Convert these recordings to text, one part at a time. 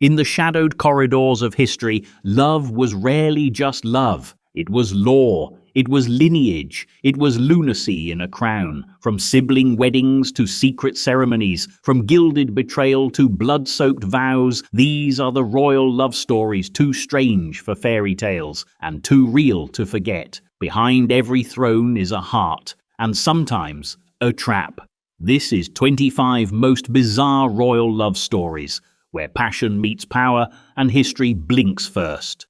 In the shadowed corridors of history, love was rarely just love. It was law, it was lineage, it was lunacy in a crown. From sibling weddings to secret ceremonies, from gilded betrayal to blood-soaked vows, these are the royal love stories too strange for fairy tales and too real to forget. Behind every throne is a heart, and sometimes a trap. This is 25 most bizarre royal love stories, where passion meets power and history blinks first.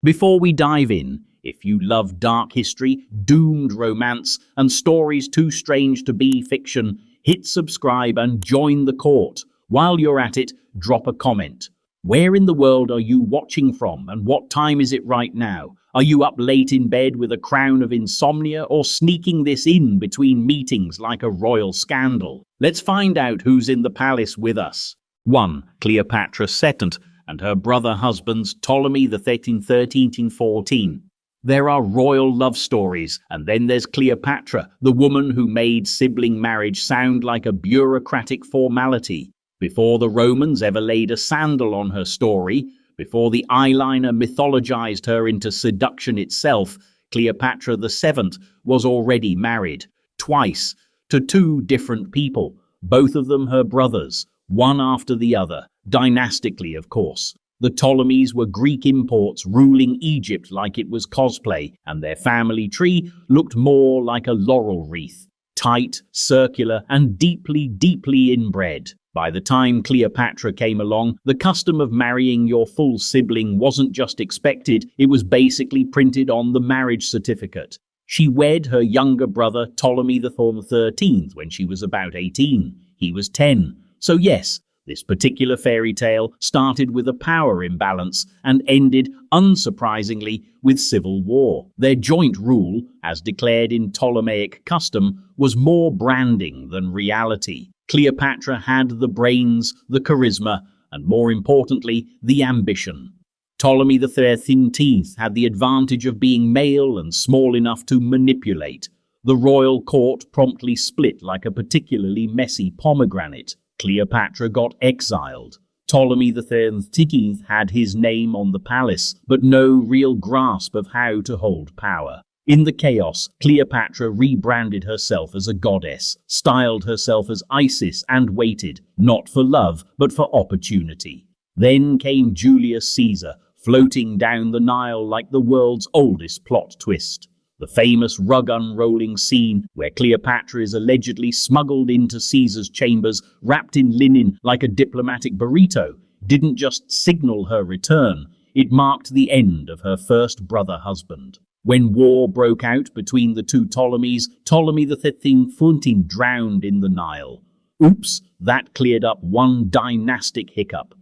Before we dive in, if you love dark history, doomed romance, and stories too strange to be fiction, hit subscribe and join the court. While you're at it, drop a comment. Where in the world are you watching from, and what time is it right now? Are you up late in bed with a crown of insomnia, or sneaking this in between meetings like a royal scandal? Let's find out who's in the palace with us. 1. Cleopatra II and her brother husbands Ptolemy the 13th and 14. There are royal love stories, and then there's Cleopatra, the woman who made sibling marriage sound like a bureaucratic formality. Before the Romans ever laid a sandal on her story, before the eyeliner mythologized her into seduction itself, Cleopatra VII was already married, twice, to 2 different people, both of them her brothers, one after the other, dynastically of course. The Ptolemies were Greek imports ruling Egypt like it was cosplay, and their family tree looked more like a laurel wreath, tight, circular, and deeply, deeply inbred. By the time Cleopatra came along, the custom of marrying your full sibling wasn't just expected, it was basically printed on the marriage certificate. She wed her younger brother Ptolemy the 13th when she was about 18. He was 10. So yes, this particular fairy tale started with a power imbalance and ended, unsurprisingly, with civil war. Their joint rule, as declared in Ptolemaic custom, was more branding than reality. Cleopatra had the brains, the charisma, and more importantly, the ambition. Ptolemy the 13th had the advantage of being male and small enough to manipulate. The royal court promptly split like a particularly messy pomegranate. Cleopatra got exiled. Ptolemy the 13th had his name on the palace, but no real grasp of how to hold power. In the chaos, Cleopatra rebranded herself as a goddess, styled herself as Isis, and waited, not for love, but for opportunity. Then came Julius Caesar, floating down the Nile like the world's oldest plot twist. The famous rug-unrolling scene where Cleopatra is allegedly smuggled into Caesar's chambers, wrapped in linen like a diplomatic burrito, didn't just signal her return, it marked the end of her first brother-husband. When war broke out between the 2 Ptolemies, Ptolemy the 13th drowned in the Nile. Oops, that cleared up one dynastic hiccup.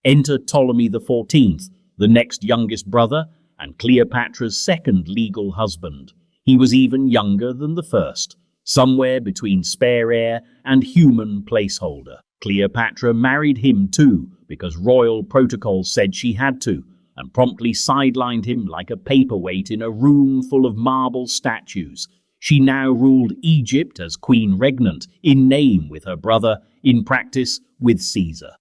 Enter Ptolemy the 14th, the next youngest brother, and Cleopatra's second legal husband. He was even younger than the first, somewhere between spare heir and human placeholder. Cleopatra married him too, because royal protocol said she had to, and promptly sidelined him like a paperweight in a room full of marble statues. She now ruled Egypt as queen regnant, in name with her brother, in practice with Caesar.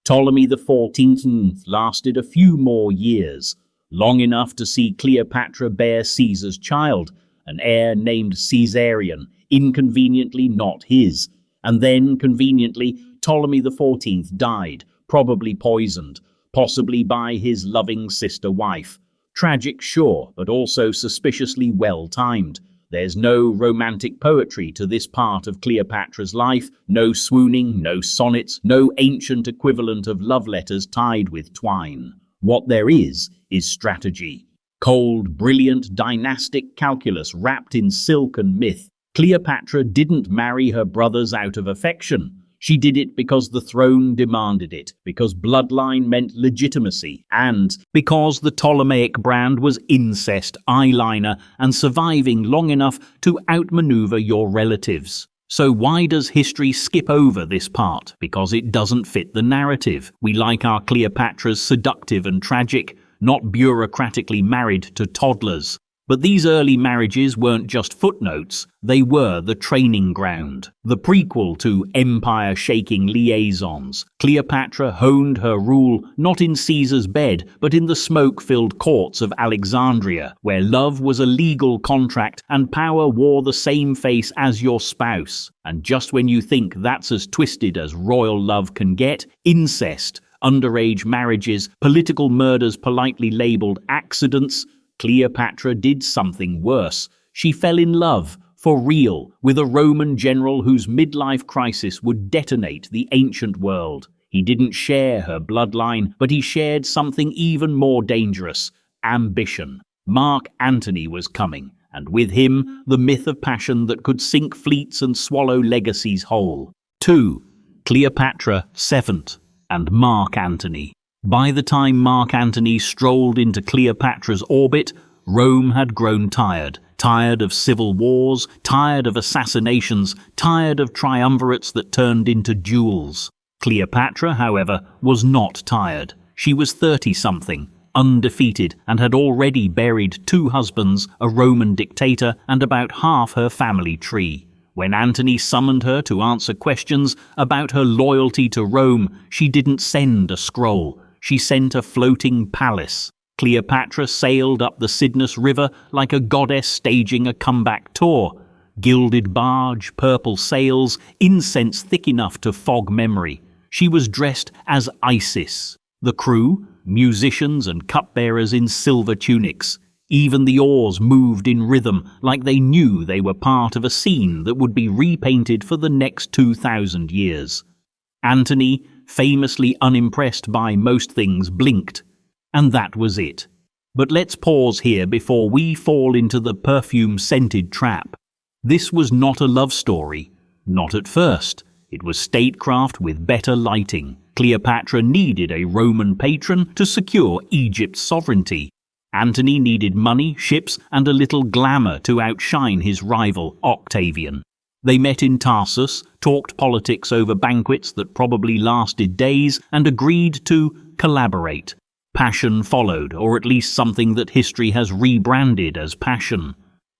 Ptolemy the 14th lasted a few more years, long enough to see Cleopatra bear Caesar's child, an heir named Caesarion, inconveniently not his. And then, conveniently, Ptolemy the 14th died, probably poisoned, possibly by his loving sister-wife. Tragic, sure, but also suspiciously well-timed. There's no romantic poetry to this part of Cleopatra's life, no swooning, no sonnets, no ancient equivalent of love letters tied with twine. What there is strategy. Cold, brilliant, dynastic calculus wrapped in silk and myth. Cleopatra didn't marry her brothers out of affection. She did it because the throne demanded it, because bloodline meant legitimacy, and because the Ptolemaic brand was incest, eyeliner, and surviving long enough to outmaneuver your relatives. So why does history skip over this part? Because it doesn't fit the narrative. We like our Cleopatras seductive and tragic, not bureaucratically married to toddlers. But these early marriages weren't just footnotes, they were the training ground. The prequel to empire-shaking liaisons, Cleopatra honed her rule not in Caesar's bed, but in the smoke-filled courts of Alexandria, where love was a legal contract and power wore the same face as your spouse. And just when you think that's as twisted as royal love can get, incest, underage marriages, political murders politely labelled accidents, Cleopatra did something worse. She fell in love, for real, with a Roman general whose midlife crisis would detonate the ancient world. He didn't share her bloodline, but he shared something even more dangerous: ambition. Mark Antony was coming, and with him, the myth of passion that could sink fleets and swallow legacies whole. 2. Cleopatra VII and Mark Antony. By the time Mark Antony strolled into Cleopatra's orbit, Rome had grown tired. Tired of civil wars, tired of assassinations, tired of triumvirates that turned into duels. Cleopatra, however, was not tired. She was 30-something, undefeated, and had already buried 2 husbands, a Roman dictator, and about half her family tree. When Antony summoned her to answer questions about her loyalty to Rome, she didn't send a scroll. She sent a floating palace. Cleopatra sailed up the Cydnus River like a goddess staging a comeback tour. Gilded barge, purple sails, incense thick enough to fog memory. She was dressed as Isis. The crew, musicians and cupbearers in silver tunics. Even the oars moved in rhythm, like they knew they were part of a scene that would be repainted for the next 2,000 years. Antony, famously unimpressed by most things, blinked. And that was it. But let's pause here before we fall into the perfume-scented trap. This was not a love story. Not at first. It was statecraft with better lighting. Cleopatra needed a Roman patron to secure Egypt's sovereignty. Antony needed money, ships, and a little glamour to outshine his rival, Octavian. They met in Tarsus, talked politics over banquets that probably lasted days, and agreed to collaborate. Passion followed, or at least something that history has rebranded as passion.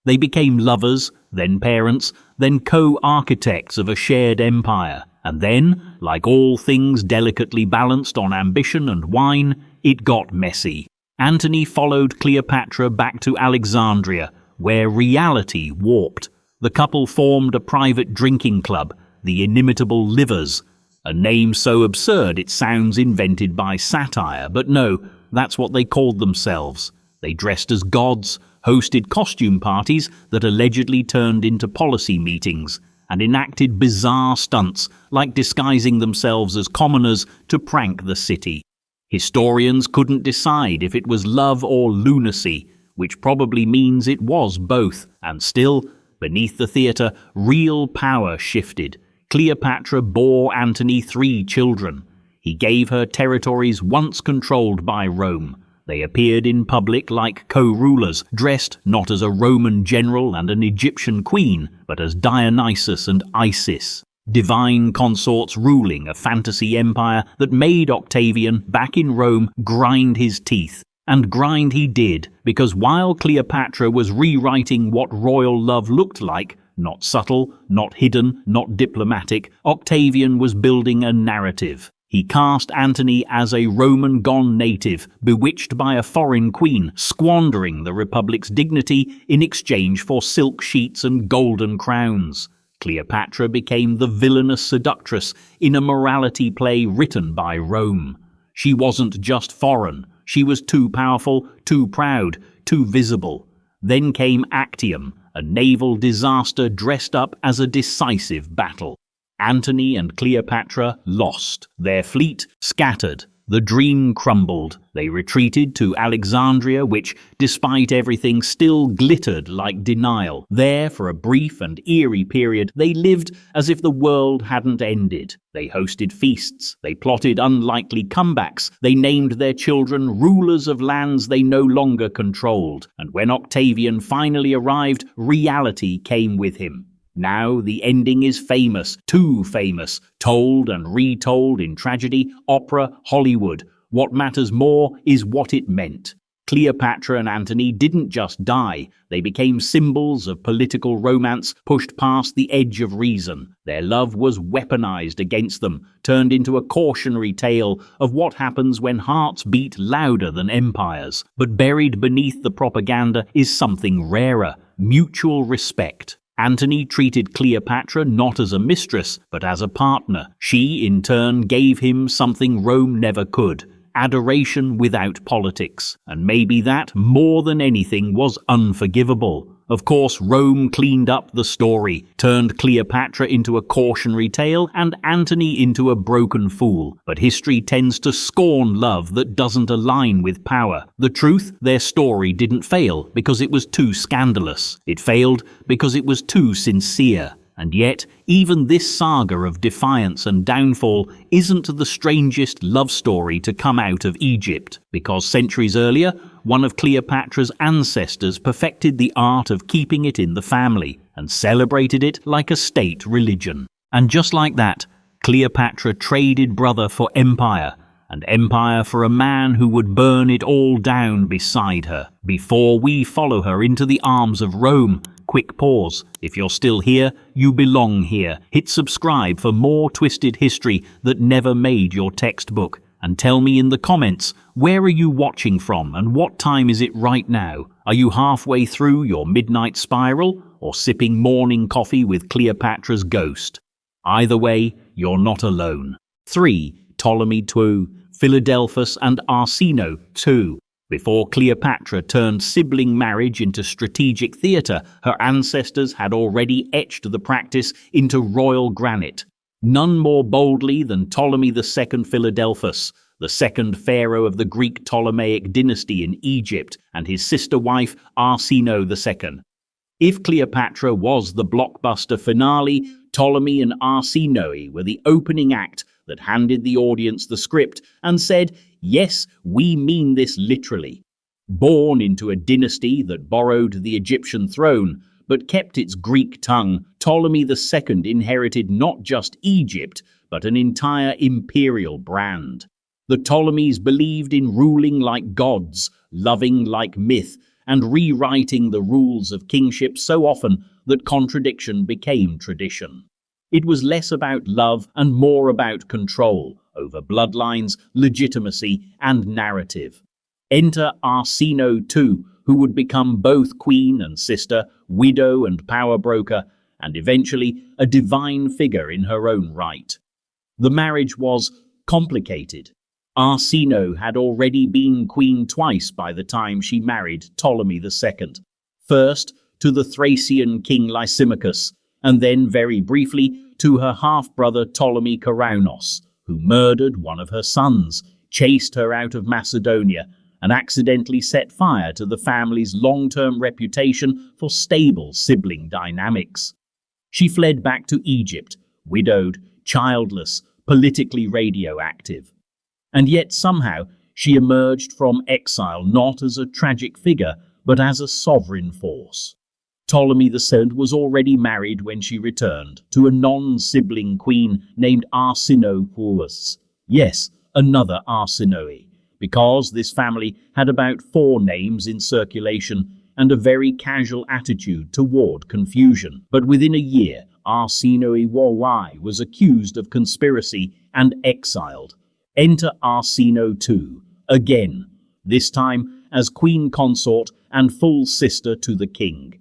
They became lovers, then parents, then co-architects of a shared empire. And then, like all things delicately balanced on ambition and wine, it got messy. Antony followed Cleopatra back to Alexandria, where reality warped. The couple formed a private drinking club, the Inimitable Livers, a name so absurd it sounds invented by satire, but no, that's what they called themselves. They dressed as gods, hosted costume parties that allegedly turned into policy meetings, and enacted bizarre stunts like disguising themselves as commoners to prank the city. Historians couldn't decide if it was love or lunacy, which probably means it was both, and still, beneath the theatre, real power shifted. Cleopatra bore Antony 3 children. He gave her territories once controlled by Rome. They appeared in public like co-rulers, dressed not as a Roman general and an Egyptian queen, but as Dionysus and Isis. Divine consorts ruling a fantasy empire that made Octavian, back in Rome, grind his teeth. And grind he did, because while Cleopatra was rewriting what royal love looked like, not subtle, not hidden, not diplomatic, Octavian was building a narrative. He cast Antony as a Roman-gone native, bewitched by a foreign queen, squandering the Republic's dignity in exchange for silk sheets and golden crowns. Cleopatra became the villainous seductress in a morality play written by Rome. She wasn't just foreign. She was too powerful, too proud, too visible. Then came Actium, a naval disaster dressed up as a decisive battle. Antony and Cleopatra lost. Their fleet scattered. The dream crumbled. They retreated to Alexandria, which, despite everything, still glittered like denial. There, for a brief and eerie period, they lived as if the world hadn't ended. They hosted feasts. They plotted unlikely comebacks. They named their children rulers of lands they no longer controlled. And when Octavian finally arrived, reality came with him. Now the ending is famous, too famous, told and retold in tragedy, opera, Hollywood. What matters more is what it meant. Cleopatra and Antony didn't just die, they became symbols of political romance pushed past the edge of reason. Their love was weaponized against them, turned into a cautionary tale of what happens when hearts beat louder than empires. But buried beneath the propaganda is something rarer: mutual respect. Antony treated Cleopatra not as a mistress, but as a partner. She, in turn, gave him something Rome never could: adoration without politics. And maybe that, more than anything, was unforgivable. Of course, Rome cleaned up the story, turned Cleopatra into a cautionary tale and Antony into a broken fool. But history tends to scorn love that doesn't align with power. The truth, their story didn't fail because it was too scandalous. It failed because it was too sincere. And yet, even this saga of defiance and downfall isn't the strangest love story to come out of Egypt, because centuries earlier, one of Cleopatra's ancestors perfected the art of keeping it in the family and celebrated it like a state religion. And just like that, Cleopatra traded brother for empire, and empire for a man who would burn it all down beside her. Before we follow her into the arms of Rome, quick pause. If you're still here, you belong here. Hit subscribe for more twisted history that never made your textbook. And tell me in the comments, where are you watching from and what time is it right now? Are you halfway through your midnight spiral or sipping morning coffee with Cleopatra's ghost? Either way, you're not alone. 3. Ptolemy II, Philadelphus and Arsinoe II. Before Cleopatra turned sibling marriage into strategic theatre, her ancestors had already etched the practice into royal granite. None more boldly than Ptolemy II Philadelphus, the second pharaoh of the Greek Ptolemaic dynasty in Egypt, and his sister wife Arsinoe II. If Cleopatra was the blockbuster finale, Ptolemy and Arsinoe were the opening act that handed the audience the script and said, "Yes, we mean this literally." Born into a dynasty that borrowed the Egyptian throne, but kept its Greek tongue, Ptolemy II inherited not just Egypt, but an entire imperial brand. The Ptolemies believed in ruling like gods, loving like myth, and rewriting the rules of kingship so often that contradiction became tradition. It was less about love and more about control over bloodlines, legitimacy, and narrative. Enter Arsinoe II, who would become both queen and sister, widow and power broker, and eventually a divine figure in her own right. The marriage was complicated. Arsinoe had already been queen twice by the time she married Ptolemy II. First to the Thracian king Lysimachus, and then very briefly to her half-brother Ptolemy Karaunos, who murdered one of her sons, chased her out of Macedonia, and accidentally set fire to the family's long-term reputation for stable sibling dynamics. She fled back to Egypt, widowed, childless, politically radioactive. And yet somehow she emerged from exile not as a tragic figure, but as a sovereign force. Ptolemy II was already married when she returned to a non-sibling queen named Arsinoe. Yes, another Arsinoe, because this family had about 4 names in circulation and a very casual attitude toward confusion. But within a year, Arsinoe was accused of conspiracy and exiled. Enter Arsinoe II, again, this time as queen consort and full sister to the king.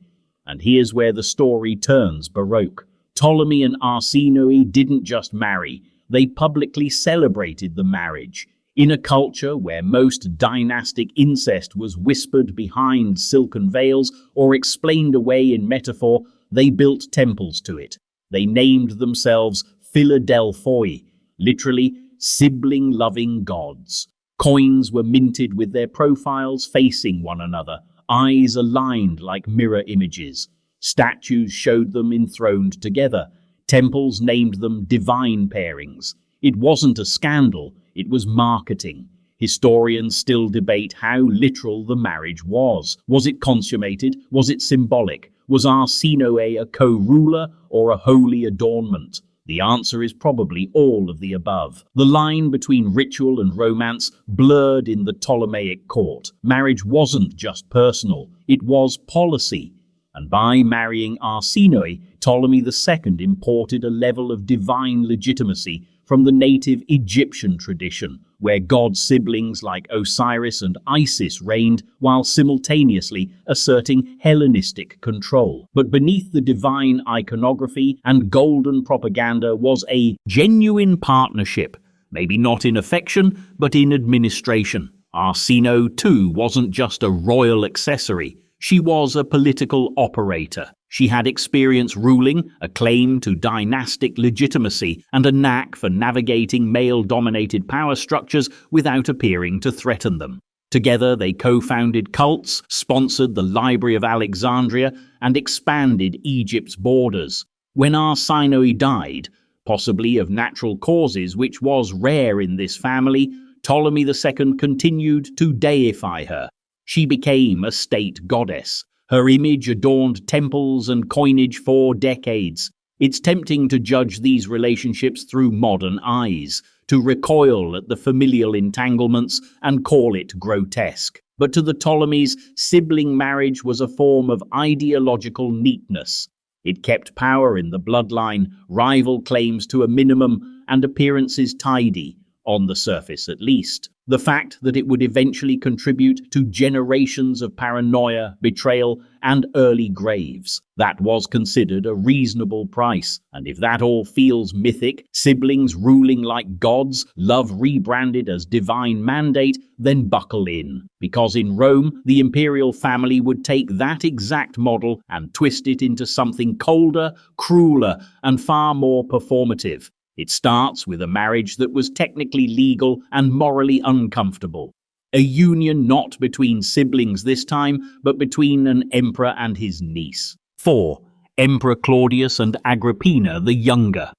And here's where the story turns baroque. Ptolemy and Arsinoe didn't just marry, they publicly celebrated the marriage. In a culture where most dynastic incest was whispered behind silken veils or explained away in metaphor, they built temples to it. They named themselves Philadelphoi, literally sibling-loving gods. Coins were minted with their profiles facing one another, eyes aligned like mirror images. Statues showed them enthroned together. Temples named them divine pairings. It wasn't a scandal, it was marketing. Historians still debate how literal the marriage was. Was it consummated? Was it symbolic? Was Arsinoe a co-ruler or a holy adornment? The answer is probably all of the above. The line between ritual and romance blurred in the Ptolemaic court. Marriage wasn't just personal, it was policy. And by marrying Arsinoe, Ptolemy II imported a level of divine legitimacy from the native Egyptian tradition, where god siblings like Osiris and Isis reigned while simultaneously asserting Hellenistic control. But beneath the divine iconography and golden propaganda was a genuine partnership, maybe not in affection, but in administration. Arsinoe, too, wasn't just a royal accessory. She was a political operator. She had experience ruling, a claim to dynastic legitimacy, and a knack for navigating male-dominated power structures without appearing to threaten them. Together, they co-founded cults, sponsored the Library of Alexandria, and expanded Egypt's borders. When Arsinoe died, possibly of natural causes, which was rare in this family, Ptolemy II continued to deify her. She became a state goddess. Her image adorned temples and coinage for decades. It's tempting to judge these relationships through modern eyes, to recoil at the familial entanglements and call it grotesque. But to the Ptolemies, sibling marriage was a form of ideological neatness. It kept power in the bloodline, rival claims to a minimum, and appearances tidy, on the surface at least. The fact that it would eventually contribute to generations of paranoia, betrayal, and early graves. That was considered a reasonable price. And if that all feels mythic, siblings ruling like gods, love rebranded as divine mandate, then buckle in. Because in Rome, the imperial family would take that exact model and twist it into something colder, crueler, and far more performative. It starts with a marriage that was technically legal and morally uncomfortable. A union not between siblings this time, but between an emperor and his niece. 4. Emperor Claudius and Agrippina the Younger.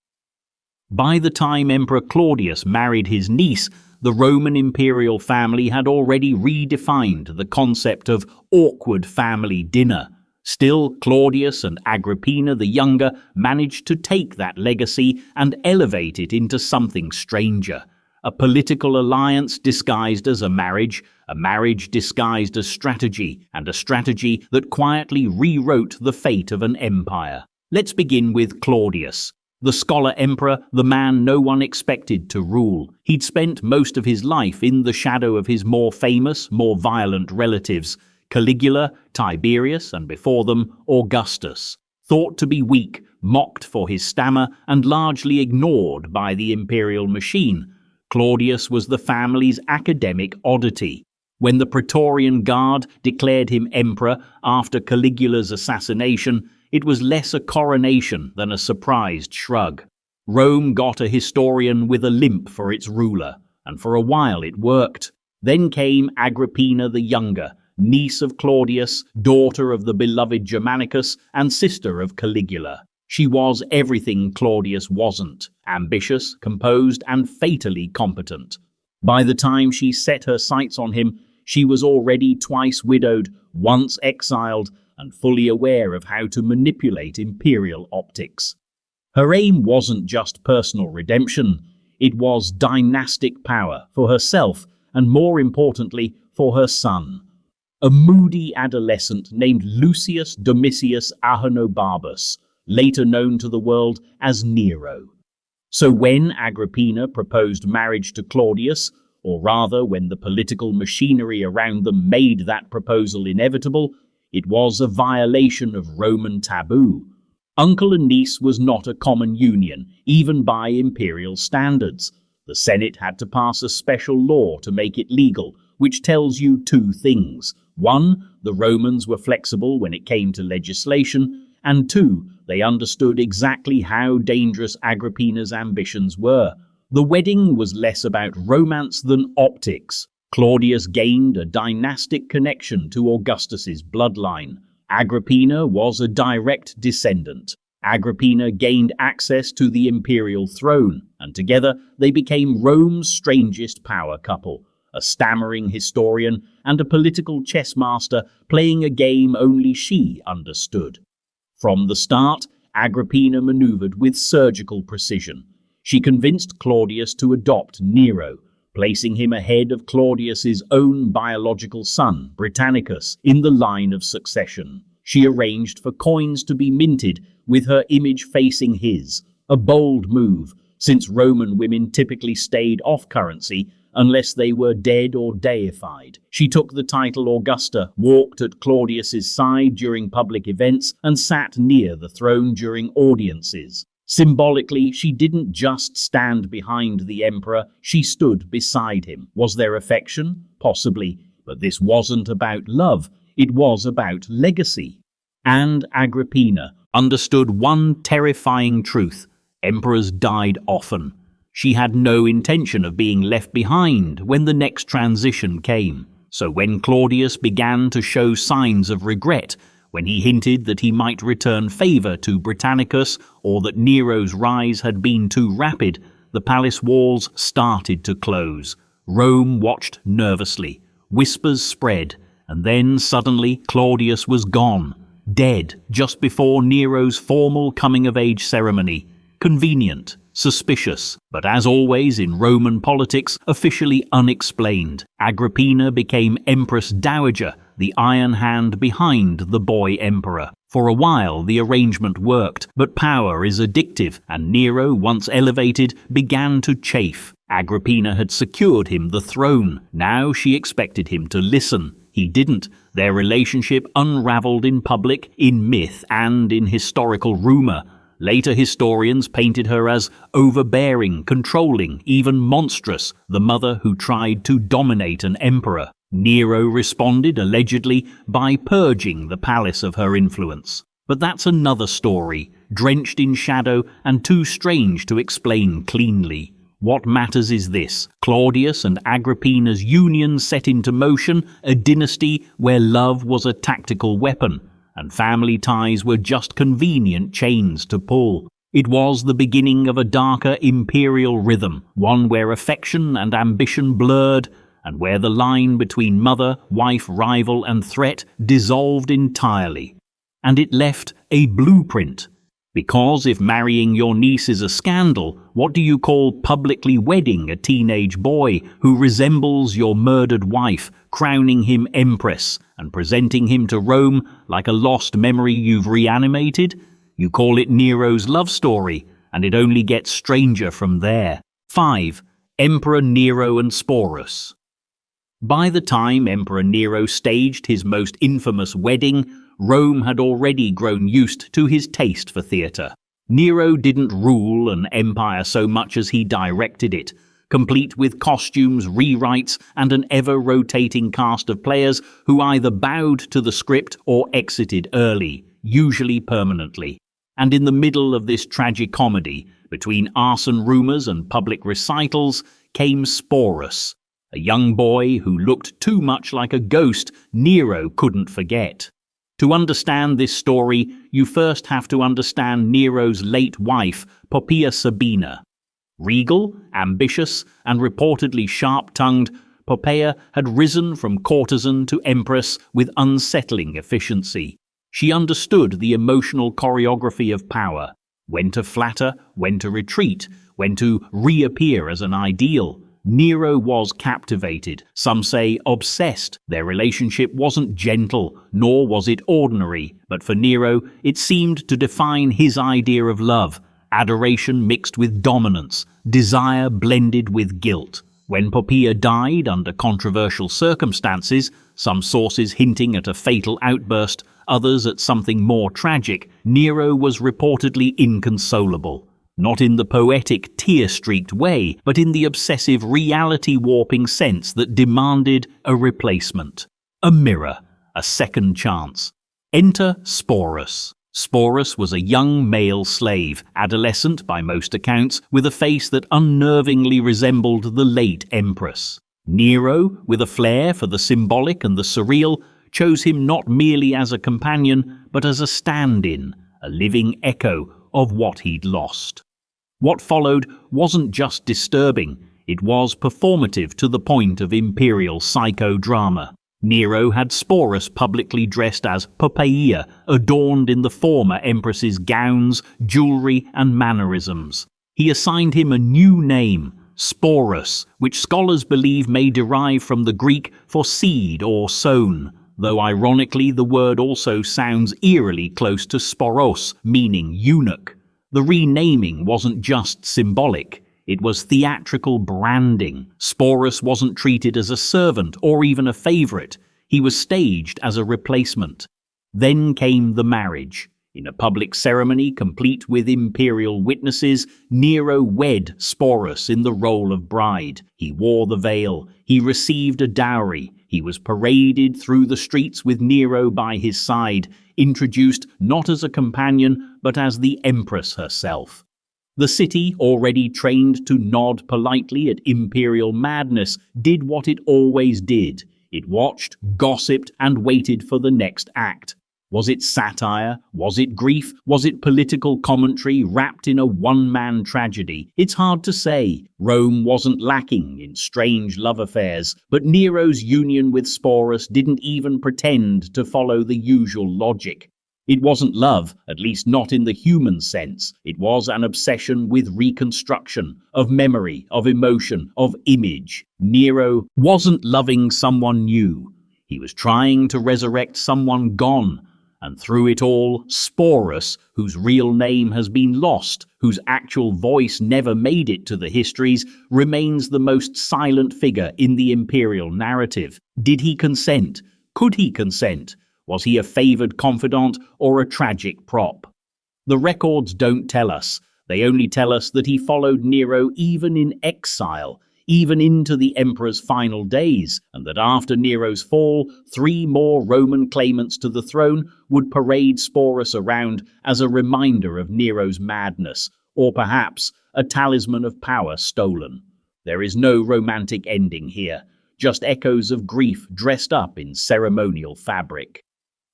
By the time Emperor Claudius married his niece, the Roman imperial family had already redefined the concept of awkward family dinner. Still, Claudius and Agrippina the Younger managed to take that legacy and elevate it into something stranger. A political alliance disguised as a marriage disguised as strategy, and a strategy that quietly rewrote the fate of an empire. Let's begin with Claudius. The scholar emperor, the man no one expected to rule. He'd spent most of his life in the shadow of his more famous, more violent relatives, Caligula, Tiberius, and before them, Augustus. Thought to be weak, mocked for his stammer, and largely ignored by the imperial machine, Claudius was the family's academic oddity. When the Praetorian Guard declared him emperor after Caligula's assassination, it was less a coronation than a surprised shrug. Rome got a historian with a limp for its ruler, and for a while it worked. Then came Agrippina the Younger, niece of Claudius, daughter of the beloved Germanicus, and sister of Caligula. She was everything Claudius wasn't: ambitious, composed, and fatally competent. By the time she set her sights on him, she was already twice widowed, once exiled, and fully aware of how to manipulate imperial optics. Her aim wasn't just personal redemption, it was dynastic power for herself and, more importantly, for her son. A moody adolescent named Lucius Domitius Ahenobarbus, later known to the world as Nero. So when Agrippina proposed marriage to Claudius, or rather when the political machinery around them made that proposal inevitable, it was a violation of Roman taboo. Uncle and niece was not a common union, even by imperial standards. The Senate had to pass a special law to make it legal, which tells you two things. One, the Romans were flexible when it came to legislation, and two, they understood exactly how dangerous Agrippina's ambitions were. The wedding was less about romance than optics. Claudius gained a dynastic connection to Augustus's bloodline. Agrippina was a direct descendant. Agrippina gained access to the imperial throne, and together they became Rome's strangest power couple. A stammering historian and a political chess master playing a game only she understood. From the start, Agrippina maneuvered with surgical precision. She convinced Claudius to adopt Nero, placing him ahead of Claudius's own biological son, Britannicus, in the line of succession. She arranged for coins to be minted with her image facing his, a bold move, since Roman women typically stayed off currency unless they were dead or deified. She took the title Augusta, walked at Claudius's side during public events, and sat near the throne during audiences. Symbolically, she didn't just stand behind the emperor, she stood beside him. Was there affection? Possibly, but this wasn't about love, it was about legacy. And Agrippina understood one terrifying truth: emperors died often. She had no intention of being left behind when the next transition came. So when Claudius began to show signs of regret, when he hinted that he might return favour to Britannicus or that Nero's rise had been too rapid, the palace walls started to close. Rome watched nervously. Whispers spread, and then suddenly Claudius was gone, dead just before Nero's formal coming-of-age ceremony. Convenient, suspicious, but as always in Roman politics, officially unexplained. Agrippina became Empress Dowager, the iron hand behind the boy emperor. For a while the arrangement worked, but power is addictive, and Nero, once elevated, began to chafe. Agrippina had secured him the throne. Now she expected him to listen. He didn't. Their relationship unraveled in public, in myth, and in historical rumour. Later historians painted her as overbearing, controlling, even monstrous, the mother who tried to dominate an emperor. Nero responded, allegedly, by purging the palace of her influence. But that's another story, drenched in shadow and too strange to explain cleanly. What matters is this: Claudius and Agrippina's union set into motion a dynasty where love was a tactical weapon, and family ties were just convenient chains to pull. It was the beginning of a darker imperial rhythm, one where affection and ambition blurred, and where the line between mother, wife, rival, and threat dissolved entirely. And it left a blueprint. Because if marrying your niece is a scandal, what do you call publicly wedding a teenage boy who resembles your murdered wife, crowning him empress and presenting him to Rome like a lost memory you've reanimated? You call it Nero's love story, and it only gets stranger from there. 5. Emperor Nero and Sporus. By the time Emperor Nero staged his most infamous wedding, Rome had already grown used to his taste for theatre. Nero didn't rule an empire so much as he directed it, complete with costumes, rewrites, and an ever-rotating cast of players who either bowed to the script or exited early, usually permanently. And in the middle of this tragicomedy, between arson rumours and public recitals, came Sporus, a young boy who looked too much like a ghost Nero couldn't forget. To understand this story, you first have to understand Nero's late wife, Poppaea Sabina. Regal, ambitious, and reportedly sharp-tongued, Poppaea had risen from courtesan to empress with unsettling efficiency. She understood the emotional choreography of power, when to flatter, when to retreat, when to reappear as an ideal. Nero was captivated, some say obsessed. Their relationship wasn't gentle, nor was it ordinary, but for Nero it seemed to define his idea of love, adoration mixed with dominance, desire blended with guilt. When Poppaea died under controversial circumstances, some sources hinting at a fatal outburst, others at something more tragic, Nero was reportedly inconsolable. Not in the poetic, tear-streaked way, but in the obsessive reality-warping sense that demanded a replacement. A mirror, a second chance. Enter Sporus. Sporus was a young male slave, adolescent by most accounts, with a face that unnervingly resembled the late empress. Nero, with a flair for the symbolic and the surreal, chose him not merely as a companion, but as a stand-in, a living echo of what he'd lost. What followed wasn't just disturbing, it was performative to the point of imperial psychodrama. Nero had Sporus publicly dressed as Poppaea, adorned in the former empress's gowns, jewellery and mannerisms. He assigned him a new name, Sporus, which scholars believe may derive from the Greek for seed or sown, though ironically the word also sounds eerily close to sporos, meaning eunuch. The renaming wasn't just symbolic. It was theatrical branding. Sporus wasn't treated as a servant or even a favourite. He was staged as a replacement. Then came the marriage. In a public ceremony complete with imperial witnesses, Nero wed Sporus in the role of bride. He wore the veil. He received a dowry. He was paraded through the streets with Nero by his side, introduced not as a companion but as the empress herself. The city, already trained to nod politely at imperial madness, did what it always did. It watched, gossiped, and waited for the next act. Was it satire? Was it grief? Was it political commentary wrapped in a one-man tragedy? It's hard to say. Rome wasn't lacking in strange love affairs, but Nero's union with Sporus didn't even pretend to follow the usual logic. It wasn't love, at least not in the human sense. It was an obsession with reconstruction, of memory, of emotion, of image. Nero wasn't loving someone new. He was trying to resurrect someone gone. And through it all, Sporus, whose real name has been lost, whose actual voice never made it to the histories, remains the most silent figure in the imperial narrative. Did he consent? Could he consent? Was he a favoured confidant or a tragic prop? The records don't tell us. They only tell us that he followed Nero even in exile, even into the emperor's final days, and that after Nero's fall, 3 more Roman claimants to the throne would parade Sporus around as a reminder of Nero's madness, or perhaps a talisman of power stolen. There is no romantic ending here, just echoes of grief dressed up in ceremonial fabric.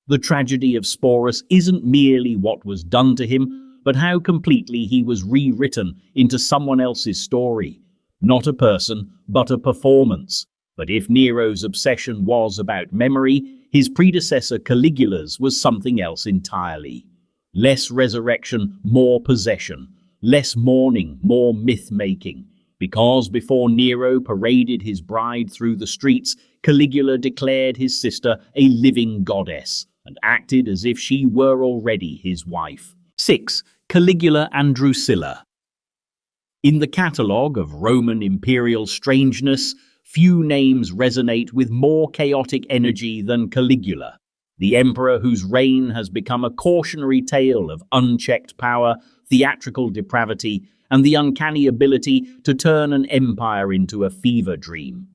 The tragedy of Sporus isn't merely what was done to him, but how completely he was rewritten into someone else's story. Not a person, but a performance. But if Nero's obsession was about memory, his predecessor Caligula's was something else entirely. Less resurrection, more possession. Less mourning, more myth-making. Because before Nero paraded his bride through the streets, Caligula declared his sister a living goddess, and acted as if she were already his wife. 6. Caligula and Drusilla. In the catalogue of Roman imperial strangeness, few names resonate with more chaotic energy than Caligula, the emperor whose reign has become a cautionary tale of unchecked power, theatrical depravity, and the uncanny ability to turn an empire into a fever dream.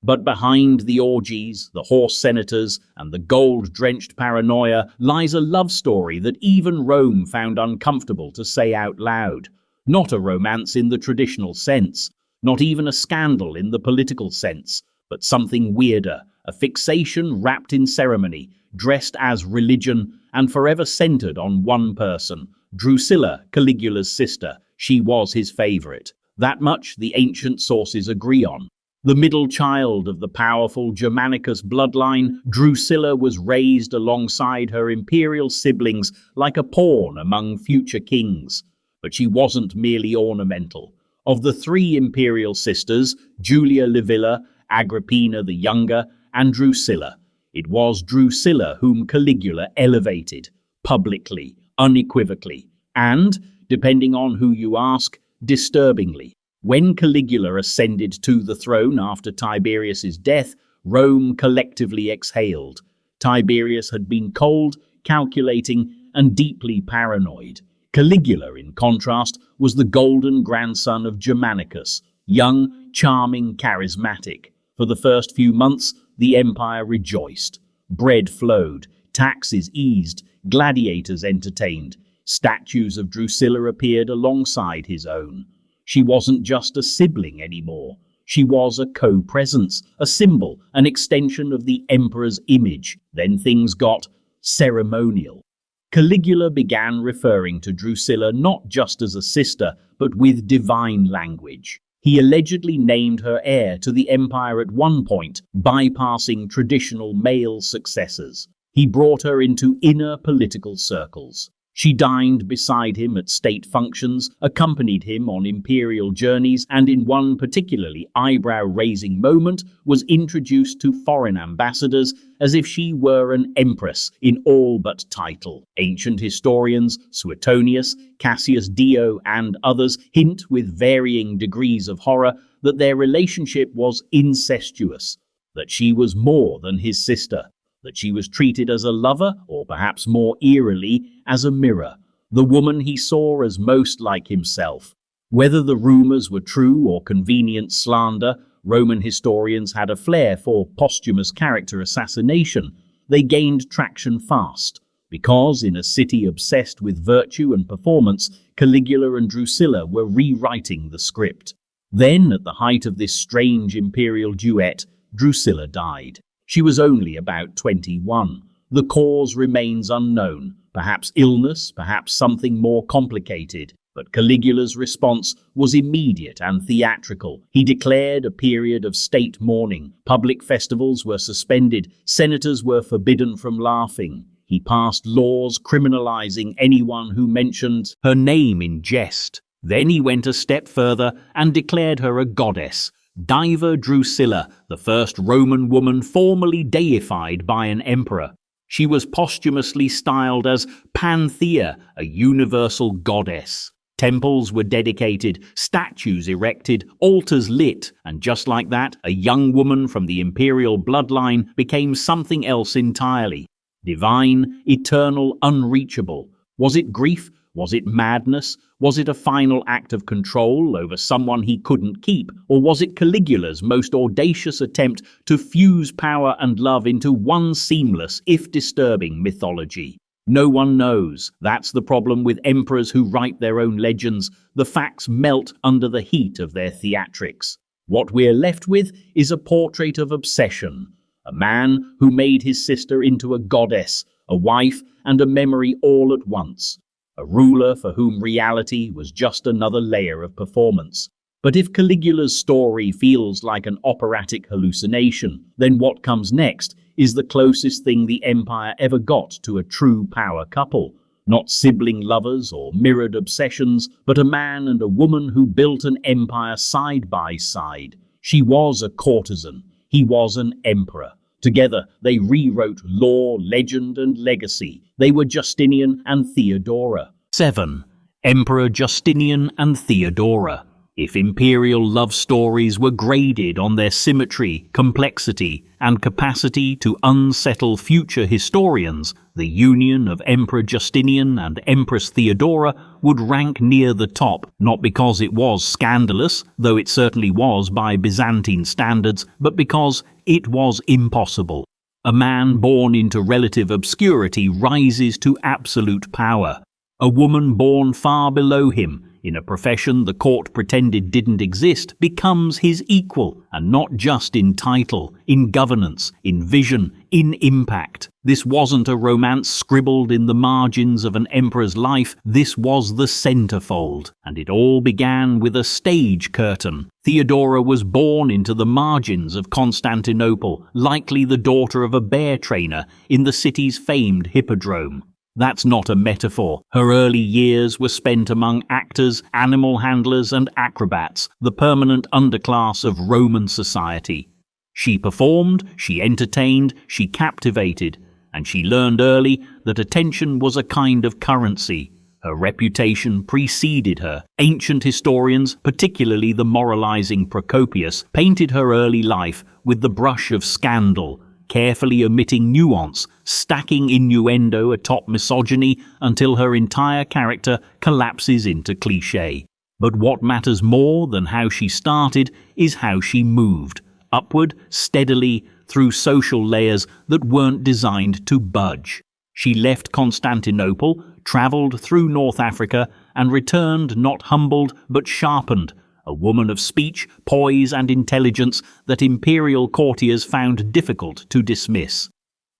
But behind the orgies, the horse senators, and the gold-drenched paranoia lies a love story that even Rome found uncomfortable to say out loud. Not a romance in the traditional sense, not even a scandal in the political sense, but something weirder, a fixation wrapped in ceremony, dressed as religion, and forever centered on one person, Drusilla, Caligula's sister. She was his favorite. That much the ancient sources agree on. The middle child of the powerful Germanicus bloodline, Drusilla was raised alongside her imperial siblings like a pawn among future kings. But she wasn't merely ornamental. Of the 3 imperial sisters, Julia Livilla, Agrippina the Younger, and Drusilla, it was Drusilla whom Caligula elevated, publicly, unequivocally, and, depending on who you ask, disturbingly. When Caligula ascended to the throne after Tiberius's death, Rome collectively exhaled. Tiberius had been cold, calculating, and deeply paranoid. Caligula, in contrast, was the golden grandson of Germanicus, young, charming, charismatic. For the first few months, the empire rejoiced. Bread flowed, taxes eased, gladiators entertained. Statues of Drusilla appeared alongside his own. She wasn't just a sibling anymore. She was a co-presence, a symbol, an extension of the emperor's image. Then things got ceremonial. Caligula began referring to Drusilla not just as a sister, but with divine language. He allegedly named her heir to the empire at one point, bypassing traditional male successors. He brought her into inner political circles. She dined beside him at state functions, accompanied him on imperial journeys, and in one particularly eyebrow-raising moment was introduced to foreign ambassadors as if she were an empress in all but title. Ancient historians, Suetonius, Cassius Dio, and others hint with varying degrees of horror that their relationship was incestuous, that she was more than his sister, that she was treated as a lover, or perhaps more eerily, as a mirror, the woman he saw as most like himself. Whether the rumors were true or convenient slander, Roman historians had a flair for posthumous character assassination. They gained traction fast, because in a city obsessed with virtue and performance, Caligula and Drusilla were rewriting the script. Then, at the height of this strange imperial duet, Drusilla died. She was only about 21. The cause remains unknown. Perhaps illness, perhaps something more complicated. But Caligula's response was immediate and theatrical. He declared a period of state mourning. Public festivals were suspended. Senators were forbidden from laughing. He passed laws criminalizing anyone who mentioned her name in jest. Then he went a step further and declared her a goddess. Diva Drusilla, the first Roman woman formally deified by an emperor. She was posthumously styled as Panthea, a universal goddess. Temples were dedicated, statues erected, altars lit, and just like that, a young woman from the imperial bloodline became something else entirely. Divine, eternal, unreachable. Was it grief? Was it madness? Was it a final act of control over someone he couldn't keep? Or was it Caligula's most audacious attempt to fuse power and love into one seamless, if disturbing, mythology? No one knows. That's the problem with emperors who write their own legends. The facts melt under the heat of their theatrics. What we're left with is a portrait of obsession. A man who made his sister into a goddess, a wife, and a memory all at once. A ruler for whom reality was just another layer of performance. But if Caligula's story feels like an operatic hallucination, then what comes next is the closest thing the empire ever got to a true power couple. Not sibling lovers or mirrored obsessions, but a man and a woman who built an empire side by side. She was a courtesan. He was an emperor. Together, they rewrote law, legend, and legacy. They were Justinian and Theodora. 7. Emperor Justinian and Theodora. If imperial love stories were graded on their symmetry, complexity, and capacity to unsettle future historians, the union of Emperor Justinian and Empress Theodora would rank near the top, not because it was scandalous, though it certainly was by Byzantine standards, but because it was impossible. A man born into relative obscurity rises to absolute power. A woman born far below him, in a profession the court pretended didn't exist, becomes his equal, and not just in title, in governance, in vision, in impact. This wasn't a romance scribbled in the margins of an emperor's life, this was the centerfold, and it all began with a stage curtain. Theodora was born into the margins of Constantinople, likely the daughter of a bear trainer in the city's famed hippodrome. That's not a metaphor. Her early years were spent among actors, animal handlers, and acrobats, the permanent underclass of Roman society. She performed, she entertained, she captivated, and she learned early that attention was a kind of currency. Her reputation preceded her. Ancient historians, particularly the moralizing Procopius, painted her early life with the brush of scandal, carefully omitting nuance, stacking innuendo atop misogyny until her entire character collapses into cliché. But what matters more than how she started is how she moved, upward, steadily, through social layers that weren't designed to budge. She left Constantinople, travelled through North Africa, and returned not humbled but sharpened, a woman of speech, poise, and intelligence that imperial courtiers found difficult to dismiss.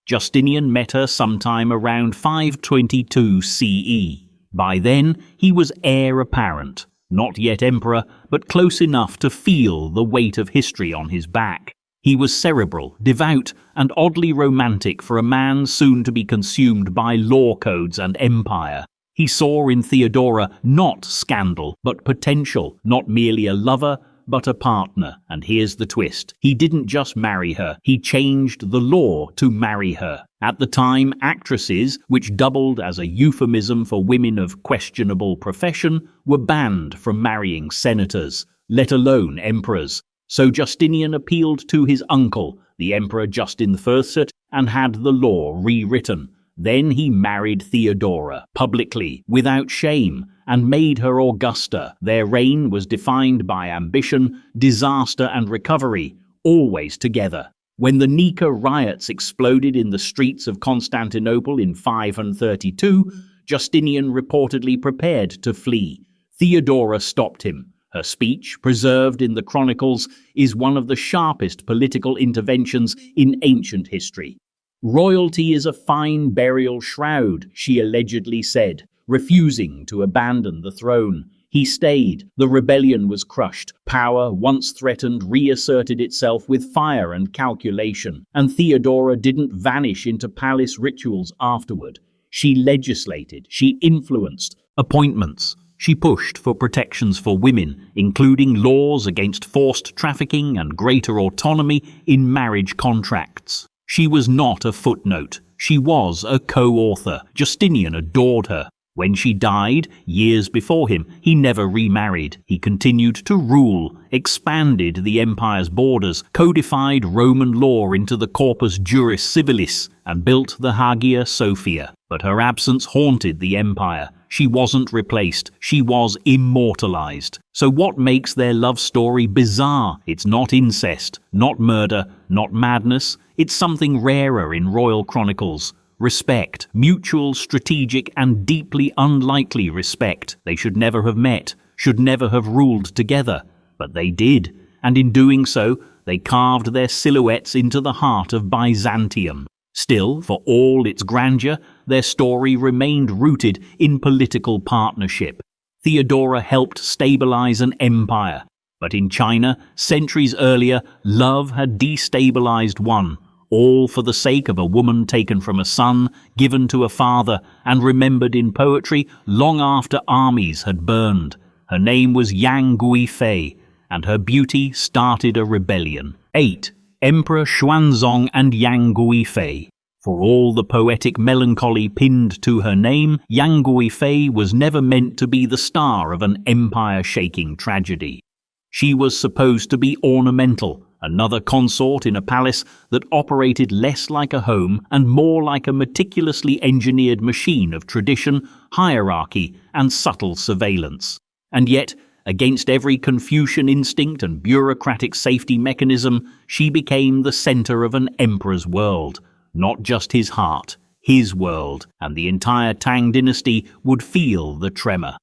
Justinian met her sometime around 522 CE. By then, he was heir apparent. not yet emperor, but close enough to feel the weight of history on his back. He was cerebral, devout, and oddly romantic for a man soon to be consumed by law codes and empire. He saw in Theodora not scandal, but potential, not merely a lover, but a partner. And here's the twist. He didn't just marry her, he changed the law to marry her. At the time, actresses, which doubled as a euphemism for women of questionable profession, were banned from marrying senators, let alone emperors. So Justinian appealed to his uncle, the Emperor Justin I, and had the law rewritten. Then he married Theodora, publicly, without shame, and made her Augusta. Their reign was defined by ambition, disaster and recovery, always together. When the Nika riots exploded in the streets of Constantinople in 532, Justinian reportedly prepared to flee. Theodora stopped him. Her speech, preserved in the chronicles, is one of the sharpest political interventions in ancient history. "Royalty is a fine burial shroud," she allegedly said, refusing to abandon the throne. He stayed. The rebellion was crushed. Power, once threatened, reasserted itself with fire and calculation. And Theodora didn't vanish into palace rituals afterward. She legislated. She influenced appointments. She pushed for protections for women, including laws against forced trafficking and greater autonomy in marriage contracts. She was not a footnote. She was a co-author. Justinian adored her. When she died, years before him, he never remarried. He continued to rule, expanded the empire's borders, codified Roman law into the Corpus Juris Civilis, and built the Hagia Sophia. But her absence haunted the empire. She wasn't replaced. She was immortalized. So what makes their love story bizarre? It's not incest, not murder, not madness. It's something rarer in royal chronicles. Respect, mutual, strategic, and deeply unlikely respect. They should never have met, should never have ruled together. But they did, and in doing so, they carved their silhouettes into the heart of Byzantium. Still, for all its grandeur, their story remained rooted in political partnership. Theodora helped stabilize an empire, but in China, centuries earlier, love had destabilized one. All for the sake of a woman taken from a son, given to a father, and remembered in poetry long after armies had burned. Her name was Yang Guifei, and her beauty started a rebellion. 8. Emperor Xuanzong and Yang Guifei. For all the poetic melancholy pinned to her name, Yang Guifei was never meant to be the star of an empire-shaking tragedy. She was supposed to be ornamental, another consort in a palace that operated less like a home and more like a meticulously engineered machine of tradition, hierarchy, and subtle surveillance. And yet, against every Confucian instinct and bureaucratic safety mechanism, she became the center of an emperor's world. Not just his heart, his world, and the entire Tang dynasty would feel the tremor.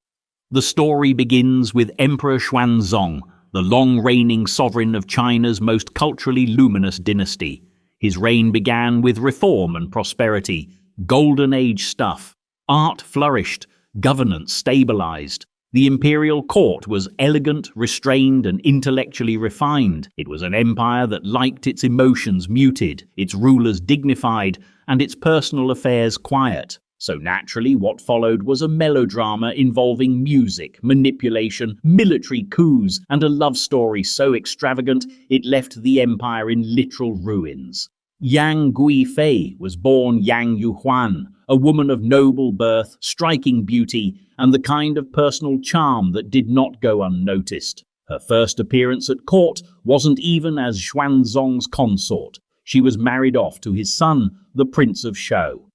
The story begins with Emperor Xuanzong, the long-reigning sovereign of China's most culturally luminous dynasty. His reign began with reform and prosperity, golden age stuff. Art flourished, governance stabilized. The imperial court was elegant, restrained, and intellectually refined. It was an empire that liked its emotions muted, its rulers dignified, and its personal affairs quiet. So naturally, what followed was a melodrama involving music, manipulation, military coups, and a love story so extravagant it left the empire in literal ruins. Yang Guifei was born Yang Yuhuan, a woman of noble birth, striking beauty, and the kind of personal charm that did not go unnoticed. Her first appearance at court wasn't even as Xuanzong's consort. She was married off to his son, the Prince of Shou.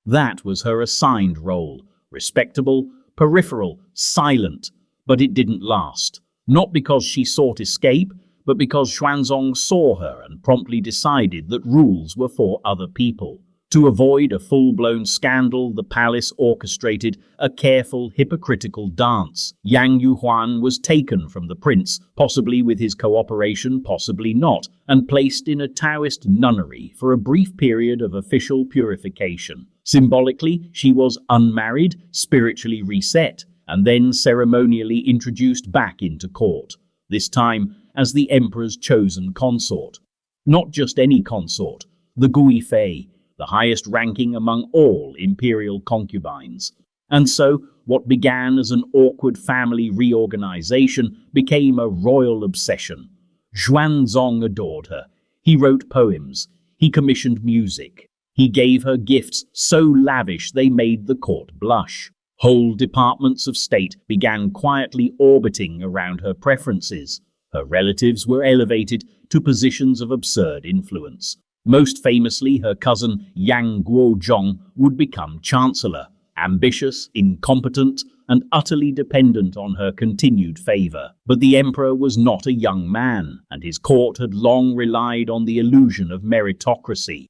That was her assigned role, respectable, peripheral, silent, but it didn't last. Not because she sought escape, but because Xuanzong saw her and promptly decided that rules were for other people. To avoid a full-blown scandal, the palace orchestrated a careful, hypocritical dance. Yang Yuhuan was taken from the prince, possibly with his cooperation, possibly not, and placed in a Taoist nunnery for a brief period of official purification. Symbolically, she was unmarried, spiritually reset, and then ceremonially introduced back into court, this time as the emperor's chosen consort. Not just any consort, the Guifei, the highest ranking among all imperial concubines. And so, what began as an awkward family reorganization became a royal obsession. Xuanzong adored her. He wrote poems. He commissioned music. He gave her gifts so lavish they made the court blush. Whole departments of state began quietly orbiting around her preferences. Her relatives were elevated to positions of absurd influence. Most famously, her cousin Yang Guozhong would become chancellor, ambitious, incompetent, and utterly dependent on her continued favor. But the emperor was not a young man, and his court had long relied on the illusion of meritocracy.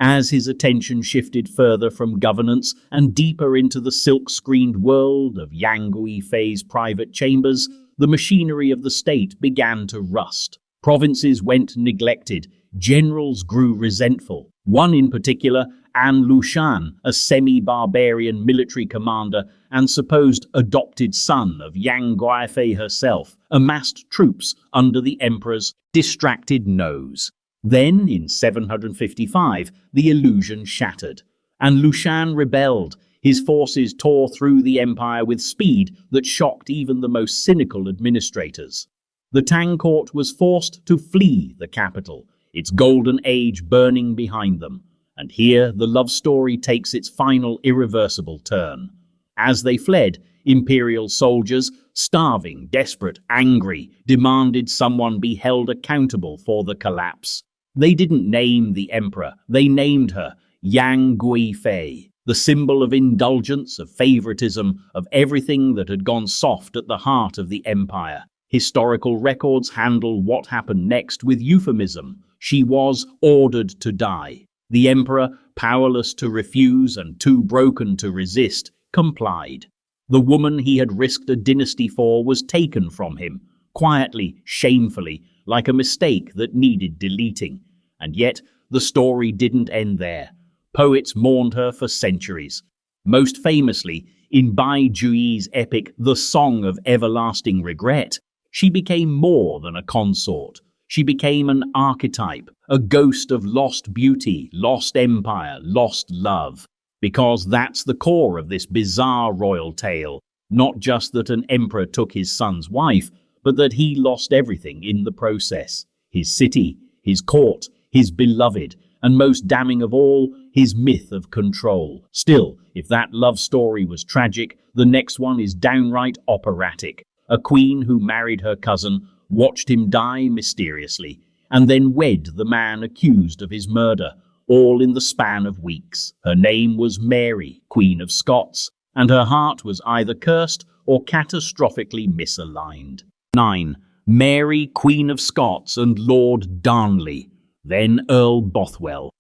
As his attention shifted further from governance and deeper into the silk-screened world of Yang Guifei's private chambers, the machinery of the state began to rust. Provinces went neglected. Generals grew resentful. One in particular, An Lushan, a semi-barbarian military commander and supposed adopted son of Yang Guifei herself, amassed troops under the emperor's distracted nose. Then, in 755, the illusion shattered. An Lushan rebelled. His forces tore through the empire with speed that shocked even the most cynical administrators. The Tang court was forced to flee the capital, its golden age burning behind them. And here the love story takes its final irreversible turn. As they fled, imperial soldiers, starving, desperate, angry, demanded someone be held accountable for the collapse. They didn't name the emperor, they named her Yang Guifei, the symbol of indulgence, of favoritism, of everything that had gone soft at the heart of the empire. Historical records handle what happened next with euphemism. She was ordered to die. The emperor, powerless to refuse and too broken to resist, complied. The woman he had risked a dynasty for was taken from him, quietly, shamefully, like a mistake that needed deleting. And yet, the story didn't end there. Poets mourned her for centuries. Most famously, in Bai Juyi's epic The Song of Everlasting Regret, she became more than a consort. She became an archetype, a ghost of lost beauty, lost empire, lost love. Because that's the core of this bizarre royal tale. Not just that an emperor took his son's wife, but that he lost everything in the process. His city, his court, his beloved, and most damning of all, his myth of control. Still, if that love story was tragic, the next one is downright operatic. A queen who married her cousin, watched him die mysteriously, and then wed the man accused of his murder, all in the span of weeks. Her name was Mary, Queen of Scots, and her heart was either cursed or catastrophically misaligned. 9. Mary, Queen of Scots, and Lord Darnley, then Earl Bothwell.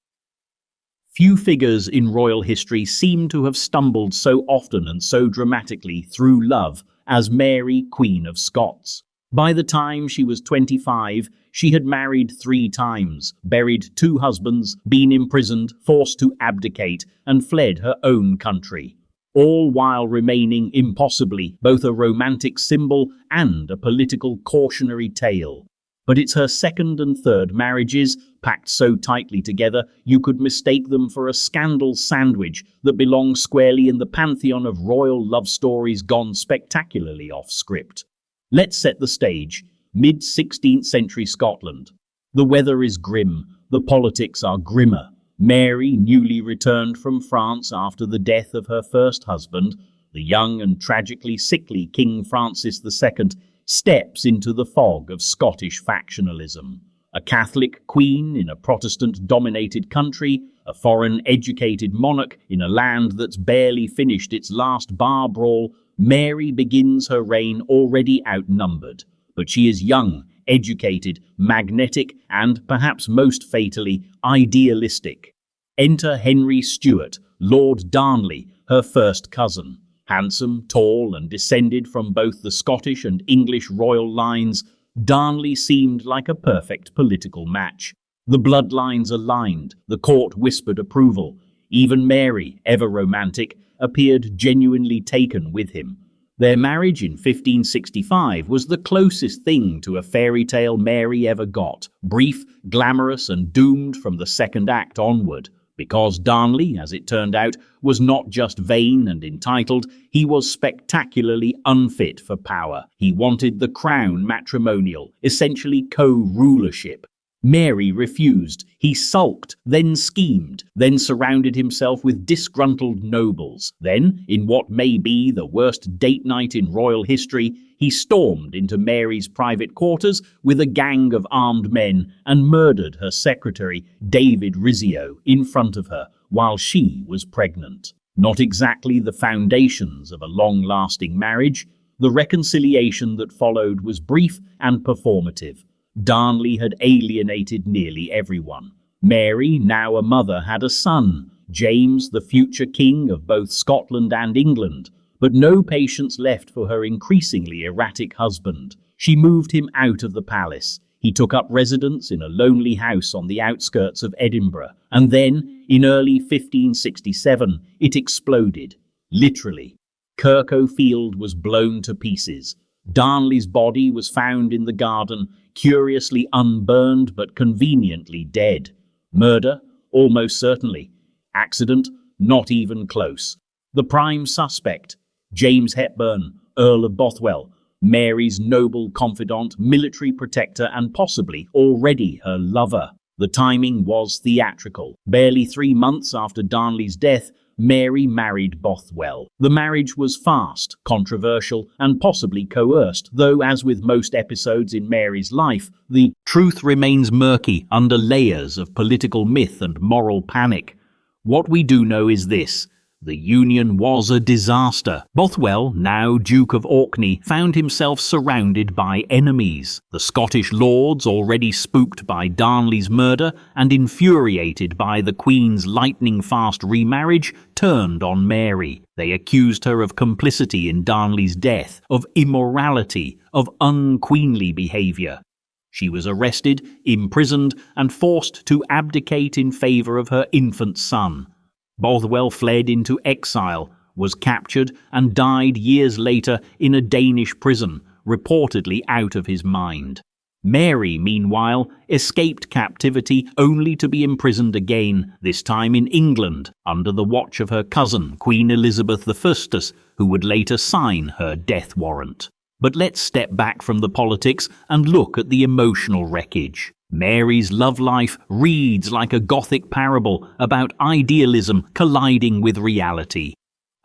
Few figures in royal history seem to have stumbled so often and so dramatically through love as Mary, Queen of Scots. By the time she was 25, she had married 3 times, buried 2 husbands, been imprisoned, forced to abdicate, and fled her own country, all while remaining impossibly both a romantic symbol and a political cautionary tale. But it's her second and third marriages, packed so tightly together you could mistake them for a scandal sandwich that belongs squarely in the pantheon of royal love stories gone spectacularly off script. Let's set the stage. Mid-16th century Scotland. The weather is grim, the politics are grimmer. Mary, newly returned from France after the death of her first husband, the young and tragically sickly King Francis II, steps into the fog of Scottish factionalism. A Catholic queen in a Protestant-dominated country, a foreign-educated monarch in a land that's barely finished its last bar brawl, Mary begins her reign already outnumbered. But she is young, educated, magnetic, and, perhaps most fatally, idealistic. Enter Henry Stuart, Lord Darnley, her first cousin. Handsome, tall, and descended from both the Scottish and English royal lines, Darnley seemed like a perfect political match. The bloodlines aligned, the court whispered approval. Even Mary, ever romantic, appeared genuinely taken with him. Their marriage in 1565 was the closest thing to a fairy tale Mary ever got, brief, glamorous, and doomed from the second act onward. Because Darnley, as it turned out, was not just vain and entitled, he was spectacularly unfit for power. He wanted the crown matrimonial, essentially co-rulership. Mary refused. He sulked, then schemed, then surrounded himself with disgruntled nobles. Then, in what may be the worst date night in royal history, he stormed into Mary's private quarters with a gang of armed men and murdered her secretary, David Rizzio, in front of her while she was pregnant. Not exactly the foundations of a long-lasting marriage, the reconciliation that followed was brief and performative. Darnley had alienated nearly everyone. Mary, now a mother, had a son, James, the future king of both Scotland and England, but no patience left for her increasingly erratic husband. She moved him out of the palace. He took up residence in a lonely house on the outskirts of Edinburgh, and then, in early 1567, it exploded. Literally. Kirkhoe Field was blown to pieces. Darnley's body was found in the garden, curiously unburned but conveniently dead. Murder? Almost certainly. Accident? Not even close. The prime suspect? James Hepburn, Earl of Bothwell, Mary's noble confidant, military protector, and possibly already her lover. The timing was theatrical. Barely 3 months after Darnley's death, Mary married Bothwell. The marriage was fast, controversial, and possibly coerced, though, as with most episodes in Mary's life, the truth remains murky under layers of political myth and moral panic. What we do know is this: the union was a disaster. Bothwell, now Duke of Orkney, found himself surrounded by enemies. The Scottish lords, already spooked by Darnley's murder and infuriated by the Queen's lightning-fast remarriage, turned on Mary. They accused her of complicity in Darnley's death, of immorality, of unqueenly behaviour. She was arrested, imprisoned, and forced to abdicate in favour of her infant son. Bothwell fled into exile, was captured, and died years later in a Danish prison, reportedly out of his mind. Mary, meanwhile, escaped captivity only to be imprisoned again, this time in England, under the watch of her cousin, Queen Elizabeth I, who would later sign her death warrant. But let's step back from the politics and look at the emotional wreckage. Mary's love life reads like a Gothic parable about idealism colliding with reality.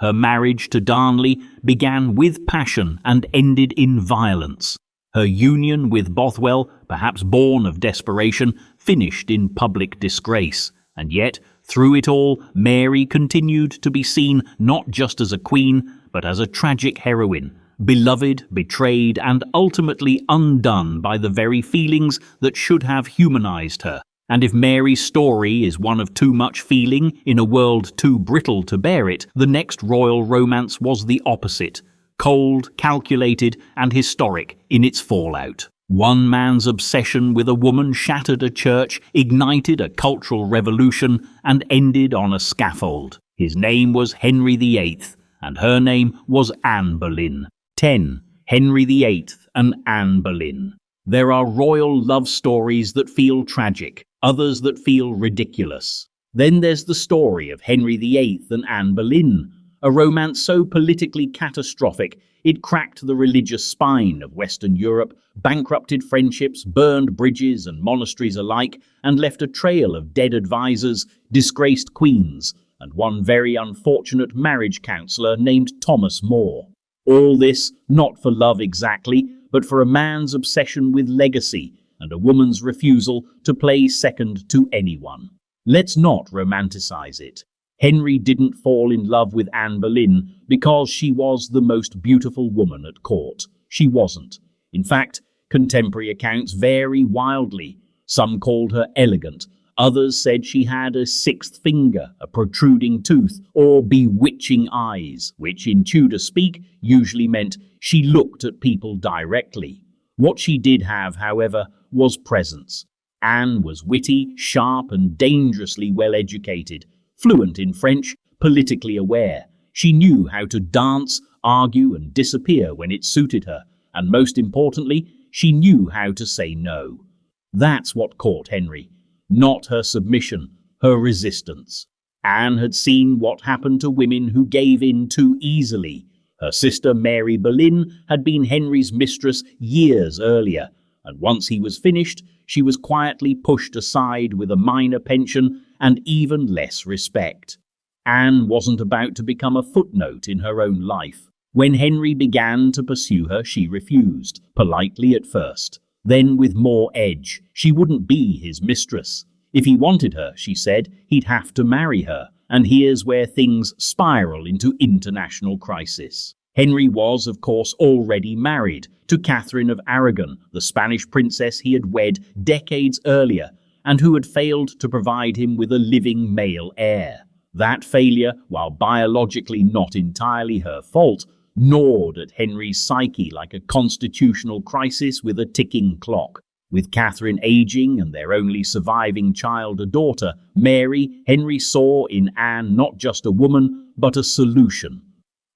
Her marriage to Darnley began with passion and ended in violence. Her union with Bothwell, perhaps born of desperation, finished in public disgrace. And yet, through it all, Mary continued to be seen not just as a queen, but as a tragic heroine, beloved, betrayed, and ultimately undone by the very feelings that should have humanized her. And if Mary's story is one of too much feeling in a world too brittle to bear it, the next royal romance was the opposite: cold, calculated, and historic in its fallout. One man's obsession with a woman shattered a church, ignited a cultural revolution, and ended on a scaffold. His name was Henry VIII, and her name was Anne Boleyn. 10. Henry VIII and Anne Boleyn. There are royal love stories that feel tragic, others that feel ridiculous. Then there's the story of Henry VIII and Anne Boleyn, a romance so politically catastrophic it cracked the religious spine of Western Europe, bankrupted friendships, burned bridges and monasteries alike, and left a trail of dead advisors, disgraced queens, and one very unfortunate marriage counsellor named Thomas More. All this not for love exactly, but for a man's obsession with legacy and a woman's refusal to play second to anyone. Let's not romanticize it. Henry didn't fall in love with Anne Boleyn because she was the most beautiful woman at court. She wasn't. In fact, contemporary accounts vary wildly. Some called her elegant. Others said she had a sixth finger, a protruding tooth, or bewitching eyes, which in Tudor speak usually meant she looked at people directly. What she did have, however, was presence. Anne was witty, sharp, and dangerously well-educated, fluent in French, politically aware. She knew how to dance, argue and disappear when it suited her, and most importantly, she knew how to say no. That's what caught Henry, not her submission, her resistance. Anne had seen what happened to women who gave in too easily. Her sister Mary Boleyn had been Henry's mistress years earlier, and once he was finished, she was quietly pushed aside with a minor pension and even less respect. Anne wasn't about to become a footnote in her own life. When Henry began to pursue her, she refused, politely at first. Then with more edge, she wouldn't be his mistress. If he wanted her, she said, he'd have to marry her, and here's where things spiral into international crisis. Henry was, of course, already married to Catherine of Aragon, the Spanish princess he had wed decades earlier, and who had failed to provide him with a living male heir. That failure, while biologically not entirely her fault, gnawed at Henry's psyche like a constitutional crisis with a ticking clock. With Catherine aging and their only surviving child a daughter, Mary, Henry saw in Anne not just a woman, but a solution.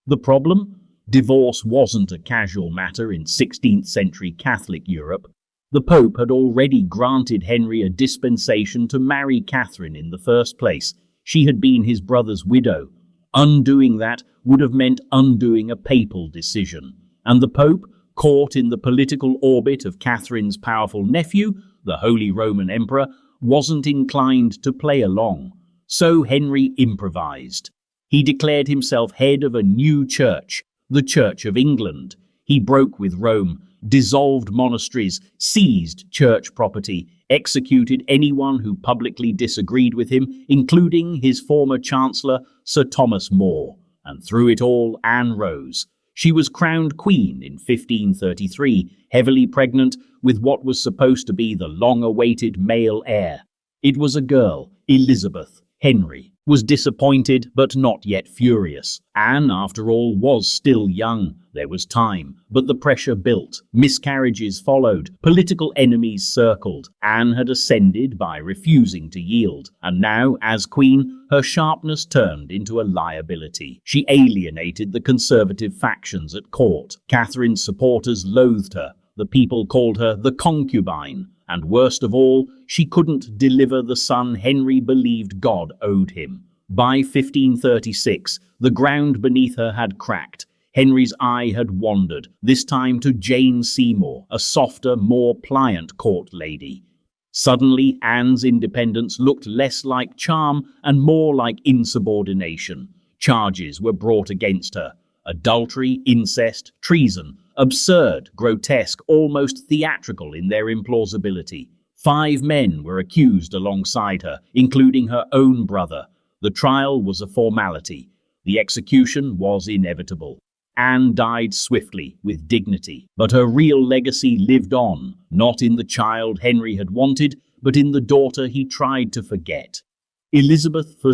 The problem? Divorce wasn't a casual matter in 16th century Catholic Europe. The Pope had already granted Henry a dispensation to marry Catherine in the first place. She had been his brother's widow. Undoing that would have meant undoing a papal decision. And the Pope, caught in the political orbit of Catherine's powerful nephew, the Holy Roman Emperor, wasn't inclined to play along. So Henry improvised. He declared himself head of a new church, the Church of England. He broke with Rome, dissolved monasteries, seized church property, executed anyone who publicly disagreed with him, including his former Chancellor, Sir Thomas More. And through it all, Anne rose. She was crowned queen in 1533, heavily pregnant with what was supposed to be the long-awaited male heir. It was a girl, Elizabeth. Henry was disappointed but not yet furious. Anne, after all, was still young. There was time, but the pressure built. Miscarriages followed. Political enemies circled. Anne had ascended by refusing to yield, and now, as queen, her sharpness turned into a liability. She alienated the conservative factions at court. Catherine's supporters loathed her. The people called her the concubine. And worst of all, she couldn't deliver the son Henry believed God owed him. By 1536, the ground beneath her had cracked. Henry's eye had wandered, this time to Jane Seymour, a softer, more pliant court lady. Suddenly, Anne's independence looked less like charm and more like insubordination. Charges were brought against her. Adultery, incest, treason, absurd, grotesque, almost theatrical in their implausibility. 5 men were accused alongside her, including her own brother. The trial was a formality. The execution was inevitable. Anne died swiftly, with dignity, but her real legacy lived on, not in the child Henry had wanted, but in the daughter he tried to forget. Elizabeth I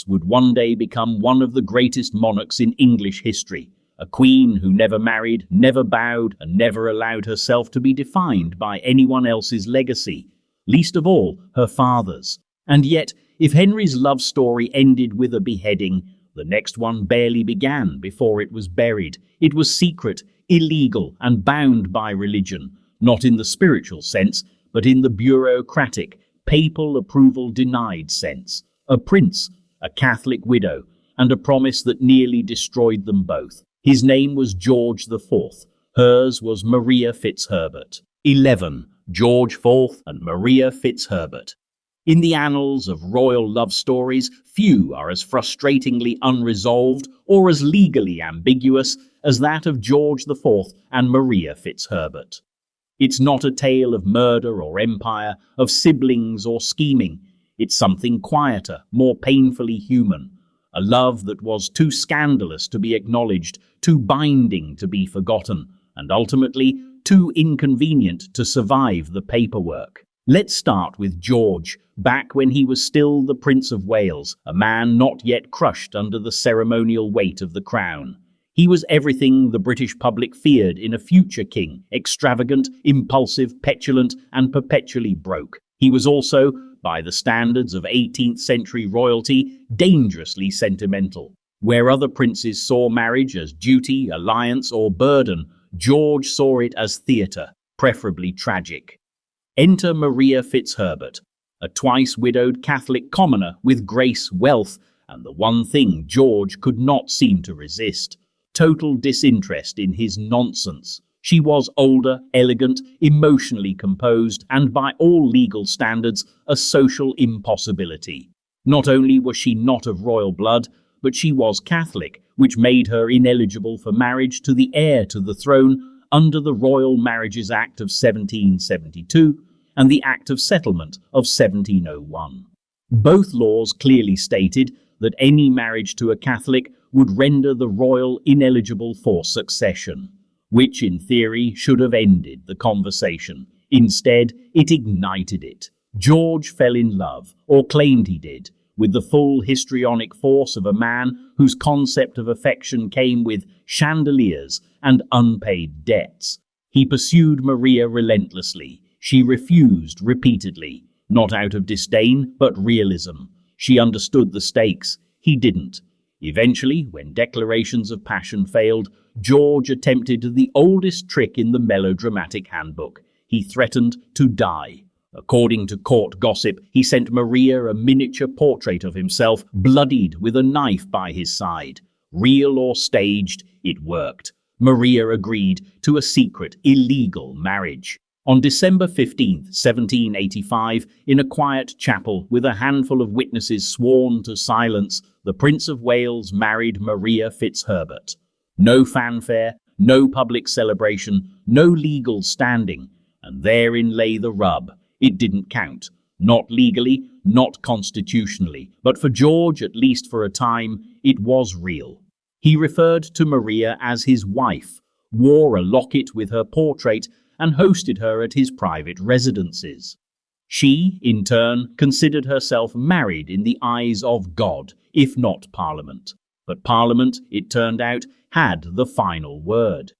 would one day become one of the greatest monarchs in English history. A queen who never married, never bowed, and never allowed herself to be defined by anyone else's legacy, least of all her father's. And yet, if Henry's love story ended with a beheading, the next one barely began before it was buried. It was secret, illegal, and bound by religion, not in the spiritual sense, but in the bureaucratic, papal approval denied sense. A prince, a Catholic widow, and a promise that nearly destroyed them both. His name was George IV. Hers was Maria Fitzherbert. 11. George IV and Maria Fitzherbert. In the annals of royal love stories, few are as frustratingly unresolved or as legally ambiguous as that of George IV and Maria Fitzherbert. It's not a tale of murder or empire, of siblings or scheming. It's something quieter, more painfully human. A love that was too scandalous to be acknowledged, too binding to be forgotten, and ultimately too inconvenient to survive the paperwork. Let's start with George, back when he was still the Prince of Wales, a man not yet crushed under the ceremonial weight of the crown. He was everything the British public feared in a future king: extravagant, impulsive, petulant, and perpetually broke. He was also, by the standards of 18th century royalty, dangerously sentimental. Where other princes saw marriage as duty, alliance, or burden, George saw it as theatre, preferably tragic. Enter Maria Fitzherbert, a twice-widowed Catholic commoner with grace, wealth, and the one thing George could not seem to resist: total disinterest in his nonsense. She was older, elegant, emotionally composed, and by all legal standards, a social impossibility. Not only was she not of royal blood, but she was Catholic, which made her ineligible for marriage to the heir to the throne under the Royal Marriages Act of 1772 and the Act of Settlement of 1701. Both laws clearly stated that any marriage to a Catholic would render the royal ineligible for succession, which in theory should have ended the conversation. Instead, it ignited it. George fell in love, or claimed he did, with the full histrionic force of a man whose concept of affection came with chandeliers and unpaid debts. He pursued Maria relentlessly. She refused repeatedly, not out of disdain, but realism. She understood the stakes. He didn't. Eventually, when declarations of passion failed, George attempted the oldest trick in the melodramatic handbook. He threatened to die. According to court gossip, he sent Maria a miniature portrait of himself, bloodied with a knife by his side. Real or staged, it worked. Maria agreed to a secret, illegal marriage. On December 15, 1785, in a quiet chapel with a handful of witnesses sworn to silence, the Prince of Wales married Maria Fitzherbert. No fanfare, no public celebration, no legal standing, and therein lay the rub. It didn't count. Not legally, not constitutionally, but for George, at least for a time, it was real. He referred to Maria as his wife, wore a locket with her portrait, and hosted her at his private residences. She, in turn, considered herself married in the eyes of God, if not Parliament. But Parliament, it turned out, had the final word.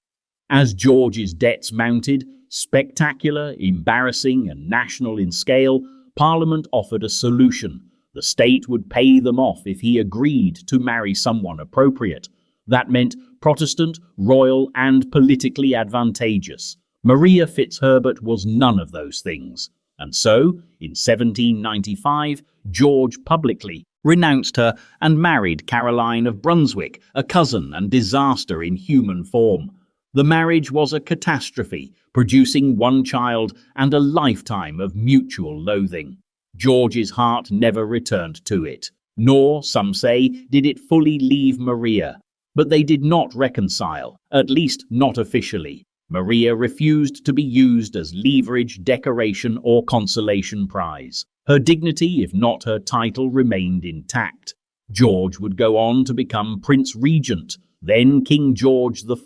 As George's debts mounted, spectacular, embarrassing, and national in scale, Parliament offered a solution. The state would pay them off if he agreed to marry someone appropriate. That meant Protestant, royal, and politically advantageous. Maria Fitzherbert was none of those things. And so, in 1795, George publicly renounced her and married Caroline of Brunswick, a cousin and disaster in human form. The marriage was a catastrophe, producing one child and a lifetime of mutual loathing. George's heart never returned to it, nor, some say, did it fully leave Maria. But they did not reconcile, at least not officially. Maria refused to be used as leverage, decoration, or consolation prize. Her dignity, if not her title, remained intact. George would go on to become Prince Regent, then King George IV,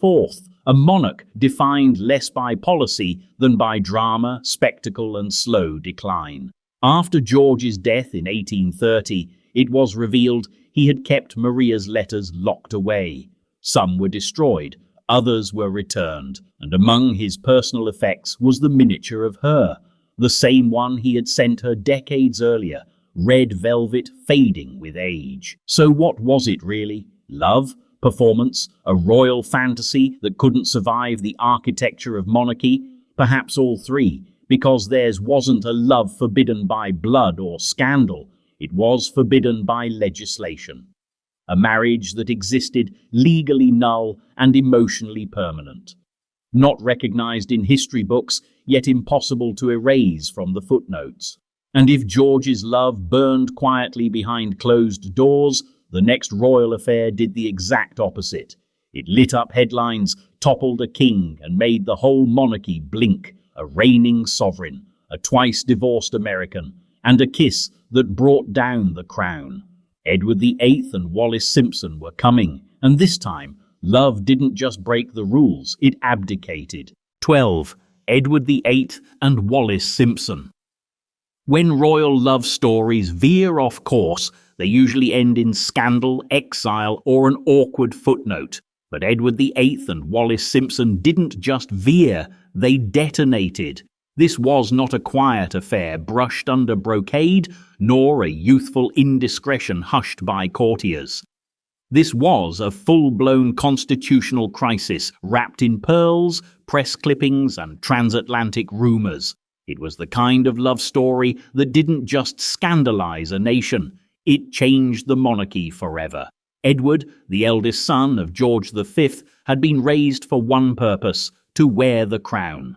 a monarch defined less by policy than by drama, spectacle, and slow decline. After George's death in 1830, it was revealed he had kept Maria's letters locked away. Some were destroyed, others were returned, and among his personal effects was the miniature of her, the same one he had sent her decades earlier, red velvet fading with age. So what was it really? Love? Performance? A royal fantasy that couldn't survive the architecture of monarchy? Perhaps all three, because theirs wasn't a love forbidden by blood or scandal. It was forbidden by legislation. A marriage that existed legally null and emotionally permanent. Not recognized in history books, yet impossible to erase from the footnotes. And if George's love burned quietly behind closed doors, the next royal affair did the exact opposite. It lit up headlines, toppled a king, and made the whole monarchy blink. A reigning sovereign, a twice-divorced American, and a kiss that brought down the crown. Edward VIII and Wallis Simpson were coming, and this time, love didn't just break the rules, it abdicated. 12. Edward VIII and Wallis Simpson. When royal love stories veer off course, they usually end in scandal, exile, or an awkward footnote. But Edward VIII and Wallis Simpson didn't just veer, they detonated. This was not a quiet affair brushed under brocade, nor a youthful indiscretion hushed by courtiers. This was a full-blown constitutional crisis wrapped in pearls, press clippings, and transatlantic rumors. It was the kind of love story that didn't just scandalize a nation, it changed the monarchy forever. Edward, the eldest son of George V, had been raised for one purpose: to wear the crown.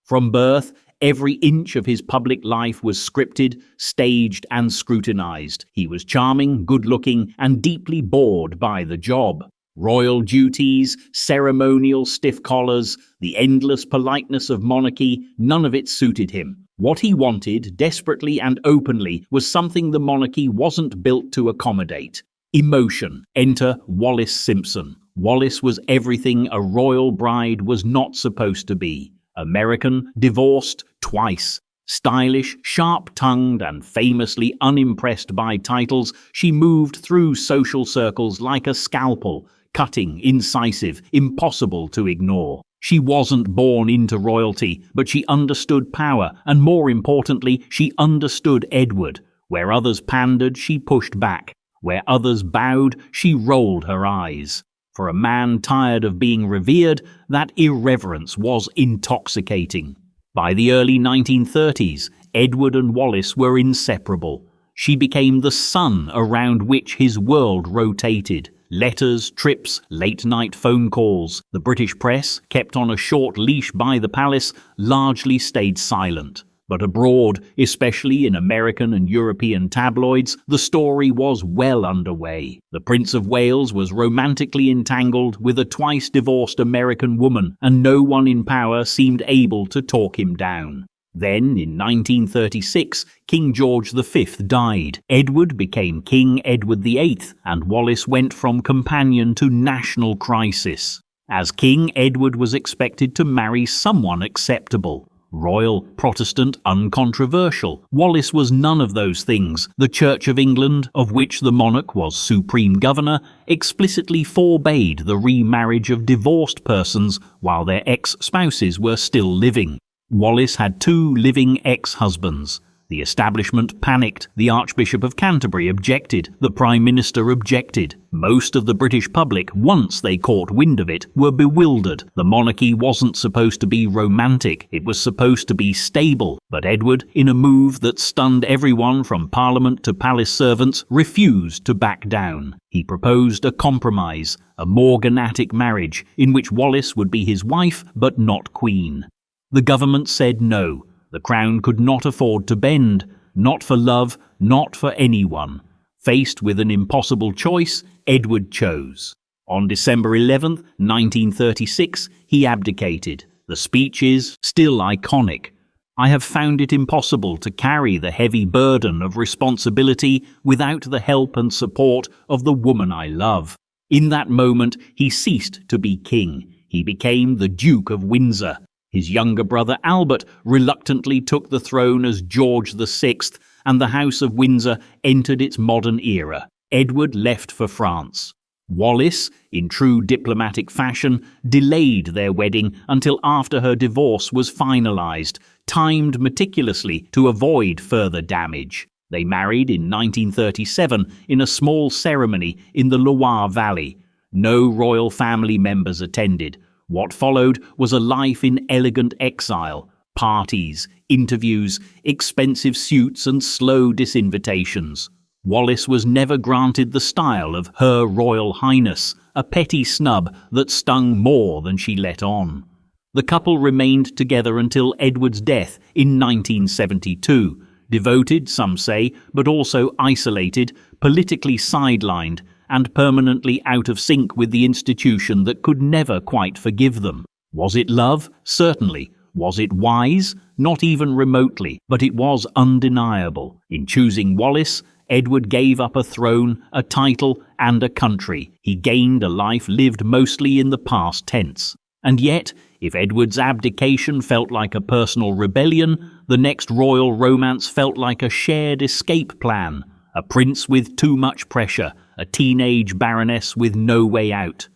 From birth, every inch of his public life was scripted, staged, and scrutinized. He was charming, good-looking, and deeply bored by the job. Royal duties, ceremonial stiff collars, the endless politeness of monarchy, none of it suited him. What he wanted, desperately and openly, was something the monarchy wasn't built to accommodate: emotion. Enter Wallis Simpson. Wallis was everything a royal bride was not supposed to be. American, divorced twice. Stylish, sharp-tongued, and famously unimpressed by titles, she moved through social circles like a scalpel, cutting, incisive, impossible to ignore. She wasn't born into royalty, but she understood power, and more importantly, she understood Edward. Where others pandered, she pushed back. Where others bowed, she rolled her eyes. For a man tired of being revered, that irreverence was intoxicating. By the early 1930s, Edward and Wallis were inseparable. She became the sun around which his world rotated. Letters, trips, late-night phone calls. The British press, kept on a short leash by the palace, largely stayed silent. But abroad, especially in American and European tabloids, the story was well underway. The Prince of Wales was romantically entangled with a twice-divorced American woman, and no one in power seemed able to talk him down. Then, in 1936, King George V died. Edward became King Edward VIII, and Wallis went from companion to national crisis. As king, Edward was expected to marry someone acceptable. Royal, Protestant, uncontroversial. Wallis was none of those things. The Church of England, of which the monarch was supreme governor, explicitly forbade the remarriage of divorced persons while their ex-spouses were still living. Wallis had 2 living ex-husbands. The establishment panicked. The Archbishop of Canterbury objected. The Prime Minister objected. Most of the British public, once they caught wind of it, were bewildered. The monarchy wasn't supposed to be romantic. It was supposed to be stable. But Edward, in a move that stunned everyone from Parliament to palace servants, refused to back down. He proposed a compromise, a morganatic marriage, in which Wallis would be his wife but not queen. The government said no. The crown could not afford to bend, not for love, not for anyone. Faced with an impossible choice, Edward chose. On December 11, 1936, he abdicated. The speech is still iconic. I have found it impossible to carry the heavy burden of responsibility without the help and support of the woman I love. In that moment, he ceased to be king. He became the Duke of Windsor. His younger brother Albert reluctantly took the throne as George VI, and the House of Windsor entered its modern era. Edward left for France. Wallis, in true diplomatic fashion, delayed their wedding until after her divorce was finalized, timed meticulously to avoid further damage. They married in 1937 in a small ceremony in the Loire Valley. No royal family members attended. What followed was a life in elegant exile, parties, interviews, expensive suits and slow disinvitations. Wallis was never granted the style of Her Royal Highness, a petty snub that stung more than she let on. The couple remained together until Edward's death in 1972, devoted, some say, but also isolated, politically sidelined, and permanently out of sync with the institution that could never quite forgive them. Was it love? Certainly. Was it wise? Not even remotely, but it was undeniable. In choosing Wallis, Edward gave up a throne, a title, and a country. He gained a life lived mostly in the past tense. And yet, if Edward's abdication felt like a personal rebellion, the next royal romance felt like a shared escape plan. A prince with too much pressure, a teenage baroness with no way out.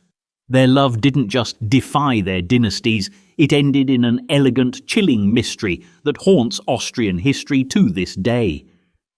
Their love didn't just defy their dynasties, it ended in an elegant, chilling mystery that haunts Austrian history to this day.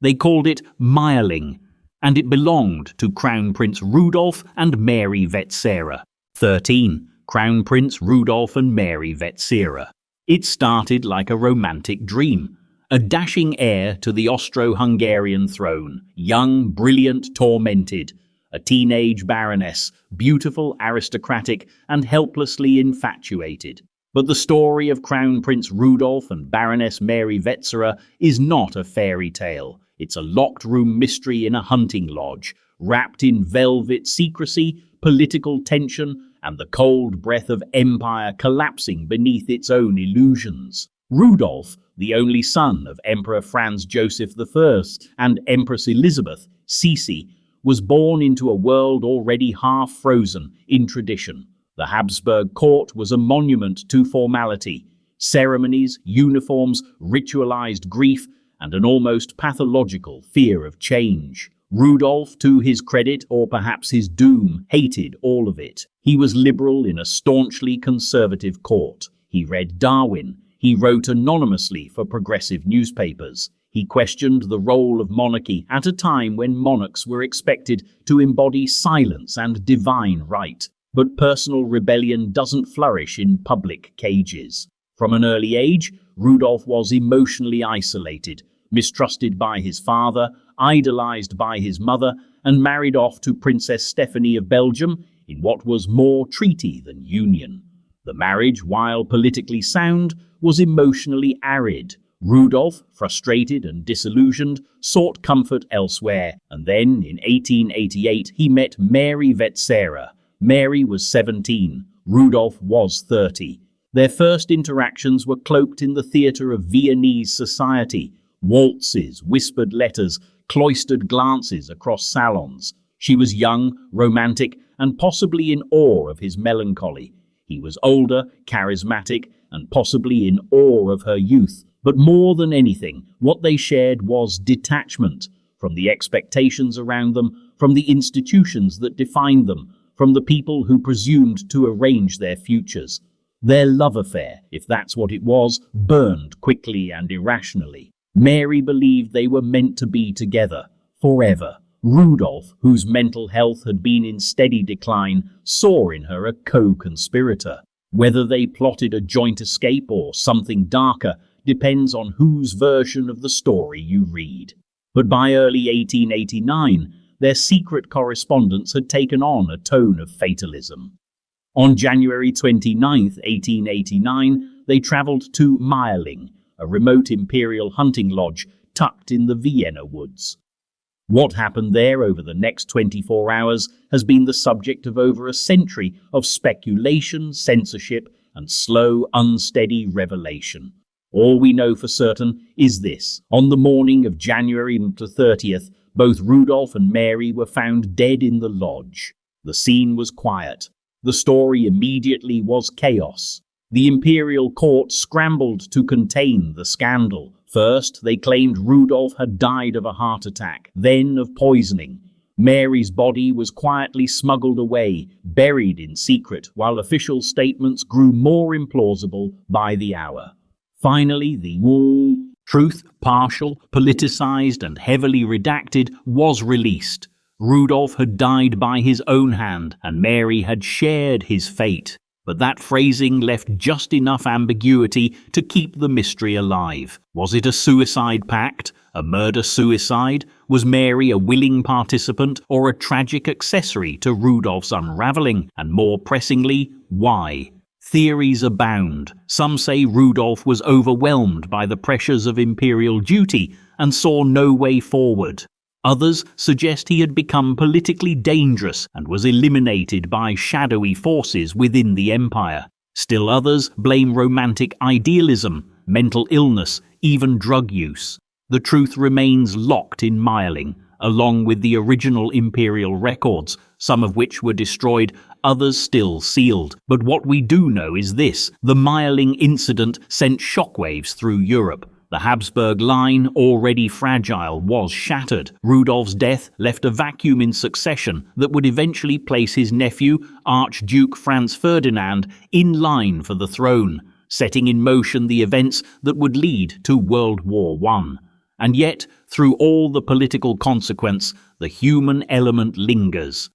They called it mireling. and it belonged to Crown Prince Rudolph and Mary Vetsera. 13. Crown Prince Rudolph and Mary Vetsera. It started like a romantic dream. A dashing heir to the Austro-Hungarian throne, young, brilliant, tormented. A teenage baroness, beautiful, aristocratic, and helplessly infatuated. But the story of Crown Prince Rudolph and Baroness Mary Vetsera is not a fairy tale. It's a locked-room mystery in a hunting lodge, wrapped in velvet secrecy, political tension, and the cold breath of empire collapsing beneath its own illusions. Rudolph, the only son of Emperor Franz Joseph I and Empress Elizabeth, Sisi, was born into a world already half frozen in tradition. The Habsburg court was a monument to formality, ceremonies, uniforms, ritualized grief, and an almost pathological fear of change. Rudolph, to his credit, or perhaps his doom, hated all of it. He was liberal in a staunchly conservative court. He read Darwin. He wrote anonymously for progressive newspapers. He questioned the role of monarchy at a time when monarchs were expected to embody silence and divine right. But personal rebellion doesn't flourish in public cages. From an early age, Rudolph was emotionally isolated, mistrusted by his father, idolized by his mother, and married off to Princess Stephanie of Belgium in what was more treaty than union. The marriage, while politically sound, was emotionally arid. Rudolph, frustrated and disillusioned, sought comfort elsewhere, and then, in 1888, he met Mary Vetsera. Mary was 17, Rudolph was 30. Their first interactions were cloaked in the theatre of Viennese society, waltzes, whispered letters, cloistered glances across salons. She was young, romantic, and possibly in awe of his melancholy. He was older, charismatic, and possibly in awe of her youth. But more than anything, what they shared was detachment from the expectations around them, from the institutions that defined them, from the people who presumed to arrange their futures. Their love affair, if that's what it was, burned quickly and irrationally. Mary believed they were meant to be together, forever. Rudolph, whose mental health had been in steady decline, saw in her a co-conspirator. Whether they plotted a joint escape or something darker depends on whose version of the story you read. But by early 1889, their secret correspondence had taken on a tone of fatalism. On January 29, 1889, they travelled to Meierling, a remote imperial hunting lodge tucked in the Vienna woods. What happened there over the next 24 hours has been the subject of over a century of speculation, censorship, and slow, unsteady revelation. All we know for certain is this. On the morning of January the 30th, both Rudolph and Mary were found dead in the lodge. The scene was quiet. The story immediately was chaos. The imperial court scrambled to contain the scandal. First, they claimed Rudolph had died of a heart attack, then of poisoning. Mary's body was quietly smuggled away, buried in secret, while official statements grew more implausible by the hour. Finally, the truth, partial, politicized, and heavily redacted, was released. Rudolph had died by his own hand, and Mary had shared his fate. But that phrasing left just enough ambiguity to keep the mystery alive. Was it a suicide pact? A murder-suicide? Was Mary a willing participant or a tragic accessory to Rudolph's unravelling? And more pressingly, why? Theories abound. Some say Rudolph was overwhelmed by the pressures of imperial duty and saw no way forward. Others suggest he had become politically dangerous and was eliminated by shadowy forces within the empire. Still others blame romantic idealism, mental illness, even drug use. The truth remains locked in Meierling, along with the original imperial records, some of which were destroyed, others still sealed. But what we do know is this: the Meierling incident sent shockwaves through Europe. The Habsburg line, already fragile, was shattered. Rudolph's death left a vacuum in succession that would eventually place his nephew, Archduke Franz Ferdinand, in line for the throne, setting in motion the events that would lead to World War I. And yet, through all the political consequence, the human element lingers.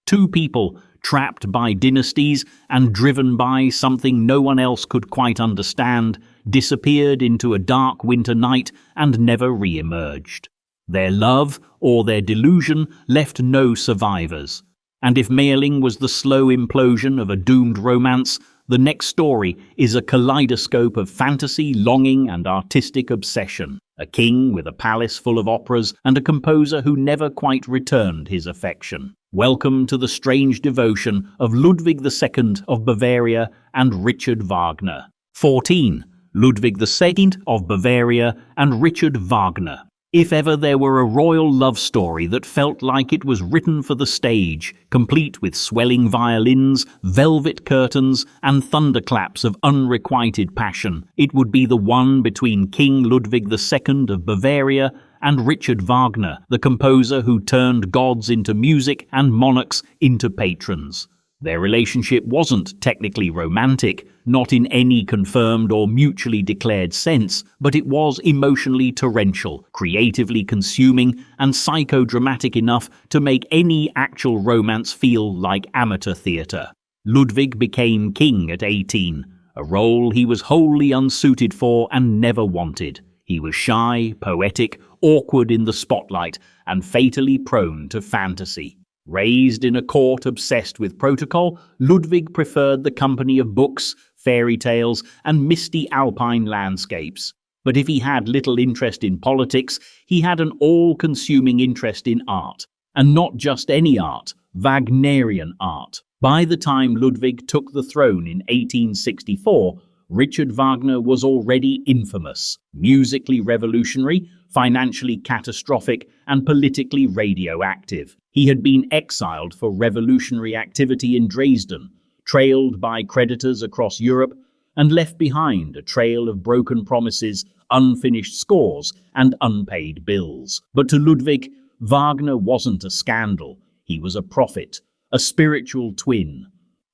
Two people, trapped by dynasties and driven by something no one else could quite understand, disappeared into a dark winter night and never re-emerged. Their love, or their delusion, left no survivors. And if Mayerling was the slow implosion of a doomed romance, the next story is a kaleidoscope of fantasy, longing, and artistic obsession. A king with a palace full of operas and a composer who never quite returned his affection. Welcome to the strange devotion of Ludwig II of Bavaria and Richard Wagner. 14. Ludwig II of Bavaria and Richard Wagner. If ever there were a royal love story that felt like it was written for the stage, complete with swelling violins, velvet curtains, and thunderclaps of unrequited passion, it would be the one between King Ludwig II of Bavaria and Richard Wagner, the composer who turned gods into music and monarchs into patrons. Their relationship wasn't technically romantic, not in any confirmed or mutually declared sense, but it was emotionally torrential, creatively consuming, and psychodramatic enough to make any actual romance feel like amateur theatre. Ludwig became king at 18, a role he was wholly unsuited for and never wanted. He was shy, poetic, awkward in the spotlight, and fatally prone to fantasy. Raised in a court obsessed with protocol, Ludwig preferred the company of books, fairy tales, and misty alpine landscapes. But if he had little interest in politics, he had an all-consuming interest in art. And not just any art, Wagnerian art. By the time Ludwig took the throne in 1864, Richard Wagner was already infamous, musically revolutionary, financially catastrophic, and politically radioactive. He had been exiled for revolutionary activity in Dresden, trailed by creditors across Europe, and left behind a trail of broken promises, unfinished scores, and unpaid bills. But to Ludwig, Wagner wasn't a scandal. He was a prophet, a spiritual twin,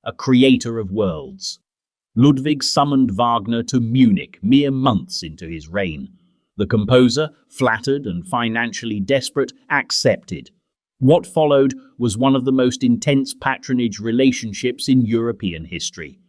a creator of worlds. Ludwig summoned Wagner to Munich mere months into his reign. The composer, flattered and financially desperate, accepted. What followed was one of the most intense patronage relationships in European history.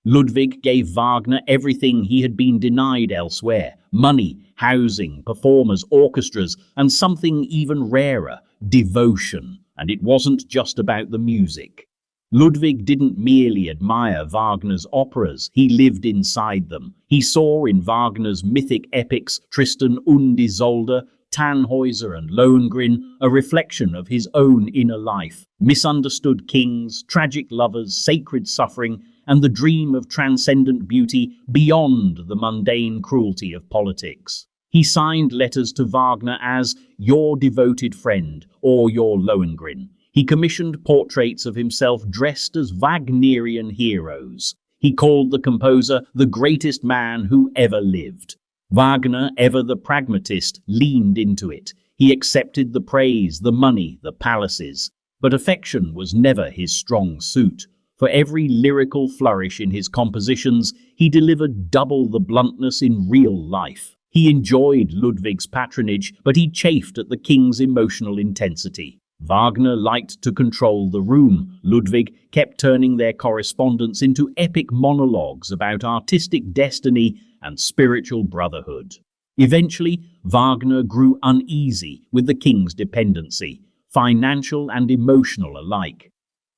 Ludwig gave Wagner everything he had been denied elsewhere: money, housing, performers, orchestras, and something even rarer, devotion. And it wasn't just about the music. Ludwig didn't merely admire Wagner's operas, he lived inside them. He saw in Wagner's mythic epics Tristan und Isolde, Tannhäuser and Lohengrin a reflection of his own inner life. Misunderstood kings, tragic lovers, sacred suffering, and the dream of transcendent beauty beyond the mundane cruelty of politics. He signed letters to Wagner as "your devoted friend" or "your Lohengrin." He commissioned portraits of himself dressed as Wagnerian heroes. He called the composer the greatest man who ever lived. Wagner, ever the pragmatist, leaned into it. He accepted the praise, the money, the palaces. But affection was never his strong suit. For every lyrical flourish in his compositions, he delivered double the bluntness in real life. He enjoyed Ludwig's patronage, but he chafed at the king's emotional intensity. Wagner liked to control the room. Ludwig kept turning their correspondence into epic monologues about artistic destiny and spiritual brotherhood. Eventually, Wagner grew uneasy with the king's dependency, financial and emotional alike.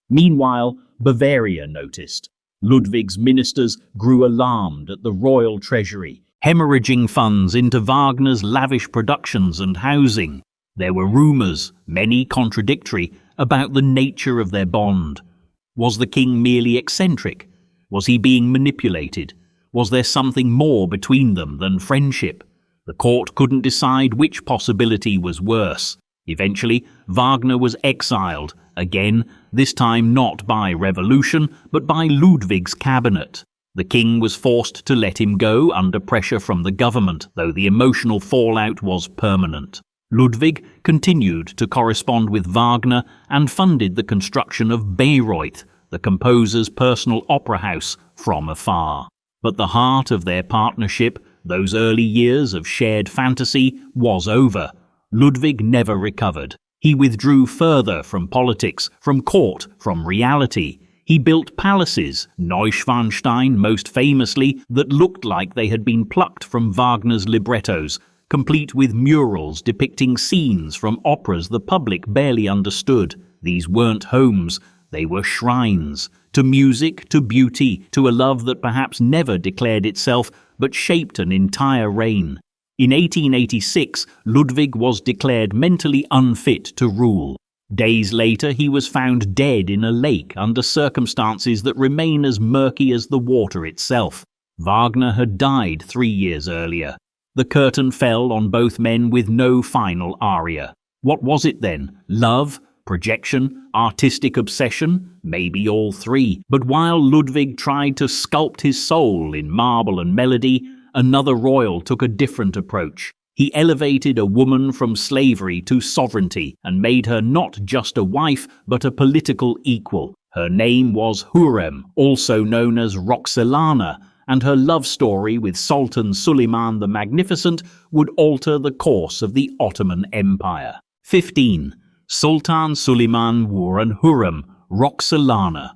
Meanwhile, Bavaria noticed. Ludwig's ministers grew alarmed at the royal treasury, hemorrhaging funds into Wagner's lavish productions and housing. There were rumours, many contradictory, about the nature of their bond. Was the king merely eccentric? Was he being manipulated? Was there something more between them than friendship? The court couldn't decide which possibility was worse. Eventually, Wagner was exiled, again, this time not by revolution, but by Ludwig's cabinet. The king was forced to let him go under pressure from the government, though the emotional fallout was permanent. Ludwig continued to correspond with Wagner and funded the construction of Bayreuth, the composer's personal opera house, from afar. But the heart of their partnership, Those early years of shared fantasy was over. Ludwig never recovered. He withdrew further from politics, from court, from reality. He built palaces, Neuschwanstein most famously, that looked like they had been plucked from Wagner's librettos, complete with murals depicting scenes from operas the public barely understood. These weren't homes, they were shrines, to music, to beauty, to a love that perhaps never declared itself, but shaped an entire reign. In 1886, Ludwig was declared mentally unfit to rule. Days later, he was found dead in a lake under circumstances that remain as murky as the water itself. Wagner had died 3 years earlier. The curtain fell on both men with no final aria. What was it then? Love? Projection? Artistic obsession? Maybe all three. But while Ludwig tried to sculpt his soul in marble and melody, another royal took a different approach. He elevated a woman from slavery to sovereignty and made her not just a wife, but a political equal. Her name was Hürrem, also known as Roxolana, and her love story with Sultan Suleiman the Magnificent would alter the course of the Ottoman Empire. 15. Sultan Suleiman wore an Hürrem, Roxolana.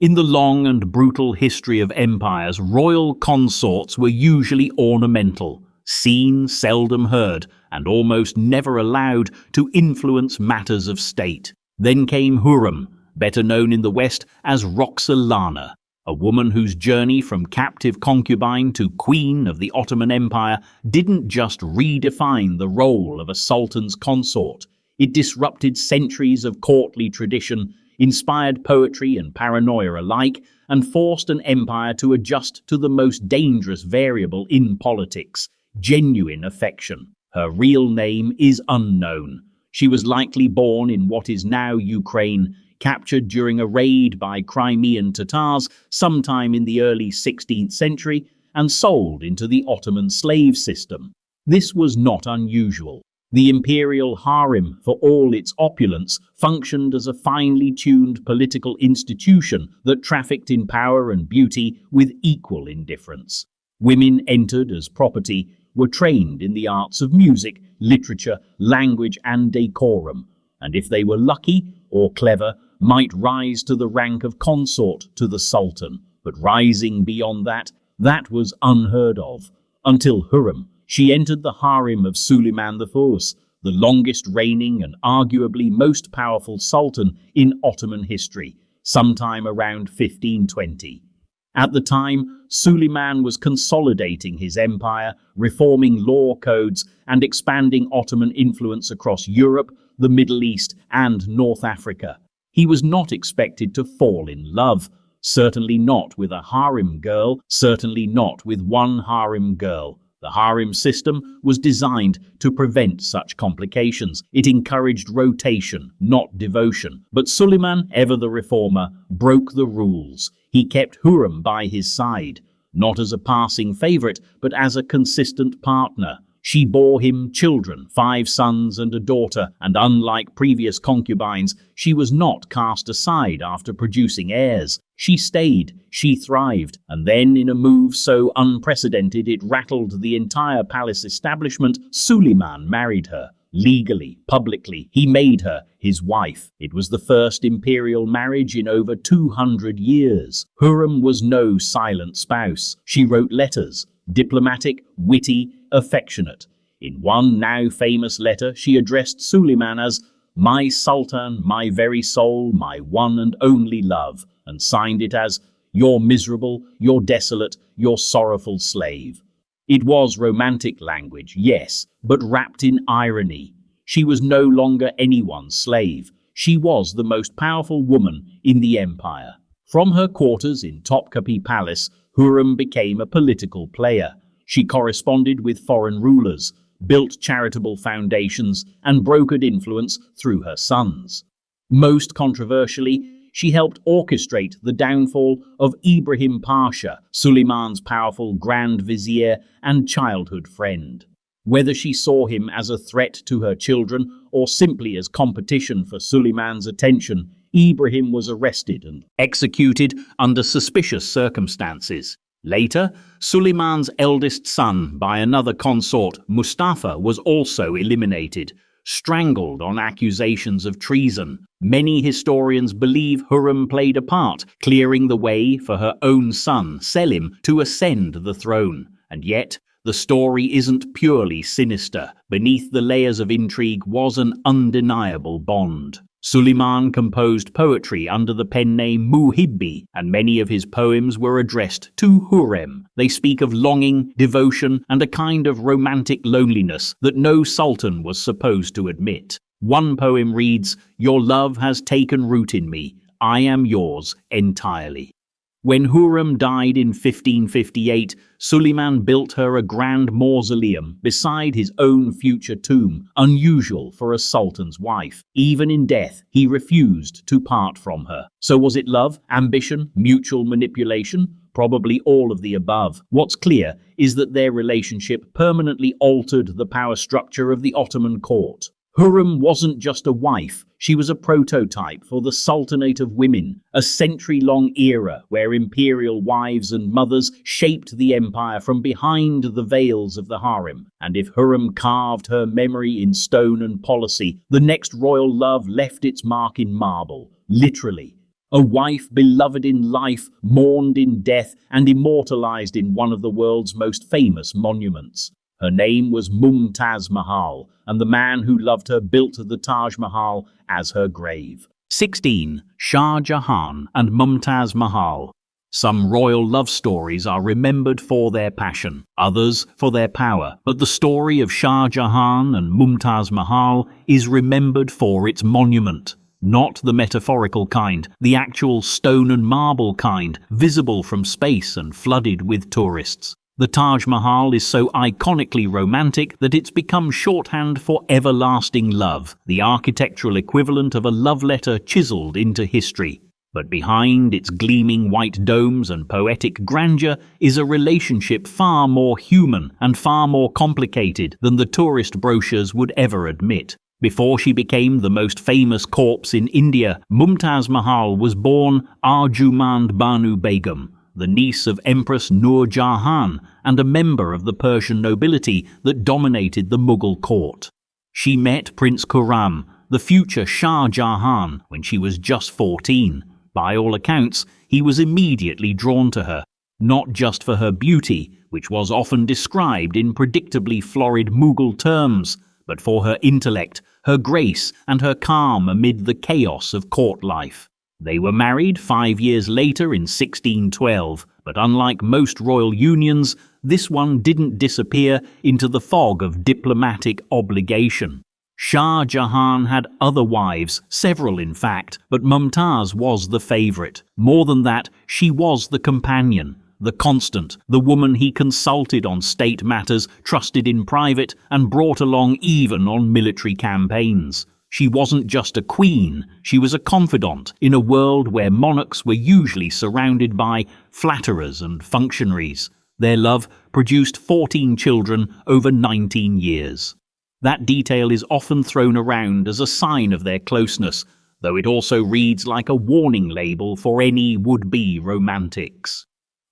In the long and brutal history of empires, royal consorts were usually ornamental, seen, seldom heard, and almost never allowed to influence matters of state. Then came Hürrem, better known in the West as Roxolana, a woman whose journey from captive concubine to queen of the Ottoman Empire didn't just redefine the role of a sultan's consort. It disrupted centuries of courtly tradition, inspired poetry and paranoia alike, and forced an empire to adjust to the most dangerous variable in politics: genuine affection. Her real name is unknown. She was likely born in what is now Ukraine, captured during a raid by Crimean Tatars sometime in the early 16th century, and sold into the Ottoman slave system. This was not unusual. The imperial harem, for all its opulence, functioned as a finely tuned political institution that trafficked in power and beauty with equal indifference. Women entered as property, were trained in the arts of music, literature, language, and decorum, and if they were lucky or clever, might rise to the rank of consort to the Sultan. But rising beyond that was unheard of. Until Hürrem, she entered the harem of Suleiman I, the longest reigning and arguably most powerful sultan in Ottoman history, sometime around 1520. At the time, Suleiman was consolidating his empire, reforming law codes, and expanding Ottoman influence across Europe, the Middle East, and North Africa. He was not expected to fall in love, certainly not with a harem girl, certainly not with one harem girl. The harem system was designed to prevent such complications. It encouraged rotation, not devotion. But Suleiman, ever the reformer, broke the rules. He kept Hürrem by his side, not as a passing favorite, but as a consistent partner. She bore him children, 5 sons and a daughter, and unlike previous concubines, she was not cast aside after producing heirs. She stayed, she thrived, and then in a move so unprecedented it rattled the entire palace establishment, Suleiman married her. Legally, publicly, he made her his wife. It was the first imperial marriage in over 200 years. Hürrem was no silent spouse. She wrote letters, diplomatic, witty, affectionate. In one now famous letter, she addressed Suleiman as "My Sultan, my very soul, my one and only love," and signed it as "Your miserable, your desolate, your sorrowful slave." It was romantic language, yes, but wrapped in irony. She was no longer anyone's slave. She was the most powerful woman in the empire. From her quarters in Topkapi Palace, Hürrem became a political player. She corresponded with foreign rulers, built charitable foundations, and brokered influence through her sons. Most controversially, she helped orchestrate the downfall of Ibrahim Pasha, Suleiman's powerful Grand Vizier and childhood friend. Whether she saw him as a threat to her children or simply as competition for Suleiman's attention, Ibrahim was arrested and executed under suspicious circumstances. Later, Suleiman's eldest son by another consort, Mustafa, was also eliminated, strangled on accusations of treason. Many historians believe Hürrem played a part, clearing the way for her own son, Selim, to ascend the throne. And yet, the story isn't purely sinister. Beneath the layers of intrigue was an undeniable bond. Suleiman composed poetry under the pen name Muhibbi, and many of his poems were addressed to Hürrem. They speak of longing, devotion, and a kind of romantic loneliness that no sultan was supposed to admit. One poem reads, "Your love has taken root in me. I am yours entirely." When Hürrem died in 1558, Suleiman built her a grand mausoleum beside his own future tomb, unusual for a sultan's wife. Even in death, he refused to part from her. So was it love, ambition, mutual manipulation? Probably all of the above. What's clear is that their relationship permanently altered the power structure of the Ottoman court. Hürrem wasn't just a wife, she was a prototype for the Sultanate of Women, a century-long era where imperial wives and mothers shaped the empire from behind the veils of the harem. And if Hürrem carved her memory in stone and policy, the next royal love left its mark in marble, literally. A wife beloved in life, mourned in death, and immortalized in one of the world's most famous monuments. Her name was Mumtaz Mahal, and the man who loved her built the Taj Mahal as her grave. 16. Shah Jahan and Mumtaz Mahal. Some royal love stories are remembered for their passion, others for their power, but the story of Shah Jahan and Mumtaz Mahal is remembered for its monument. Not the metaphorical kind, the actual stone and marble kind, visible from space and flooded with tourists. The Taj Mahal is so iconically romantic that it's become shorthand for everlasting love, the architectural equivalent of a love letter chiseled into history. But behind its gleaming white domes and poetic grandeur is a relationship far more human and far more complicated than the tourist brochures would ever admit. Before she became the most famous corpse in India, Mumtaz Mahal was born Arjumand Banu Begum, the niece of Empress Nur Jahan and a member of the Persian nobility that dominated the Mughal court. She met Prince Khurram, the future Shah Jahan, when she was just 14. By all accounts, he was immediately drawn to her, not just for her beauty, which was often described in predictably florid Mughal terms, but for her intellect, her grace, and her calm amid the chaos of court life. They were married 5 years later in 1612, but unlike most royal unions, this one didn't disappear into the fog of diplomatic obligation. Shah Jahan had other wives, several in fact, but Mumtaz was the favourite. More than that, she was the companion, the constant, the woman he consulted on state matters, trusted in private, and brought along even on military campaigns. She wasn't just a queen, she was a confidant in a world where monarchs were usually surrounded by flatterers and functionaries. Their love produced 14 children over 19 years. That detail is often thrown around as a sign of their closeness, though it also reads like a warning label for any would-be romantics.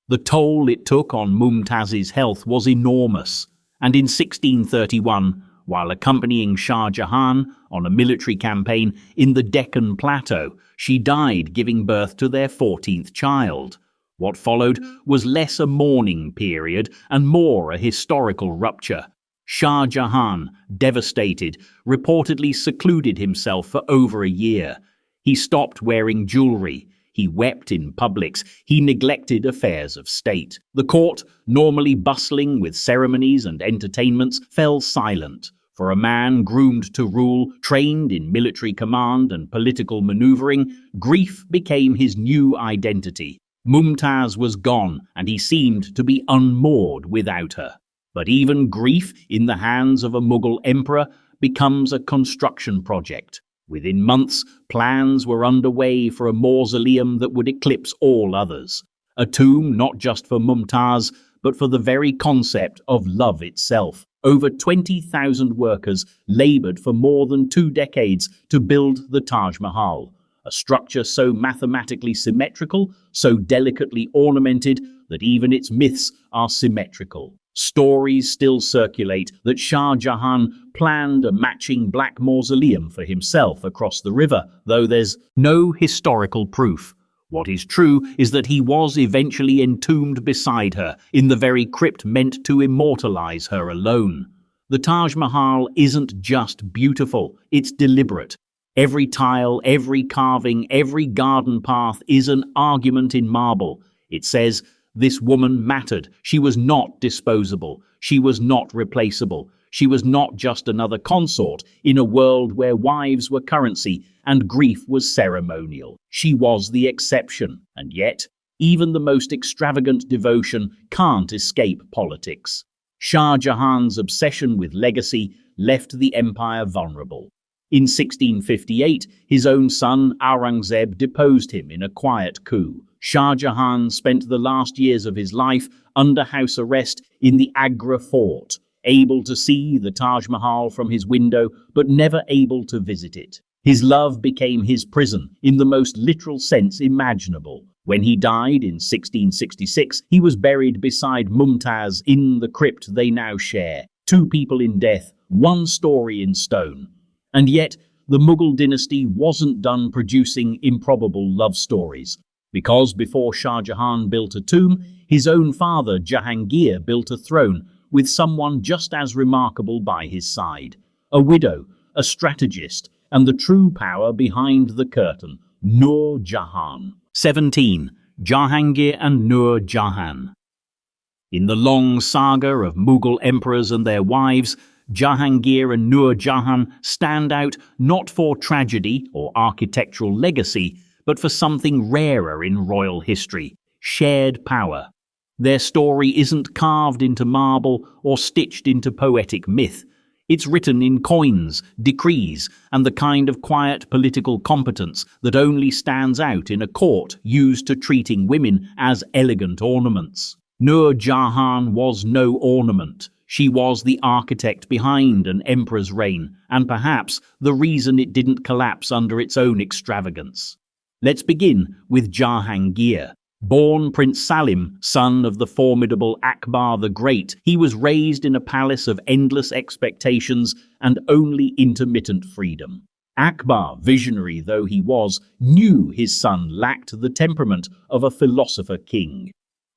The toll it took on Mumtaz's health was enormous, and in 1631, while accompanying Shah Jahan on a military campaign in the Deccan Plateau, she died giving birth to their 14th child. What followed was less a mourning period and more a historical rupture. Shah Jahan, devastated, reportedly secluded himself for over a year. He stopped wearing jewelry. He wept in publics. He neglected affairs of state. The court, normally bustling with ceremonies and entertainments, fell silent. For a man groomed to rule, trained in military command and political maneuvering, grief became his new identity. Mumtaz was gone, and he seemed to be unmoored without her. But even grief in the hands of a Mughal emperor becomes a construction project. Within months, plans were underway for a mausoleum that would eclipse all others. A tomb not just for Mumtaz, but for the very concept of love itself. Over 20,000 workers labored for more than 2 decades to build the Taj Mahal. a structure so mathematically symmetrical, so delicately ornamented, that even its myths are symmetrical. Stories still circulate that Shah Jahan planned a matching black mausoleum for himself across the river, though there's no historical proof. What is true is that he was eventually entombed beside her in the very crypt meant to immortalize her alone. The Taj Mahal isn't just beautiful, it's deliberate. Every tile, every carving, every garden path is an argument in marble. It says, this woman mattered. She was not disposable. She was not replaceable. She was not just another consort in a world where wives were currency and grief was ceremonial. She was the exception. And yet, even the most extravagant devotion can't escape politics. Shah Jahan's obsession with legacy left the empire vulnerable. In 1658, his own son Aurangzeb deposed him in a quiet coup. Shah Jahan spent the last years of his life under house arrest in the Agra fort, able to see the Taj Mahal from his window, but never able to visit it. His love became his prison in the most literal sense imaginable. When he died in 1666, he was buried beside Mumtaz in the crypt they now share. Two people in death, one story in stone. And yet, the Mughal dynasty wasn't done producing improbable love stories. Because before Shah Jahan built a tomb, his own father Jahangir built a throne with someone just as remarkable by his side. A widow, a strategist, and the true power behind the curtain, Nur Jahan. 17. Jahangir and Nur Jahan. In the long saga of Mughal emperors and their wives, Jahangir and Nur Jahan stand out not for tragedy or architectural legacy, but for something rarer in royal history: shared power. Their story isn't carved into marble or stitched into poetic myth. It's written in coins, decrees, and the kind of quiet political competence that only stands out in a court used to treating women as elegant ornaments. Nur Jahan was no ornament. She was the architect behind an emperor's reign, and perhaps the reason it didn't collapse under its own extravagance. Let's begin with Jahangir. Born Prince Salim, son of the formidable Akbar the Great, he was raised in a palace of endless expectations and only intermittent freedom. Akbar, visionary though he was, knew his son lacked the temperament of a philosopher king.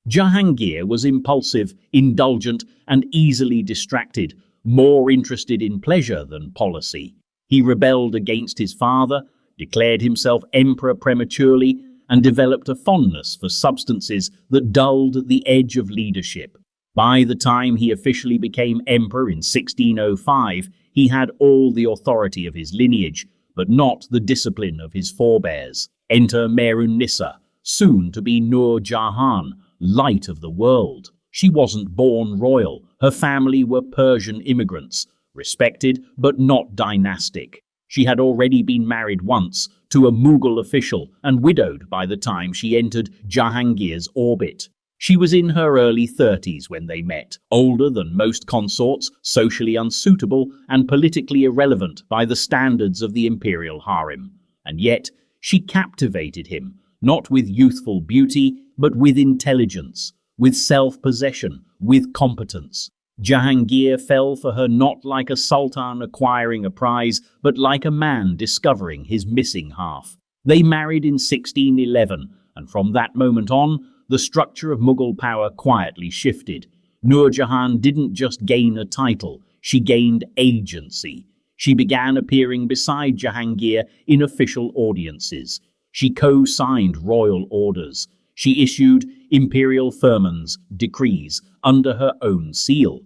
Jahangir was impulsive, indulgent, and easily distracted, more interested in pleasure than policy. He rebelled against his father, declared himself emperor prematurely, and developed a fondness for substances that dulled the edge of leadership. By the time he officially became emperor in 1605, he had all the authority of his lineage, but not the discipline of his forebears. Enter Merunissa, soon to be Nur Jahan, light of the world. She wasn't born royal. Her family were Persian immigrants, respected but not dynastic. She had already been married once to a Mughal official and widowed by the time she entered Jahangir's orbit. She was in her early 30s when they met, older than most consorts, socially unsuitable and politically irrelevant by the standards of the imperial harem. And yet, she captivated him, not with youthful beauty, but with intelligence, with self-possession, with competence. Jahangir fell for her not like a sultan acquiring a prize, but like a man discovering his missing half. They married in 1611, and from that moment on, the structure of Mughal power quietly shifted. Nur Jahan didn't just gain a title, she gained agency. She began appearing beside Jahangir in official audiences. She co-signed royal orders. She issued imperial firmans, decrees, under her own seal.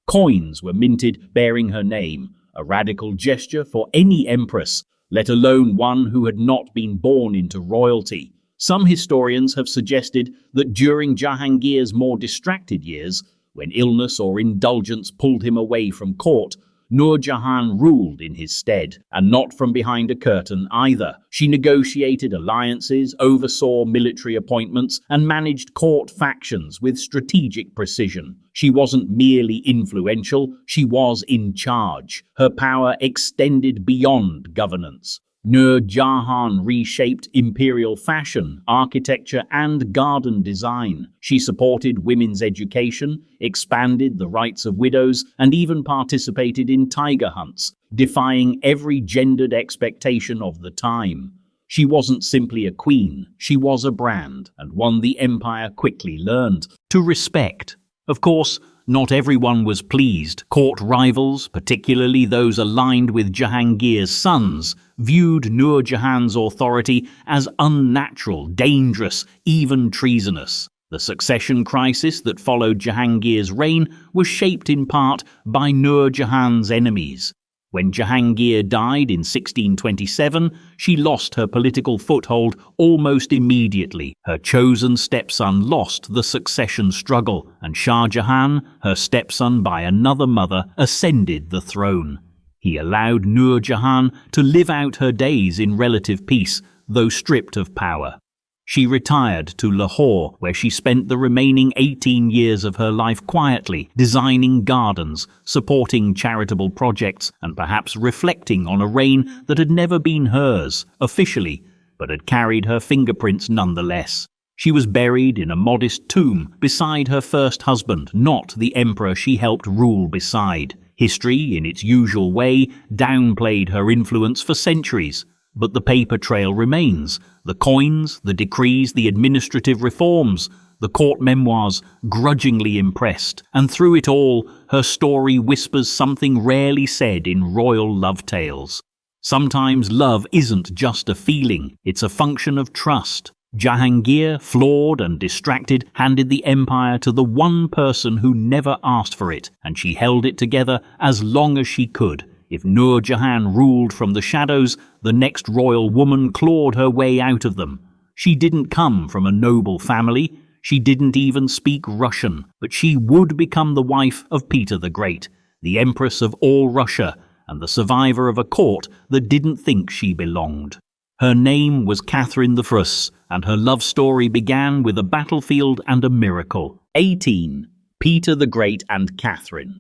Coins were minted bearing her name, a radical gesture for any empress, let alone one who had not been born into royalty. Some historians have suggested that during Jahangir's more distracted years, when illness or indulgence pulled him away from court, Nur Jahan ruled in his stead, and not from behind a curtain either. She negotiated alliances, oversaw military appointments, and managed court factions with strategic precision. She wasn't merely influential, she was in charge. Her power extended beyond governance. Nur Jahan reshaped imperial fashion, architecture, and garden design. She supported women's education, expanded the rights of widows, and even participated in tiger hunts, defying every gendered expectation of the time. She wasn't simply a queen, she was a brand, and one the empire quickly learned to respect. Of course, not everyone was pleased. Court rivals, particularly those aligned with Jahangir's sons, viewed Nur Jahan's authority as unnatural, dangerous, even treasonous. The succession crisis that followed Jahangir's reign was shaped in part by Nur Jahan's enemies. When Jahangir died in 1627, she lost her political foothold almost immediately. Her chosen stepson lost the succession struggle, and Shah Jahan, her stepson by another mother, ascended the throne. He allowed Nur Jahan to live out her days in relative peace, though stripped of power. She retired to Lahore, where she spent the remaining 18 years of her life quietly, designing gardens, supporting charitable projects, and perhaps reflecting on a reign that had never been hers, officially, but had carried her fingerprints nonetheless. She was buried in a modest tomb beside her first husband, not the emperor she helped rule beside. History, in its usual way, downplayed her influence for centuries. But the paper trail remains. The coins, the decrees, the administrative reforms, the court memoirs, grudgingly impressed. And through it all, her story whispers something rarely said in royal love tales. Sometimes love isn't just a feeling, it's a function of trust. Jahangir, flawed and distracted, handed the empire to the one person who never asked for it, and she held it together as long as she could. If Nur Jahan ruled from the shadows, the next royal woman clawed her way out of them. She didn't come from a noble family. She didn't even speak Russian, but she would become the wife of Peter the Great, the empress of all Russia, and the survivor of a court that didn't think she belonged. Her name was Catherine I, and her love story began with a battlefield and a miracle. 18. Peter the Great and Catherine.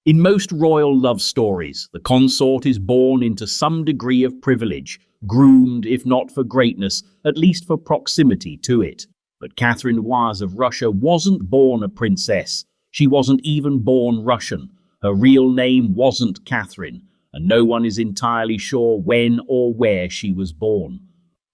In most royal love stories, the consort is born into some degree of privilege, groomed, if not for greatness, at least for proximity to it. But Catherine Vase of Russia wasn't born a princess. She wasn't even born Russian. Her real name wasn't Catherine, and no one is entirely sure when or where she was born.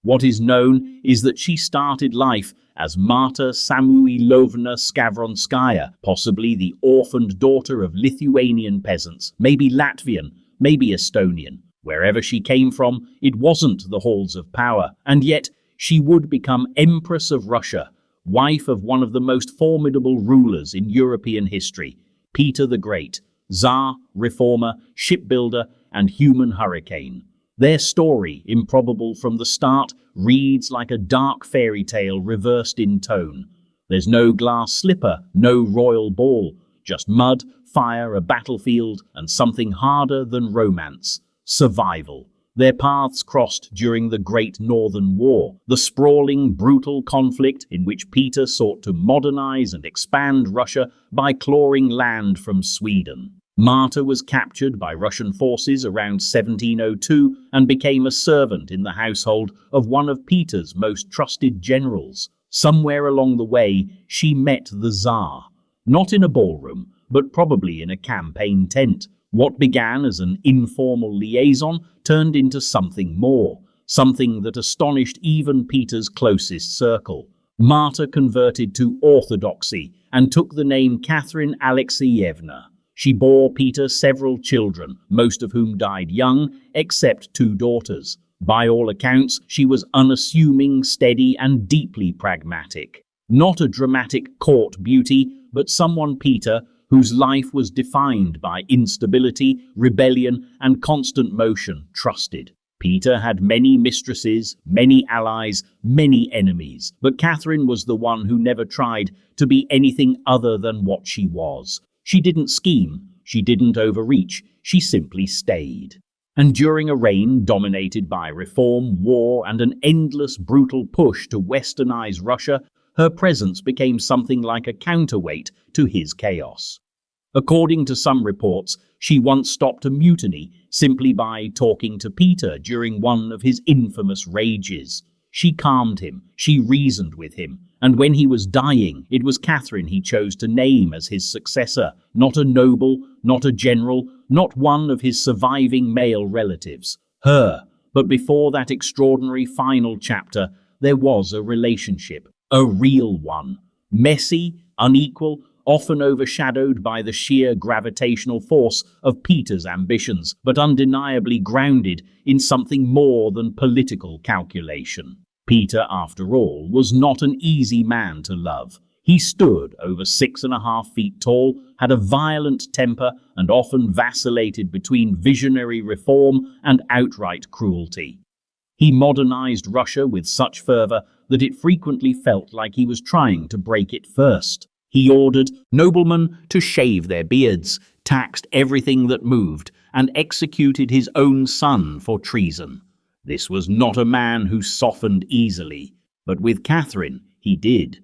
What is known is that she started life as Marta Samuilovna Skavronskaya, possibly the orphaned daughter of Lithuanian peasants, maybe Latvian, maybe Estonian. Wherever she came from, it wasn't the halls of power, and yet she would become Empress of Russia, wife of one of the most formidable rulers in European history, Peter the Great, Tsar, reformer, shipbuilder, and human hurricane. Their story, improbable from the start, reads like a dark fairy tale reversed in tone. There's no glass slipper, no royal ball, just mud, fire, a battlefield, and something harder than romance: survival. Their paths crossed during the Great Northern War, the sprawling, brutal conflict in which Peter sought to modernize and expand Russia by clawing land from Sweden. Marta was captured by Russian forces around 1702 and became a servant in the household of one of Peter's most trusted generals. Somewhere along the way, she met the Tsar. Not in a ballroom, but probably in a campaign tent. What began as an informal liaison turned into something more, something that astonished even Peter's closest circle. Marta converted to Orthodoxy and took the name Catherine Alexeyevna. She bore Peter several children, most of whom died young, except 2 daughters. By all accounts, she was unassuming, steady, and deeply pragmatic. Not a dramatic court beauty, but someone, Peter, whose life was defined by instability, rebellion, and constant motion, trusted. Peter had many mistresses, many allies, many enemies, but Catherine was the one who never tried to be anything other than what she was. She didn't scheme, she didn't overreach, she simply stayed. And during a reign dominated by reform, war, and an endless brutal push to westernize Russia, her presence became something like a counterweight to his chaos. According to some reports, she once stopped a mutiny simply by talking to Peter during one of his infamous rages. She calmed him, she reasoned with him, and when he was dying, it was Catherine he chose to name as his successor, not a noble, not a general, not one of his surviving male relatives. Her. But before that extraordinary final chapter, there was a relationship, a real one. Messy, unequal, often overshadowed by the sheer gravitational force of Peter's ambitions, but undeniably grounded in something more than political calculation. Peter, after all, was not an easy man to love. He stood over 6.5 feet tall, had a violent temper, and often vacillated between visionary reform and outright cruelty. He modernized Russia with such fervor that it frequently felt like he was trying to break it first. He ordered noblemen to shave their beards, taxed everything that moved, and executed his own son for treason. This was not a man who softened easily, but with Catherine he did.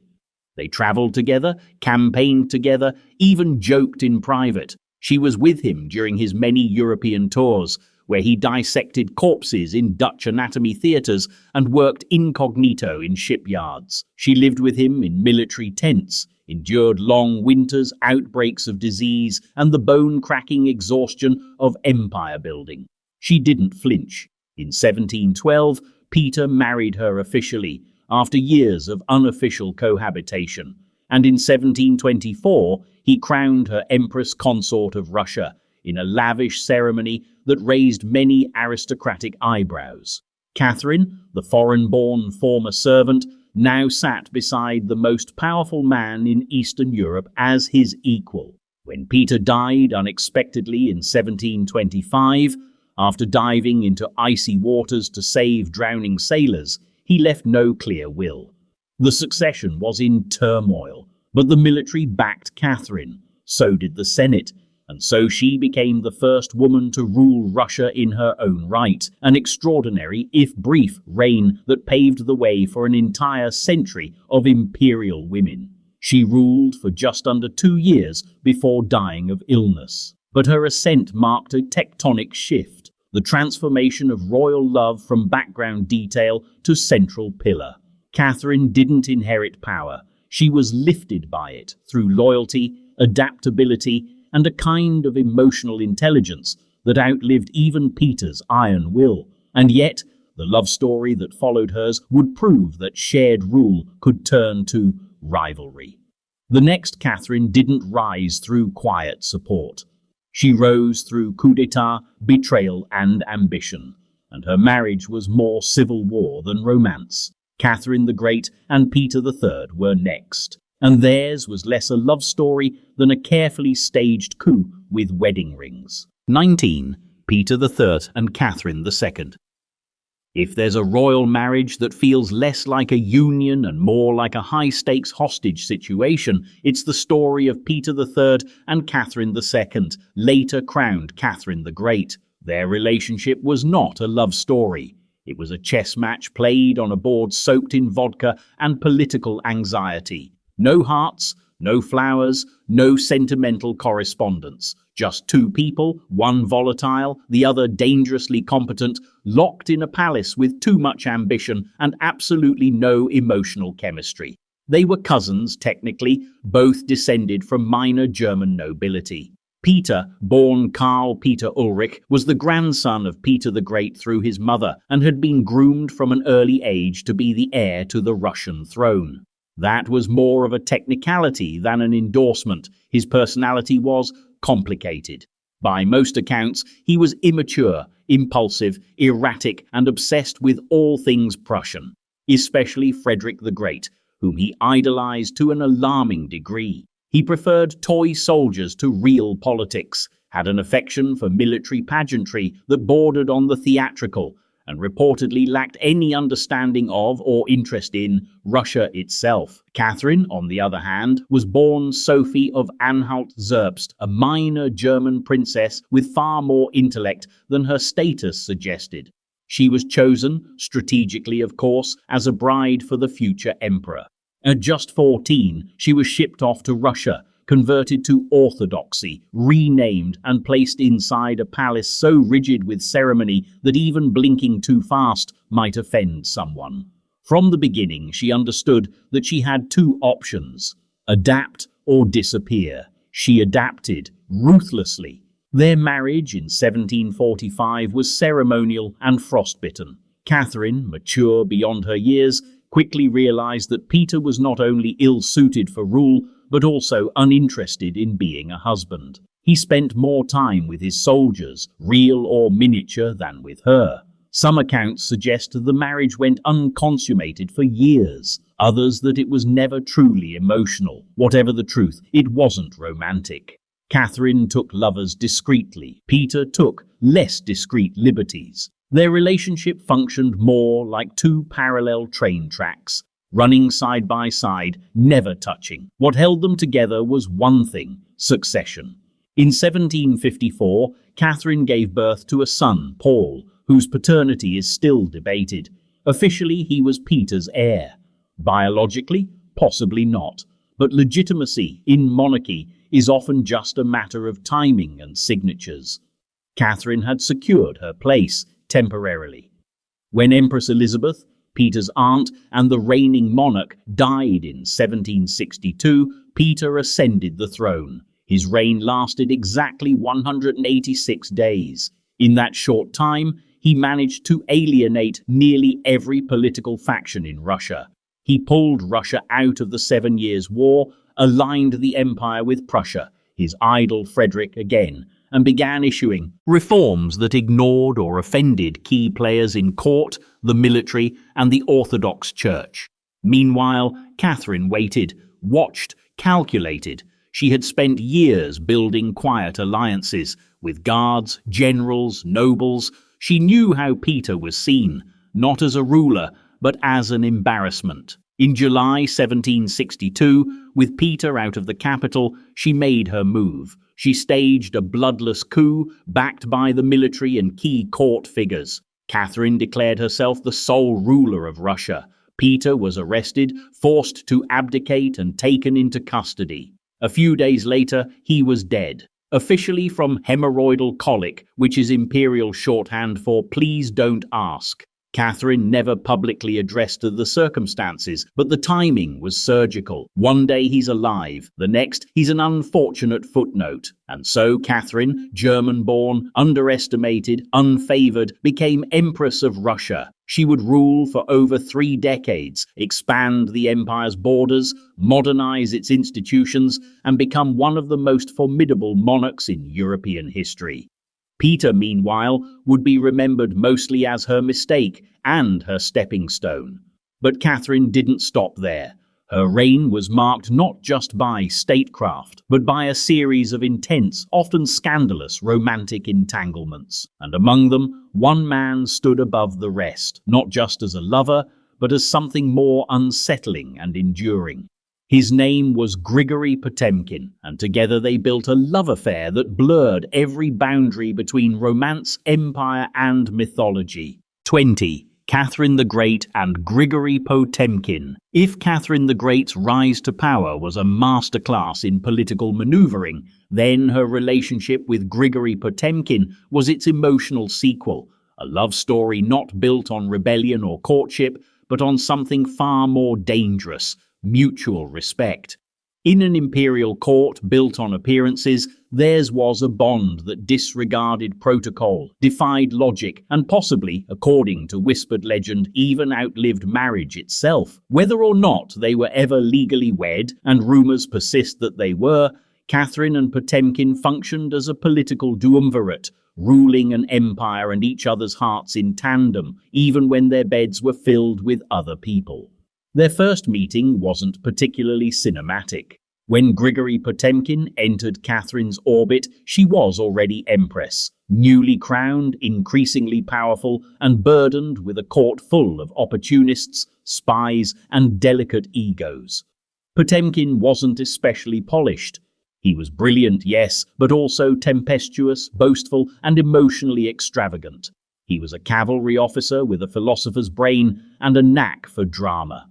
They travelled together, campaigned together, even joked in private. She was with him during his many European tours, where he dissected corpses in Dutch anatomy theatres and worked incognito in shipyards. She lived with him in military tents, endured long winters, outbreaks of disease, and the bone-cracking exhaustion of empire building. She didn't flinch. In 1712, Peter married her officially, after years of unofficial cohabitation, and in 1724 he crowned her Empress Consort of Russia in a lavish ceremony that raised many aristocratic eyebrows. Catherine, the foreign-born former servant, now sat beside the most powerful man in Eastern Europe as his equal. When Peter died unexpectedly in 1725, after diving into icy waters to save drowning sailors, he left no clear will. The succession was in turmoil, but the military backed Catherine. So did the Senate, and so she became the first woman to rule Russia in her own right, an extraordinary, if brief, reign that paved the way for an entire century of imperial women. She ruled for just under 2 years before dying of illness. But her ascent marked a tectonic shift, the transformation of royal love from background detail to central pillar. Catherine didn't inherit power. She was lifted by it through loyalty, adaptability, and a kind of emotional intelligence that outlived even Peter's iron will. And yet, the love story that followed hers would prove that shared rule could turn to rivalry. The next Catherine didn't rise through quiet support. She rose through coup d'etat, betrayal, and ambition, and her marriage was more civil war than romance. Catherine the Great and Peter III were next, and theirs was less a love story than a carefully staged coup with wedding rings. 19. Peter III and Catherine II. If there's a royal marriage that feels less like a union and more like a high-stakes hostage situation, it's the story of Peter III and Catherine II, later crowned Catherine the Great. Their relationship was not a love story. It was a chess match played on a board soaked in vodka and political anxiety. No hearts, no flowers, no sentimental correspondence. Just two people, one volatile, the other dangerously competent, locked in a palace with too much ambition and absolutely no emotional chemistry. They were cousins, technically, both descended from minor German nobility. Peter, born Karl Peter Ulrich, was the grandson of Peter the Great through his mother and had been groomed from an early age to be the heir to the Russian throne. That was more of a technicality than an endorsement. His personality was complicated. By most accounts, he was immature, impulsive, erratic, and obsessed with all things Prussian, especially Frederick the Great, whom he idolized to an alarming degree. He preferred toy soldiers to real politics, had an affection for military pageantry that bordered on the theatrical, and reportedly lacked any understanding of or interest in Russia itself. Catherine, on the other hand, was born Sophie of Anhalt-Zerbst, a minor German princess with far more intellect than her status suggested. She was chosen, strategically of course, as a bride for the future emperor. At just 14, she was shipped off to Russia, converted to orthodoxy, renamed and placed inside a palace so rigid with ceremony that even blinking too fast might offend someone. From the beginning, she understood that she had two options: adapt or disappear. She adapted, ruthlessly. Their marriage in 1745 was ceremonial and frostbitten. Catherine, mature beyond her years, quickly realized that Peter was not only ill-suited for rule, but also uninterested in being a husband. He spent more time with his soldiers, real or miniature, than with her. Some accounts suggest the marriage went unconsummated for years, others that it was never truly emotional. Whatever the truth, it wasn't romantic. Catherine took lovers discreetly. Peter took less discreet liberties. Their relationship functioned more like two parallel train tracks, running side by side, never touching. What held them together was one thing: succession. In 1754, Catherine gave birth to a son, Paul, whose paternity is still debated. Officially, he was Peter's heir. Biologically, possibly not. But legitimacy in monarchy is often just a matter of timing and signatures. Catherine had secured her place temporarily. When Empress Elizabeth, Peter's aunt and the reigning monarch, died in 1762, Peter ascended the throne. His reign lasted exactly 186 days. In that short time, he managed to alienate nearly every political faction in Russia. He pulled Russia out of the 7 Years' War, aligned the empire with Prussia, his idol Frederick again, and began issuing reforms that ignored or offended key players in court, the military, and the Orthodox Church. Meanwhile, Catherine waited, watched, calculated. She had spent years building quiet alliances with guards, generals, nobles. She knew how Peter was seen, not as a ruler, but as an embarrassment. In July 1762, with Peter out of the capital, she made her move. She staged a bloodless coup, backed by the military and key court figures. Catherine declared herself the sole ruler of Russia. Peter was arrested, forced to abdicate, and taken into custody. A few days later, he was dead. Officially from hemorrhoidal colic, which is imperial shorthand for "please don't ask." Catherine never publicly addressed the circumstances, but the timing was surgical. One day he's alive, the next he's an unfortunate footnote. And so Catherine, German-born, underestimated, unfavored, became Empress of Russia. She would rule for over 3 decades, expand the empire's borders, modernize its institutions, and become one of the most formidable monarchs in European history. Peter, meanwhile, would be remembered mostly as her mistake and her stepping stone. But Catherine didn't stop there. Her reign was marked not just by statecraft, but by a series of intense, often scandalous, romantic entanglements. And among them, one man stood above the rest, not just as a lover, but as something more unsettling and enduring. His name was Grigory Potemkin, and together they built a love affair that blurred every boundary between romance, empire, and mythology. 20. Catherine the Great and Grigory Potemkin. If Catherine the Great's rise to power was a masterclass in political maneuvering, then her relationship with Grigory Potemkin was its emotional sequel, a love story not built on rebellion or courtship, but on something far more dangerous: mutual respect. In an imperial court built on appearances, theirs was a bond that disregarded protocol, defied logic, and possibly, according to whispered legend, even outlived marriage itself. Whether or not they were ever legally wed, and rumours persist that they were, Catherine and Potemkin functioned as a political duumvirate, ruling an empire and each other's hearts in tandem, even when their beds were filled with other people. Their first meeting wasn't particularly cinematic. When Grigory Potemkin entered Catherine's orbit, she was already empress, newly crowned, increasingly powerful, and burdened with a court full of opportunists, spies, and delicate egos. Potemkin wasn't especially polished. He was brilliant, yes, but also tempestuous, boastful, and emotionally extravagant. He was a cavalry officer with a philosopher's brain and a knack for drama.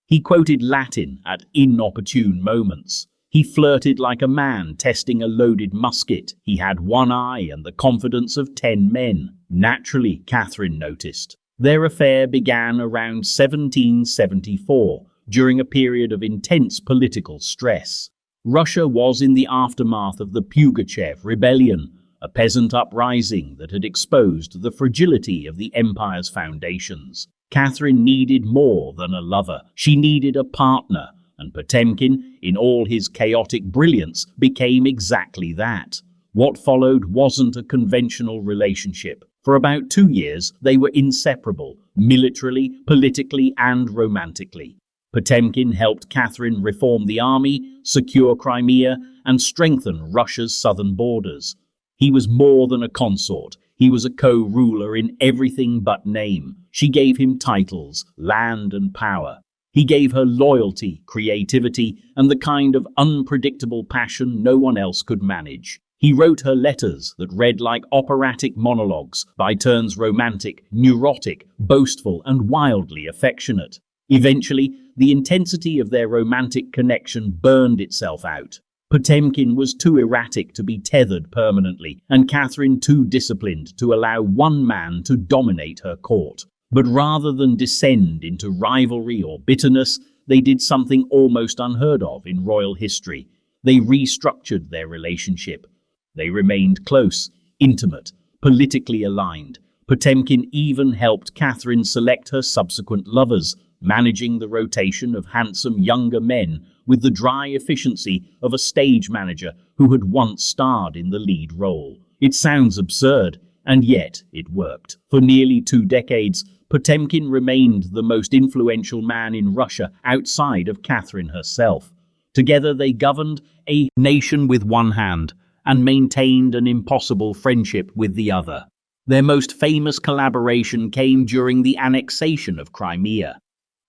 He quoted Latin at inopportune moments. He flirted like a man testing a loaded musket. He had one eye and the confidence of 10 men. Naturally, Catherine noticed. Their affair began around 1774, during a period of intense political stress. Russia was in the aftermath of the Pugachev Rebellion, a peasant uprising that had exposed the fragility of the empire's foundations. Catherine needed more than a lover. She needed a partner, and Potemkin, in all his chaotic brilliance, became exactly that. What followed wasn't a conventional relationship. For about 2 years, they were inseparable, militarily, politically, and romantically. Potemkin helped Catherine reform the army, secure Crimea, and strengthen Russia's southern borders. He was more than a consort. He was a co-ruler in everything but name. She gave him titles, land, and power. He gave her loyalty, creativity, and the kind of unpredictable passion no one else could manage. He wrote her letters that read like operatic monologues, by turns romantic, neurotic, boastful, and wildly affectionate. Eventually, the intensity of their romantic connection burned itself out. Potemkin was too erratic to be tethered permanently, and Catherine too disciplined to allow one man to dominate her court. But rather than descend into rivalry or bitterness, they did something almost unheard of in royal history. They restructured their relationship. They remained close, intimate, politically aligned. Potemkin even helped Catherine select her subsequent lovers, managing the rotation of handsome younger men with the dry efficiency of a stage manager who had once starred in the lead role. It sounds absurd, and yet it worked. For nearly 2 decades, Potemkin remained the most influential man in Russia outside of Catherine herself. Together they governed a nation with one hand and maintained an impossible friendship with the other. Their most famous collaboration came during the annexation of Crimea.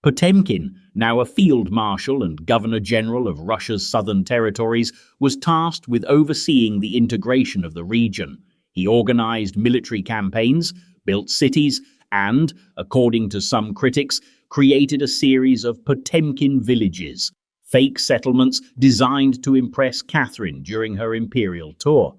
Potemkin, now a field marshal and governor-general of Russia's southern territories, was tasked with overseeing the integration of the region. He organized military campaigns, built cities, and, according to some critics, created a series of Potemkin villages, fake settlements designed to impress Catherine during her imperial tour.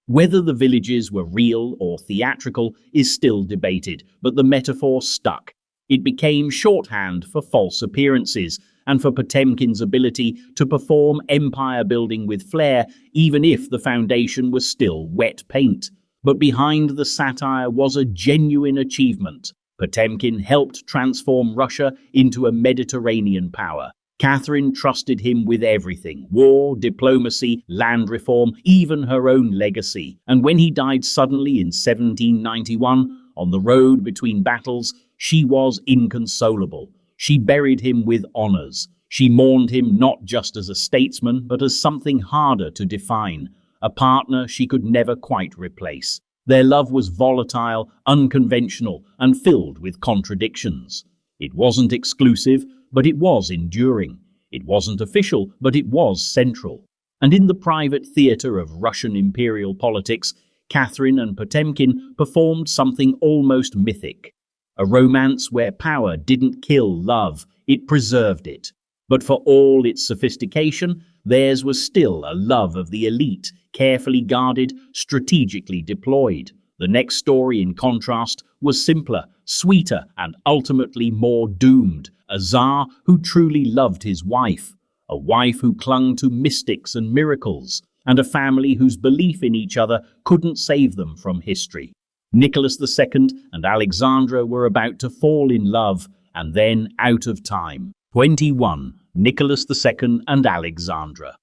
Whether the villages were real or theatrical is still debated, but the metaphor stuck. It became shorthand for false appearances and for Potemkin's ability to perform empire building with flair, even if the foundation was still wet paint. But behind the satire was a genuine achievement. Potemkin helped transform Russia into a Mediterranean power. Catherine trusted him with everything: war, diplomacy, land reform, even her own legacy. And when he died suddenly in 1791, on the road between battles, she was inconsolable. She buried him with honors. She mourned him not just as a statesman, but as something harder to define, a partner she could never quite replace. Their love was volatile, unconventional, and filled with contradictions. It wasn't exclusive, but it was enduring. It wasn't official, but it was central. And in the private theater of Russian imperial politics, Catherine and Potemkin performed something almost mythic. A romance where power didn't kill love, it preserved it. But for all its sophistication, theirs was still a love of the elite, carefully guarded, strategically deployed. The next story, in contrast, was simpler, sweeter, and ultimately more doomed. A Tsar who truly loved his wife, a wife who clung to mystics and miracles, and a family whose belief in each other couldn't save them from history. Nicholas II and Alexandra were about to fall in love, and then out of time. 21. Nicholas II and Alexandra.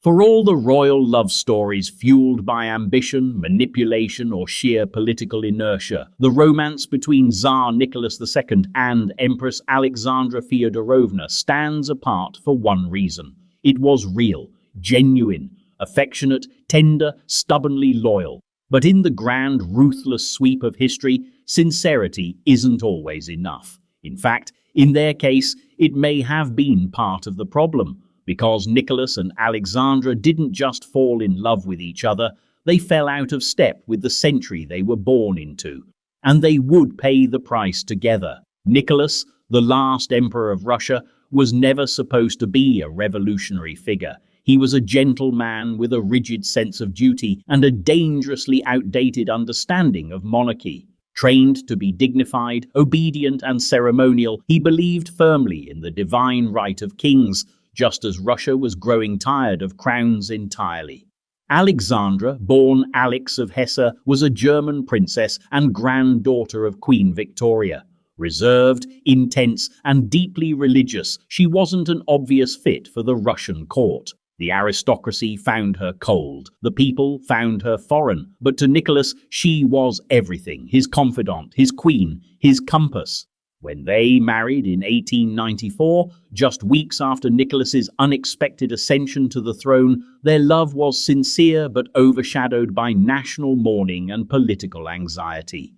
For all the royal love stories fueled by ambition, manipulation, or sheer political inertia, the romance between Tsar Nicholas II and Empress Alexandra Feodorovna stands apart for one reason. It was real, genuine, affectionate, tender, stubbornly loyal. But in the grand, ruthless sweep of history, sincerity isn't always enough. In fact, in their case, it may have been part of the problem, because Nicholas and Alexandra didn't just fall in love with each other, they fell out of step with the century they were born into, and they would pay the price together. Nicholas, the last emperor of Russia, was never supposed to be a revolutionary figure. He was a gentle man with a rigid sense of duty and a dangerously outdated understanding of monarchy. Trained to be dignified, obedient, and ceremonial, he believed firmly in the divine right of kings, just as Russia was growing tired of crowns entirely. Alexandra, born Alix of Hesse, was a German princess and granddaughter of Queen Victoria. Reserved, intense, and deeply religious, she wasn't an obvious fit for the Russian court. The aristocracy found her cold, the people found her foreign, but to Nicholas she was everything, his confidant, his queen, his compass. When they married in 1894, just weeks after Nicholas's unexpected ascension to the throne, their love was sincere but overshadowed by national mourning and political anxiety.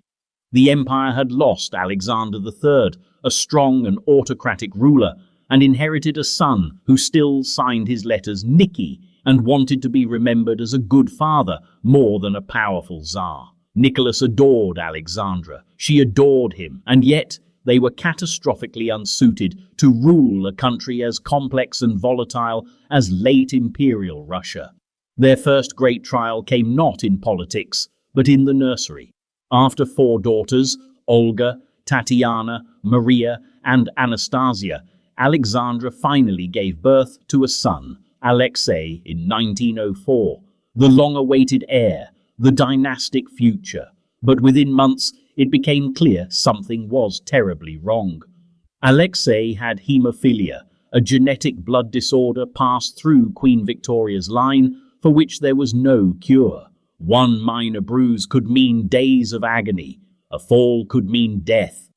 The empire had lost Alexander III, a strong and autocratic ruler, and inherited a son who still signed his letters Nicky and wanted to be remembered as a good father more than a powerful Tsar. Nicholas adored Alexandra, she adored him, and yet they were catastrophically unsuited to rule a country as complex and volatile as late imperial Russia. Their first great trial came not in politics, but in the nursery. After 4 daughters, Olga, Tatiana, Maria, and Anastasia, Alexandra finally gave birth to a son, Alexei, in 1904, the long-awaited heir, the dynastic future. But within months, it became clear something was terribly wrong. Alexei had haemophilia, a genetic blood disorder passed through Queen Victoria's line for which there was no cure. One minor bruise could mean days of agony. A fall could mean death.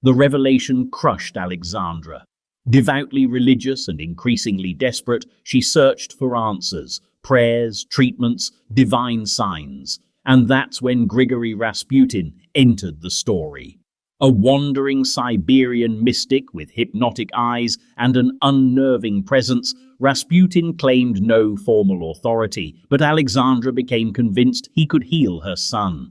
The revelation crushed Alexandra. Devoutly religious and increasingly desperate, she searched for answers, prayers, treatments, divine signs. And that's when Grigory Rasputin entered the story. A wandering Siberian mystic with hypnotic eyes and an unnerving presence, Rasputin claimed no formal authority, but Alexandra became convinced he could heal her son.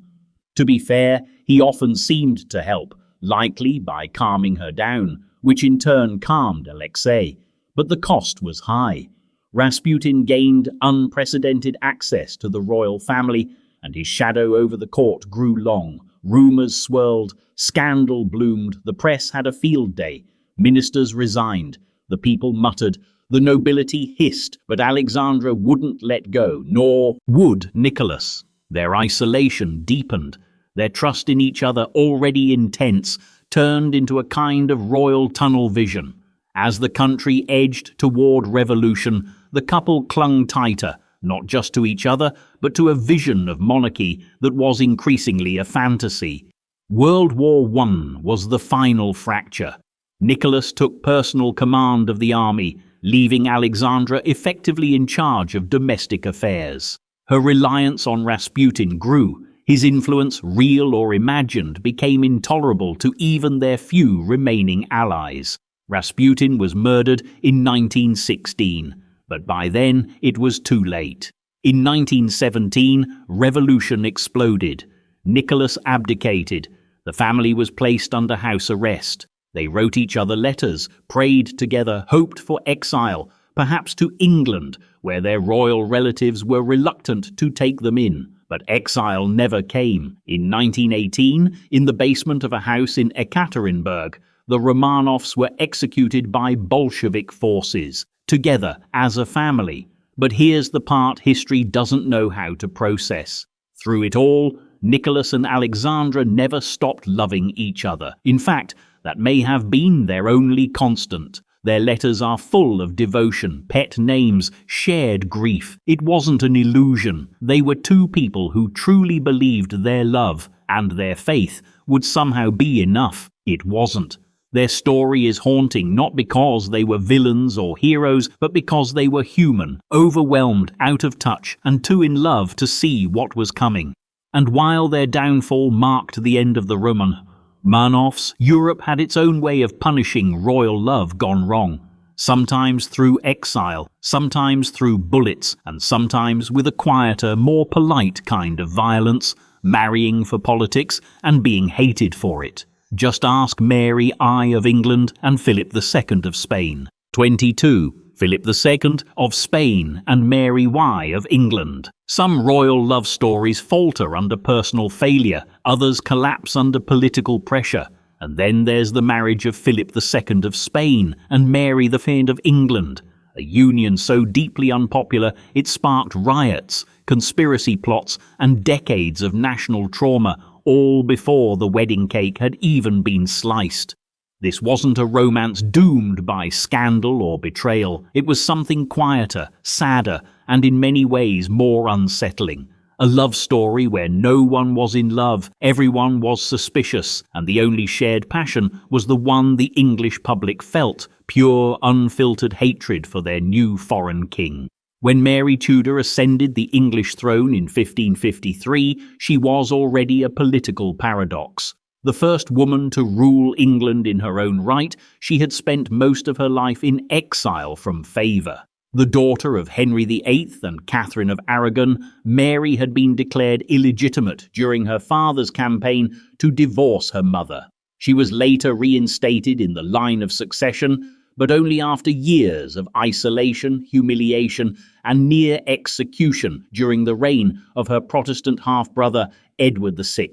To be fair, he often seemed to help, likely by calming her down, which in turn calmed Alexei. But the cost was high. Rasputin gained unprecedented access to the royal family, and his shadow over the court grew long. Rumors swirled, scandal bloomed, the press had a field day. Ministers resigned, the people muttered, the nobility hissed, but Alexandra wouldn't let go, nor would Nicholas. Their isolation deepened. Their trust in each other, already intense, turned into a kind of royal tunnel vision. As the country edged toward revolution, the couple clung tighter, not just to each other, but to a vision of monarchy that was increasingly a fantasy. World War I was the final fracture. Nicholas took personal command of the army, leaving Alexandra effectively in charge of domestic affairs. Her reliance on Rasputin grew. His influence, real or imagined, became intolerable to even their few remaining allies. Rasputin was murdered in 1916, but by then it was too late. In 1917, revolution exploded. Nicholas abdicated. The family was placed under house arrest. They wrote each other letters, prayed together, hoped for exile, perhaps to England, where their royal relatives were reluctant to take them in. But exile never came. In 1918, in the basement of a house in Ekaterinburg, the Romanovs were executed by Bolshevik forces, together as a family. But here's the part history doesn't know how to process. Through it all, Nicholas and Alexandra never stopped loving each other. In fact, that may have been their only constant. Their letters are full of devotion, pet names, shared grief. It wasn't an illusion. They were two people who truly believed their love and their faith would somehow be enough. It wasn't. Their story is haunting not because they were villains or heroes, but because they were human, overwhelmed, out of touch, and too in love to see what was coming. And while their downfall marked the end of the Romanovs, Europe had its own way of punishing royal love gone wrong. Sometimes through exile, sometimes through bullets, and sometimes with a quieter, more polite kind of violence, marrying for politics and being hated for it. Just ask Mary I of England and Philip II of Spain. 22. Philip II of Spain and Mary Y of England. Some royal love stories falter under personal failure, others collapse under political pressure. And then there's the marriage of Philip II of Spain and Mary V of England, a union so deeply unpopular it sparked riots, conspiracy plots, and decades of national trauma, all before the wedding cake had even been sliced. This wasn't a romance doomed by scandal or betrayal. It was something quieter, sadder, and in many ways more unsettling. A love story where no one was in love, everyone was suspicious, and the only shared passion was the one the English public felt, pure, unfiltered hatred for their new foreign king. When Mary Tudor ascended the English throne in 1553, she was already a political paradox. The first woman to rule England in her own right, she had spent most of her life in exile from favour. The daughter of Henry VIII and Catherine of Aragon, Mary had been declared illegitimate during her father's campaign to divorce her mother. She was later reinstated in the line of succession, but only after years of isolation, humiliation, and near execution during the reign of her Protestant half-brother Edward VI.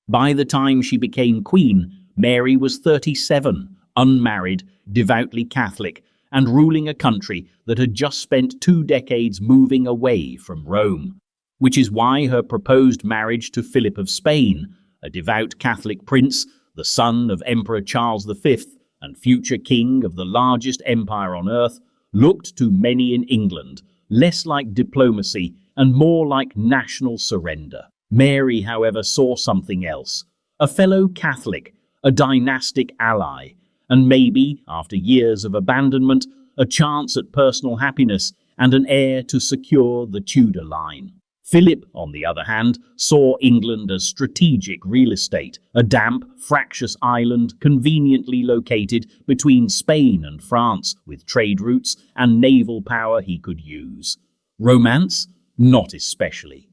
By the time she became queen, Mary was 37, unmarried, devoutly Catholic, and ruling a country that had just spent 2 decades moving away from Rome. Which is why her proposed marriage to Philip of Spain, a devout Catholic prince, the son of Emperor Charles V and future king of the largest empire on earth, looked to many in England less like diplomacy and more like national surrender. Mary, however, saw something else. A fellow Catholic, a dynastic ally, and maybe, after years of abandonment, a chance at personal happiness and an heir to secure the Tudor line. Philip, on the other hand, saw England as strategic real estate, a damp, fractious island conveniently located between Spain and France, with trade routes and naval power he could use. Romance? Not especially.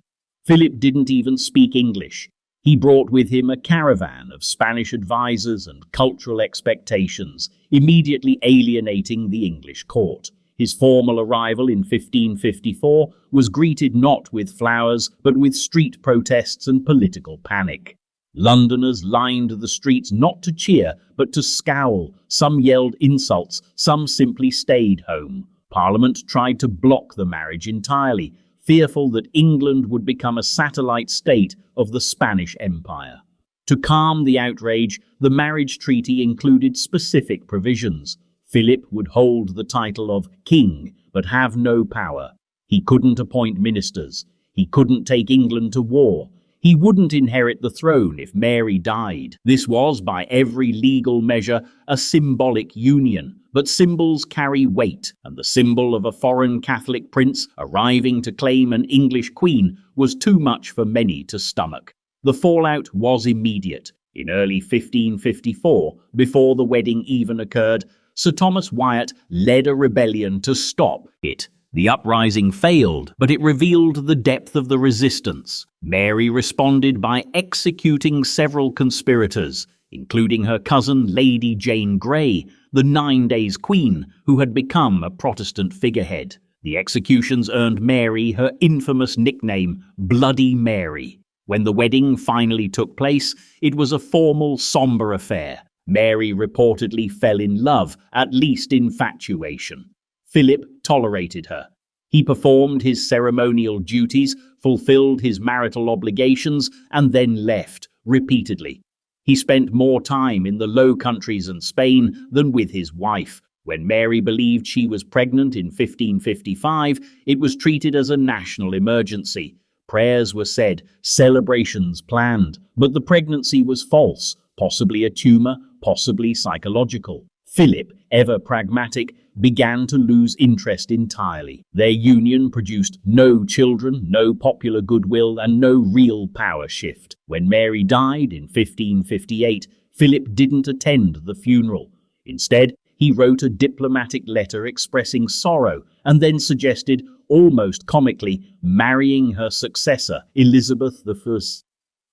Philip didn't even speak English. He brought with him a caravan of Spanish advisors and cultural expectations, immediately alienating the English court. His formal arrival in 1554 was greeted not with flowers, but with street protests and political panic. Londoners lined the streets not to cheer, but to scowl. Some yelled insults, some simply stayed home. Parliament tried to block the marriage entirely, fearful that England would become a satellite state of the Spanish Empire. To calm the outrage, the marriage treaty included specific provisions. Philip would hold the title of king, but have no power. He couldn't appoint ministers. He couldn't take England to war. He wouldn't inherit the throne if Mary died. This was, by every legal measure, a symbolic union. But symbols carry weight, and the symbol of a foreign Catholic prince arriving to claim an English queen was too much for many to stomach. The fallout was immediate. In early 1554, before the wedding even occurred, Sir Thomas Wyatt led a rebellion to stop it. The uprising failed, but it revealed the depth of the resistance. Mary responded by executing several conspirators, including her cousin Lady Jane Grey, the 9 Days Queen, who had become a Protestant figurehead. The executions earned Mary her infamous nickname, Bloody Mary. When the wedding finally took place, it was a formal, sombre affair. Mary reportedly fell in love, at least infatuation. Philip tolerated her. He performed his ceremonial duties, fulfilled his marital obligations, and then left, repeatedly. He spent more time in the Low Countries and Spain than with his wife. When Mary believed she was pregnant in 1555, it was treated as a national emergency. Prayers were said, celebrations planned, but the pregnancy was false, possibly a tumor, possibly psychological. Philip, ever pragmatic, began to lose interest entirely. Their union produced no children, no popular goodwill, and no real power shift. When Mary died in 1558, Philip didn't attend the funeral. Instead, he wrote a diplomatic letter expressing sorrow and then suggested, almost comically, marrying her successor, Elizabeth I.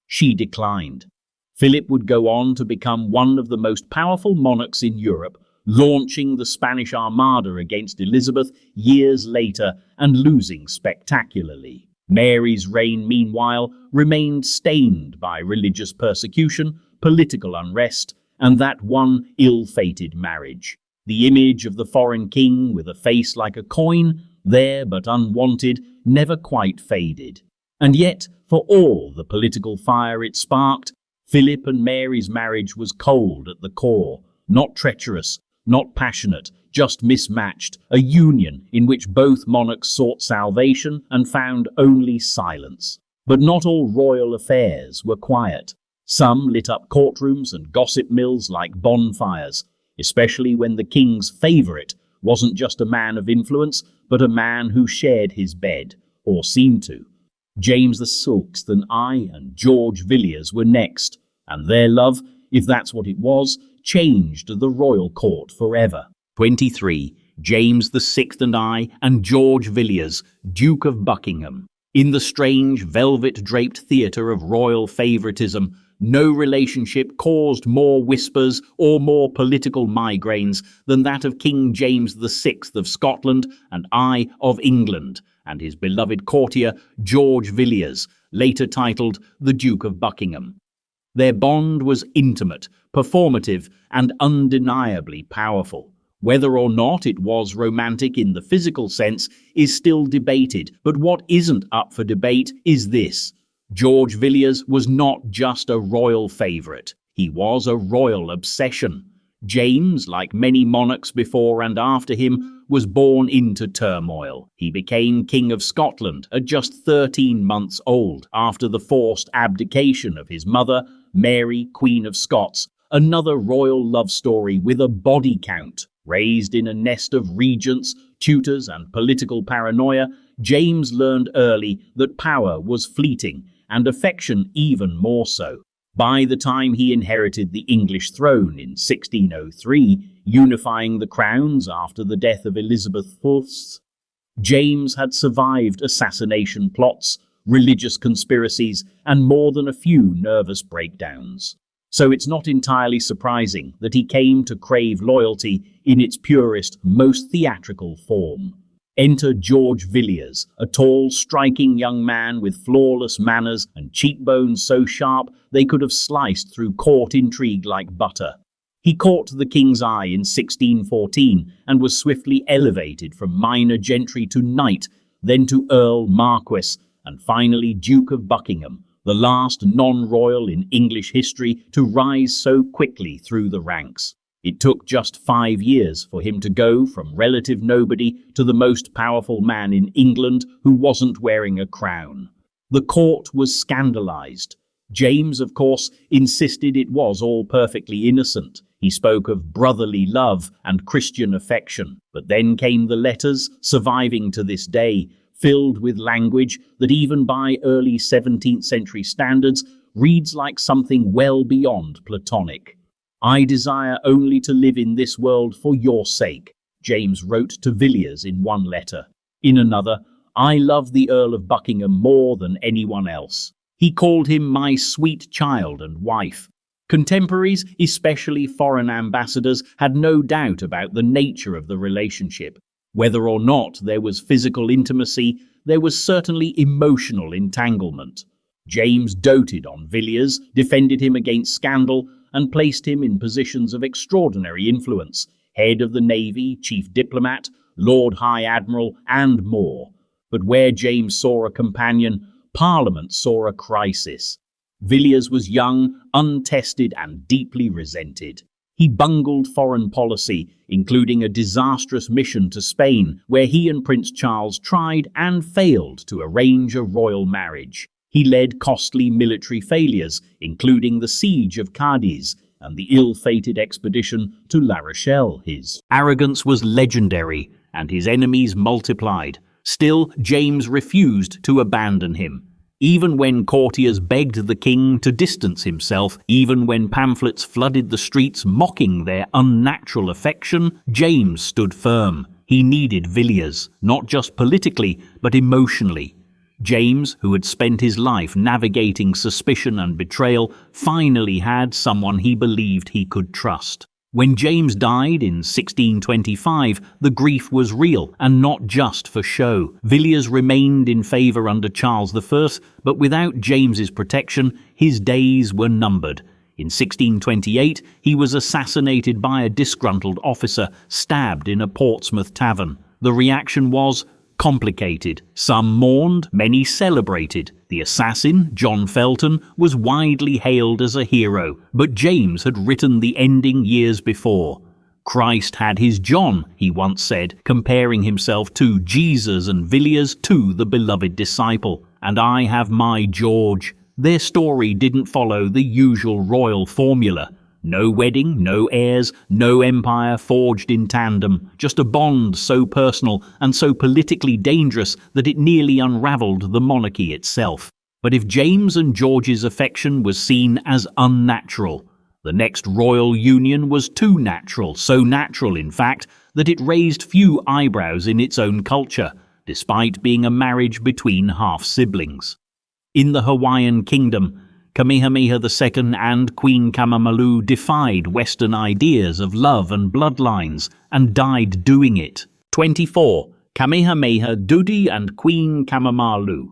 She declined. Philip would go on to become one of the most powerful monarchs in Europe, launching the Spanish Armada against Elizabeth years later and losing spectacularly. Mary's reign, meanwhile, remained stained by religious persecution, political unrest, and that one ill-fated marriage. The image of the foreign king with a face like a coin, there but unwanted, never quite faded. And yet, for all the political fire it sparked, Philip and Mary's marriage was cold at the core, not treacherous, not passionate, just mismatched, a union in which both monarchs sought salvation and found only silence. But not all royal affairs were quiet. Some lit up courtrooms and gossip mills like bonfires, especially when the king's favourite wasn't just a man of influence, but a man who shared his bed, or seemed to. James VI and I and George Villiers were next, and their love, if that's what it was, changed the royal court forever. 23. James VI and I and George Villiers, Duke of Buckingham. In the strange, velvet-draped theatre of royal favouritism, no relationship caused more whispers or more political migraines than that of King James VI of Scotland and I of England, and his beloved courtier George Villiers, later titled the Duke of Buckingham. Their bond was intimate, performative, and undeniably powerful. Whether or not it was romantic in the physical sense is still debated, but what isn't up for debate is this. George Villiers was not just a royal favourite, he was a royal obsession. James, like many monarchs before and after him, was born into turmoil. He became King of Scotland at just 13 months old after the forced abdication of his mother, Mary, Queen of Scots, another royal love story with a body count. Raised in a nest of regents, tutors, and political paranoia, James learned early that power was fleeting, and affection even more so. By the time he inherited the English throne in 1603, unifying the crowns after the death of Elizabeth I, James had survived assassination plots, religious conspiracies, and more than a few nervous breakdowns. So it's not entirely surprising that he came to crave loyalty in its purest, most theatrical form. Enter George Villiers, a tall, striking young man with flawless manners and cheekbones so sharp they could have sliced through court intrigue like butter. He caught the king's eye in 1614 and was swiftly elevated from minor gentry to knight, then to Earl Marquess, and finally Duke of Buckingham, the last non-royal in English history to rise so quickly through the ranks. It took just 5 years for him to go from relative nobody to the most powerful man in England who wasn't wearing a crown. The court was scandalized. James, of course, insisted it was all perfectly innocent. He spoke of brotherly love and Christian affection. But then came the letters, surviving to this day, filled with language that even by early 17th century standards reads like something well beyond platonic. "I desire only to live in this world for your sake," James wrote to Villiers in one letter. In another, "I love the Earl of Buckingham more than anyone else." He called him "my sweet child and wife." Contemporaries, especially foreign ambassadors, had no doubt about the nature of the relationship. Whether or not there was physical intimacy, there was certainly emotional entanglement. James doted on Villiers, defended him against scandal, and placed him in positions of extraordinary influence, head of the Navy, chief diplomat, Lord High Admiral, and more. But where James saw a companion, Parliament saw a crisis. Villiers was young, untested, and deeply resented. He bungled foreign policy, including a disastrous mission to Spain, where he and Prince Charles tried and failed to arrange a royal marriage. He led costly military failures, including the siege of Cadiz and the ill-fated expedition to La Rochelle. His arrogance was legendary, and his enemies multiplied. Still, James refused to abandon him. Even when courtiers begged the king to distance himself, even when pamphlets flooded the streets mocking their unnatural affection, James stood firm. He needed Villiers, not just politically, but emotionally. James, who had spent his life navigating suspicion and betrayal, finally had someone he believed he could trust. When James died in 1625, the grief was real and not just for show. Villiers remained in favour under Charles I, but without James's protection, his days were numbered. In 1628, he was assassinated by a disgruntled officer, stabbed in a Portsmouth tavern. The reaction was complicated. Some mourned, many celebrated. The assassin, John Felton, was widely hailed as a hero, but James had written the ending years before. Christ had his John, he once said, comparing himself to Jesus, and Villiers to the beloved disciple. And I have my George. Their story didn't follow the usual royal formula. No wedding, no heirs, no empire forged in tandem, just a bond so personal and so politically dangerous that it nearly unravelled the monarchy itself. But if James and George's affection was seen as unnatural, the next royal union was too natural, so natural in fact that it raised few eyebrows in its own culture, despite being a marriage between half-siblings. In the Hawaiian kingdom, Kamehameha II and Queen Kamamalu defied Western ideas of love and bloodlines and died doing it. 24. Kamehameha II and Queen Kamamalu.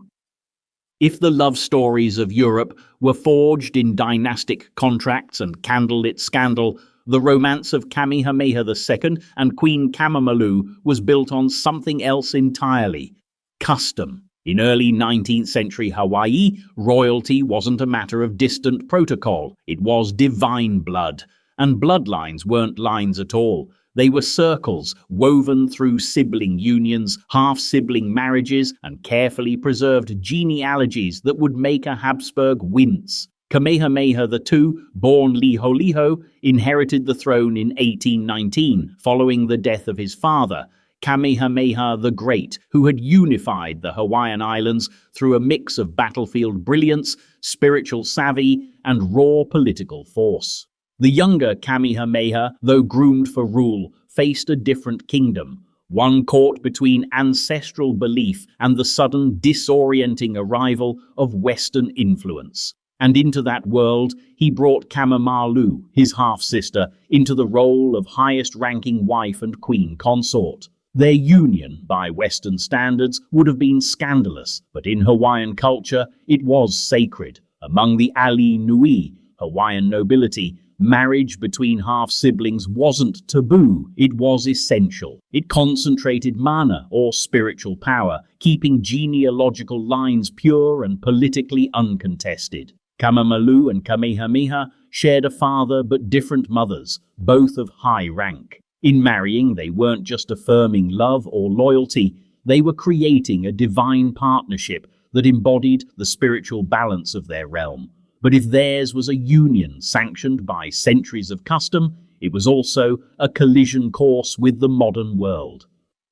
If the love stories of Europe were forged in dynastic contracts and candlelit scandal, the romance of Kamehameha II and Queen Kamamalu was built on something else entirely: custom. In early 19th century Hawaii, royalty wasn't a matter of distant protocol, it was divine blood. And bloodlines weren't lines at all. They were circles woven through sibling unions, half-sibling marriages, and carefully preserved genealogies that would make a Habsburg wince. Kamehameha II, born Liholiho, inherited the throne in 1819, following the death of his father, Kamehameha the Great, who had unified the Hawaiian Islands through a mix of battlefield brilliance, spiritual savvy, and raw political force. The younger Kamehameha, though groomed for rule, faced a different kingdom, one caught between ancestral belief and the sudden disorienting arrival of Western influence. And into that world, he brought Kamamalu, his half-sister, into the role of highest-ranking wife and queen consort. Their union, by Western standards, would have been scandalous, but in Hawaiian culture, it was sacred. Among the Ali Nui, Hawaiian nobility, marriage between half-siblings wasn't taboo, it was essential. It concentrated mana, or spiritual power, keeping genealogical lines pure and politically uncontested. Kamamalu and Kamehameha shared a father but different mothers, both of high rank. In marrying, they weren't just affirming love or loyalty, they were creating a divine partnership that embodied the spiritual balance of their realm. But if theirs was a union sanctioned by centuries of custom, it was also a collision course with the modern world.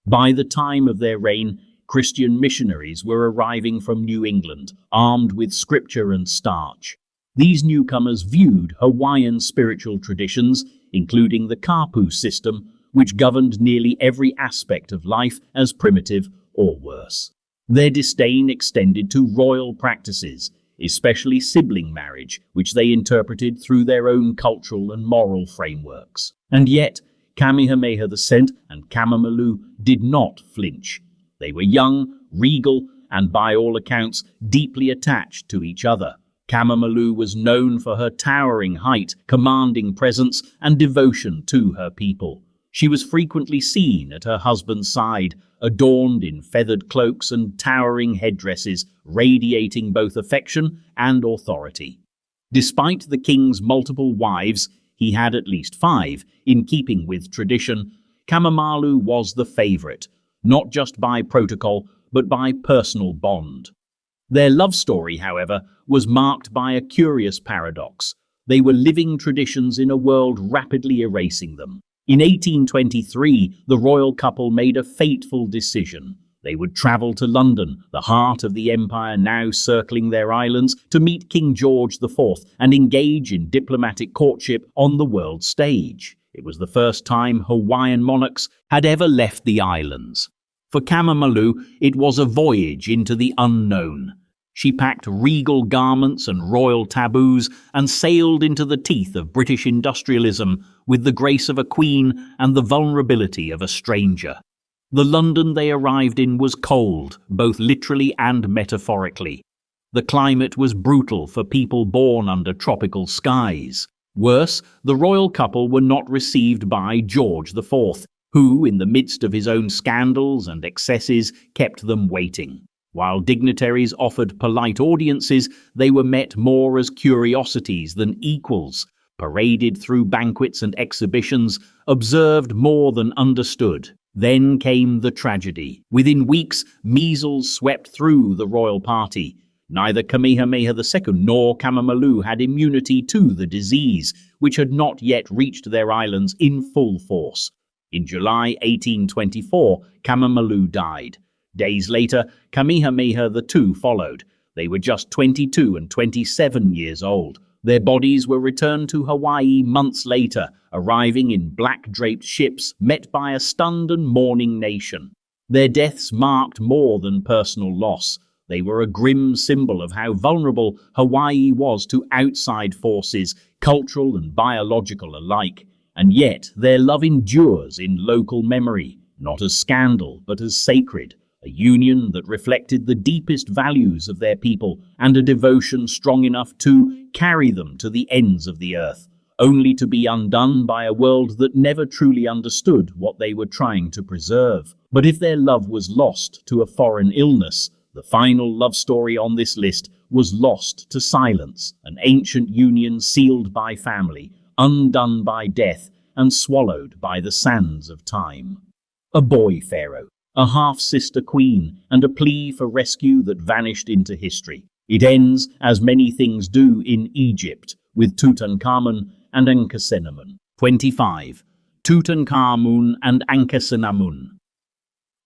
By the time of their reign, Christian missionaries were arriving from New England, armed with scripture and starch. These newcomers viewed Hawaiian spiritual traditions, including the kapu system, which governed nearly every aspect of life, as primitive or worse. Their disdain extended to royal practices, especially sibling marriage, which they interpreted through their own cultural and moral frameworks. And yet, Kamehameha II and Kamamalu did not flinch. They were young, regal, and by all accounts, deeply attached to each other. Kamamalu was known for her towering height, commanding presence, and devotion to her people. She was frequently seen at her husband's side, adorned in feathered cloaks and towering headdresses, radiating both affection and authority. Despite the king's multiple wives, he had at least 5, in keeping with tradition, Kamamalu was the favourite, not just by protocol, but by personal bond. Their love story, however, was marked by a curious paradox. They were living traditions in a world rapidly erasing them. In 1823, the royal couple made a fateful decision. They would travel to London, the heart of the empire now circling their islands, to meet King George IV and engage in diplomatic courtship on the world stage. It was the first time Hawaiian monarchs had ever left the islands. For Kamamalu, it was a voyage into the unknown. She packed regal garments and royal taboos and sailed into the teeth of British industrialism with the grace of a queen and the vulnerability of a stranger. The London they arrived in was cold, both literally and metaphorically. The climate was brutal for people born under tropical skies. Worse, the royal couple were not received by George IV, who, in the midst of his own scandals and excesses, kept them waiting. While dignitaries offered polite audiences, they were met more as curiosities than equals, paraded through banquets and exhibitions, observed more than understood. Then came the tragedy. Within weeks, measles swept through the royal party. Neither Kamehameha II nor Kamamalu had immunity to the disease, which had not yet reached their islands in full force. In July 1824, Kamamalu died. Days later, Kamehameha II followed. They were just 22 and 27 years old. Their bodies were returned to Hawaii months later, arriving in black-draped ships met by a stunned and mourning nation. Their deaths marked more than personal loss. They were a grim symbol of how vulnerable Hawaii was to outside forces, cultural and biological alike. And yet their love endures in local memory, not as scandal, but as sacred. A union that reflected the deepest values of their people and a devotion strong enough to carry them to the ends of the earth, only to be undone by a world that never truly understood what they were trying to preserve. But if their love was lost to a foreign illness, the final love story on this list was lost to silence, an ancient union sealed by family, undone by death, and swallowed by the sands of time. A boy pharaoh, a half-sister queen, and a plea for rescue that vanished into history. It ends, as many things do in Egypt, with Tutankhamun and Ankhesenamun. 25. Tutankhamun and Ankhesenamun.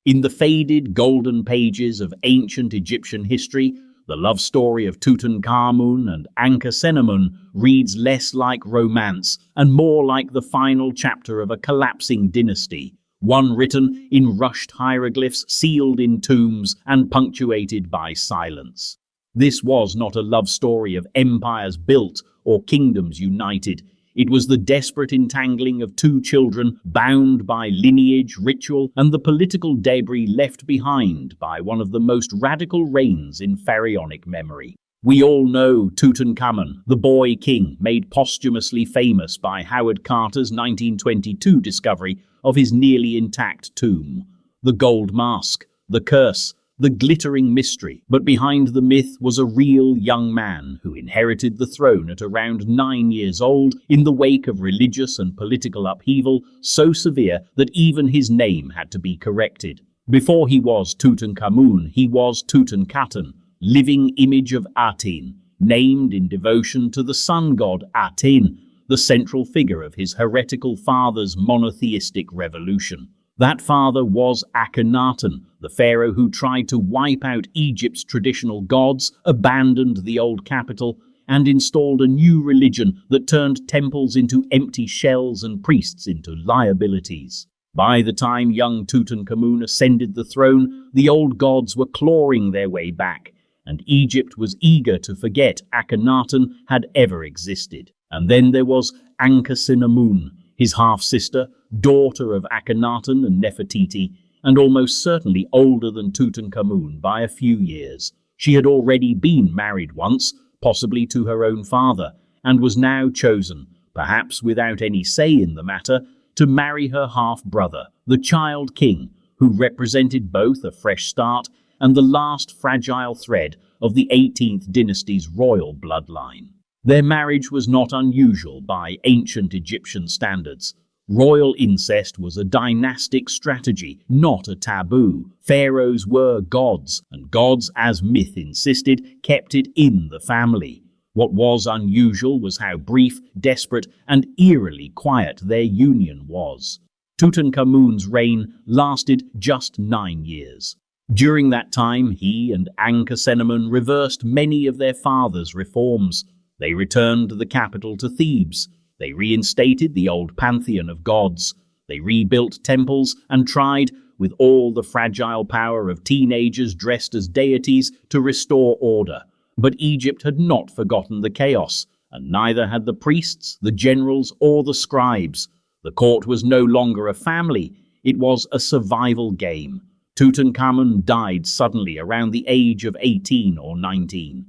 In the faded golden pages of ancient Egyptian history, the love story of Tutankhamun and Ankhesenamun reads less like romance and more like the final chapter of a collapsing dynasty, one written in rushed hieroglyphs, sealed in tombs, and punctuated by silence. This was not a love story of empires built or kingdoms united. It was the desperate entangling of two children bound by lineage, ritual, and the political debris left behind by one of the most radical reigns in pharaonic memory. We all know Tutankhamun, the boy king, made posthumously famous by Howard Carter's 1922 discovery of his nearly intact tomb. The gold mask, the curse, the glittering mystery. But behind the myth was a real young man who inherited the throne at around 9 years old in the wake of religious and political upheaval so severe that even his name had to be corrected. Before he was Tutankhamun, he was Tutankhaten, living image of Aten, named in devotion to the sun god Aten, the central figure of his heretical father's monotheistic revolution. That father was Akhenaten, the pharaoh who tried to wipe out Egypt's traditional gods, abandoned the old capital, and installed a new religion that turned temples into empty shells and priests into liabilities. By the time young Tutankhamun ascended the throne, the old gods were clawing their way back, and Egypt was eager to forget Akhenaten had ever existed. And then there was Ankhesenamun, his half-sister, daughter of Akhenaten and Nefertiti, and almost certainly older than Tutankhamun by a few years. She had already been married once, possibly to her own father, and was now chosen, perhaps without any say in the matter, to marry her half-brother, the child king, who represented both a fresh start and the last fragile thread of the 18th dynasty's royal bloodline. Their marriage was not unusual by ancient Egyptian standards. Royal incest was a dynastic strategy, not a taboo. Pharaohs were gods, and gods, as myth insisted, kept it in the family. What was unusual was how brief, desperate, and eerily quiet their union was. Tutankhamun's reign lasted just 9 years. During that time, he and Ankhesenamun reversed many of their father's reforms. They returned the capital to Thebes. They reinstated the old pantheon of gods. They rebuilt temples and tried, with all the fragile power of teenagers dressed as deities to restore order. But Egypt had not forgotten the chaos, and neither had the priests, the generals, or the scribes. The court was no longer a family, it was a survival game. Tutankhamun died suddenly around the age of 18 or 19.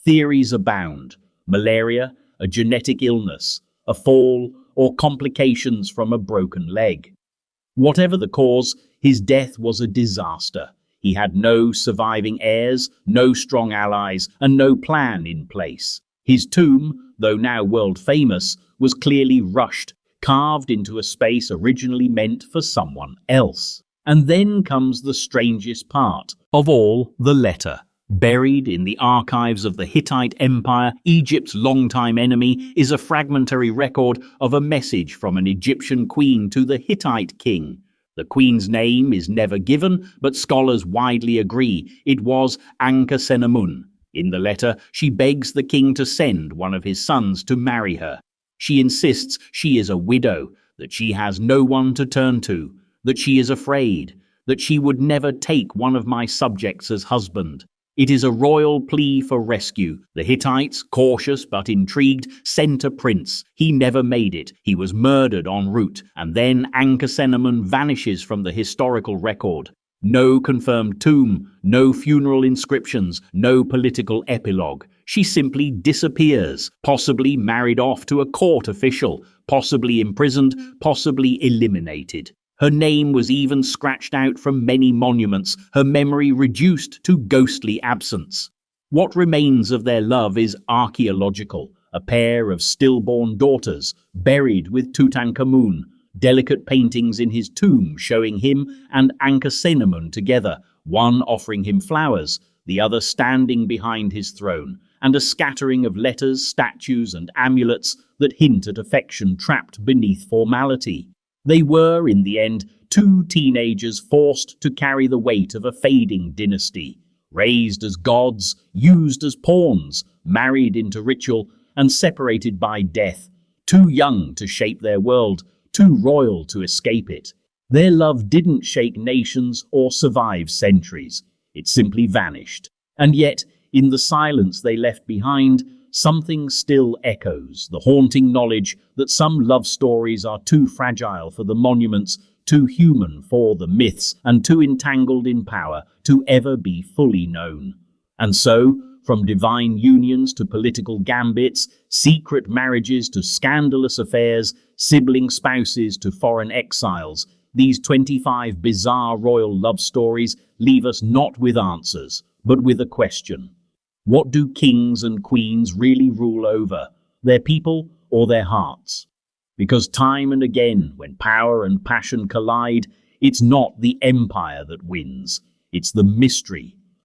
Theories abound: malaria, a genetic illness, a fall, or complications from a broken leg. Whatever the cause, his death was a disaster. He had no surviving heirs, no strong allies, and no plan in place. His tomb, though now world famous, was clearly rushed, carved into a space originally meant for someone else. And then comes the strangest part of all, the letter. Buried in the archives of the Hittite Empire, Egypt's longtime enemy, is a fragmentary record of a message from an Egyptian queen to the Hittite king. The queen's name is never given, but scholars widely agree it was Ankhesenamun. In the letter, she begs the king to send one of his sons to marry her. She insists she is a widow, that she has no one to turn to, that she is afraid, that she would never take one of my subjects as husband. It is a royal plea for rescue. The Hittites, cautious but intrigued, sent a prince. He never made it. He was murdered en route, and then Ankhesenamun vanishes from the historical record. No confirmed tomb, no funeral inscriptions, no political epilogue. She simply disappears, possibly married off to a court official, possibly imprisoned, possibly eliminated. Her name was even scratched out from many monuments, her memory reduced to ghostly absence. What remains of their love is archaeological, a pair of stillborn daughters buried with Tutankhamun, delicate paintings in his tomb showing him and Ankhesenamun together, one offering him flowers, the other standing behind his throne, and a scattering of letters, statues, and amulets that hint at affection trapped beneath formality. They were, in the end, two teenagers forced to carry the weight of a fading dynasty, raised as gods, used as pawns, married into ritual, and separated by death, too young to shape their world, too royal to escape it. Their love didn't shake nations or survive centuries. It simply vanished. And yet, in the silence they left behind, something still echoes, the haunting knowledge that some love stories are too fragile for the monuments, too human for the myths, and too entangled in power to ever be fully known. And so, from divine unions to political gambits, secret marriages to scandalous affairs, sibling spouses to foreign exiles, these 25 bizarre royal love stories leave us not with answers, but with a question. What do kings and queens really rule over, their people or their hearts? Because time and again, when power and passion collide, it's not the empire that wins. It's the mystery,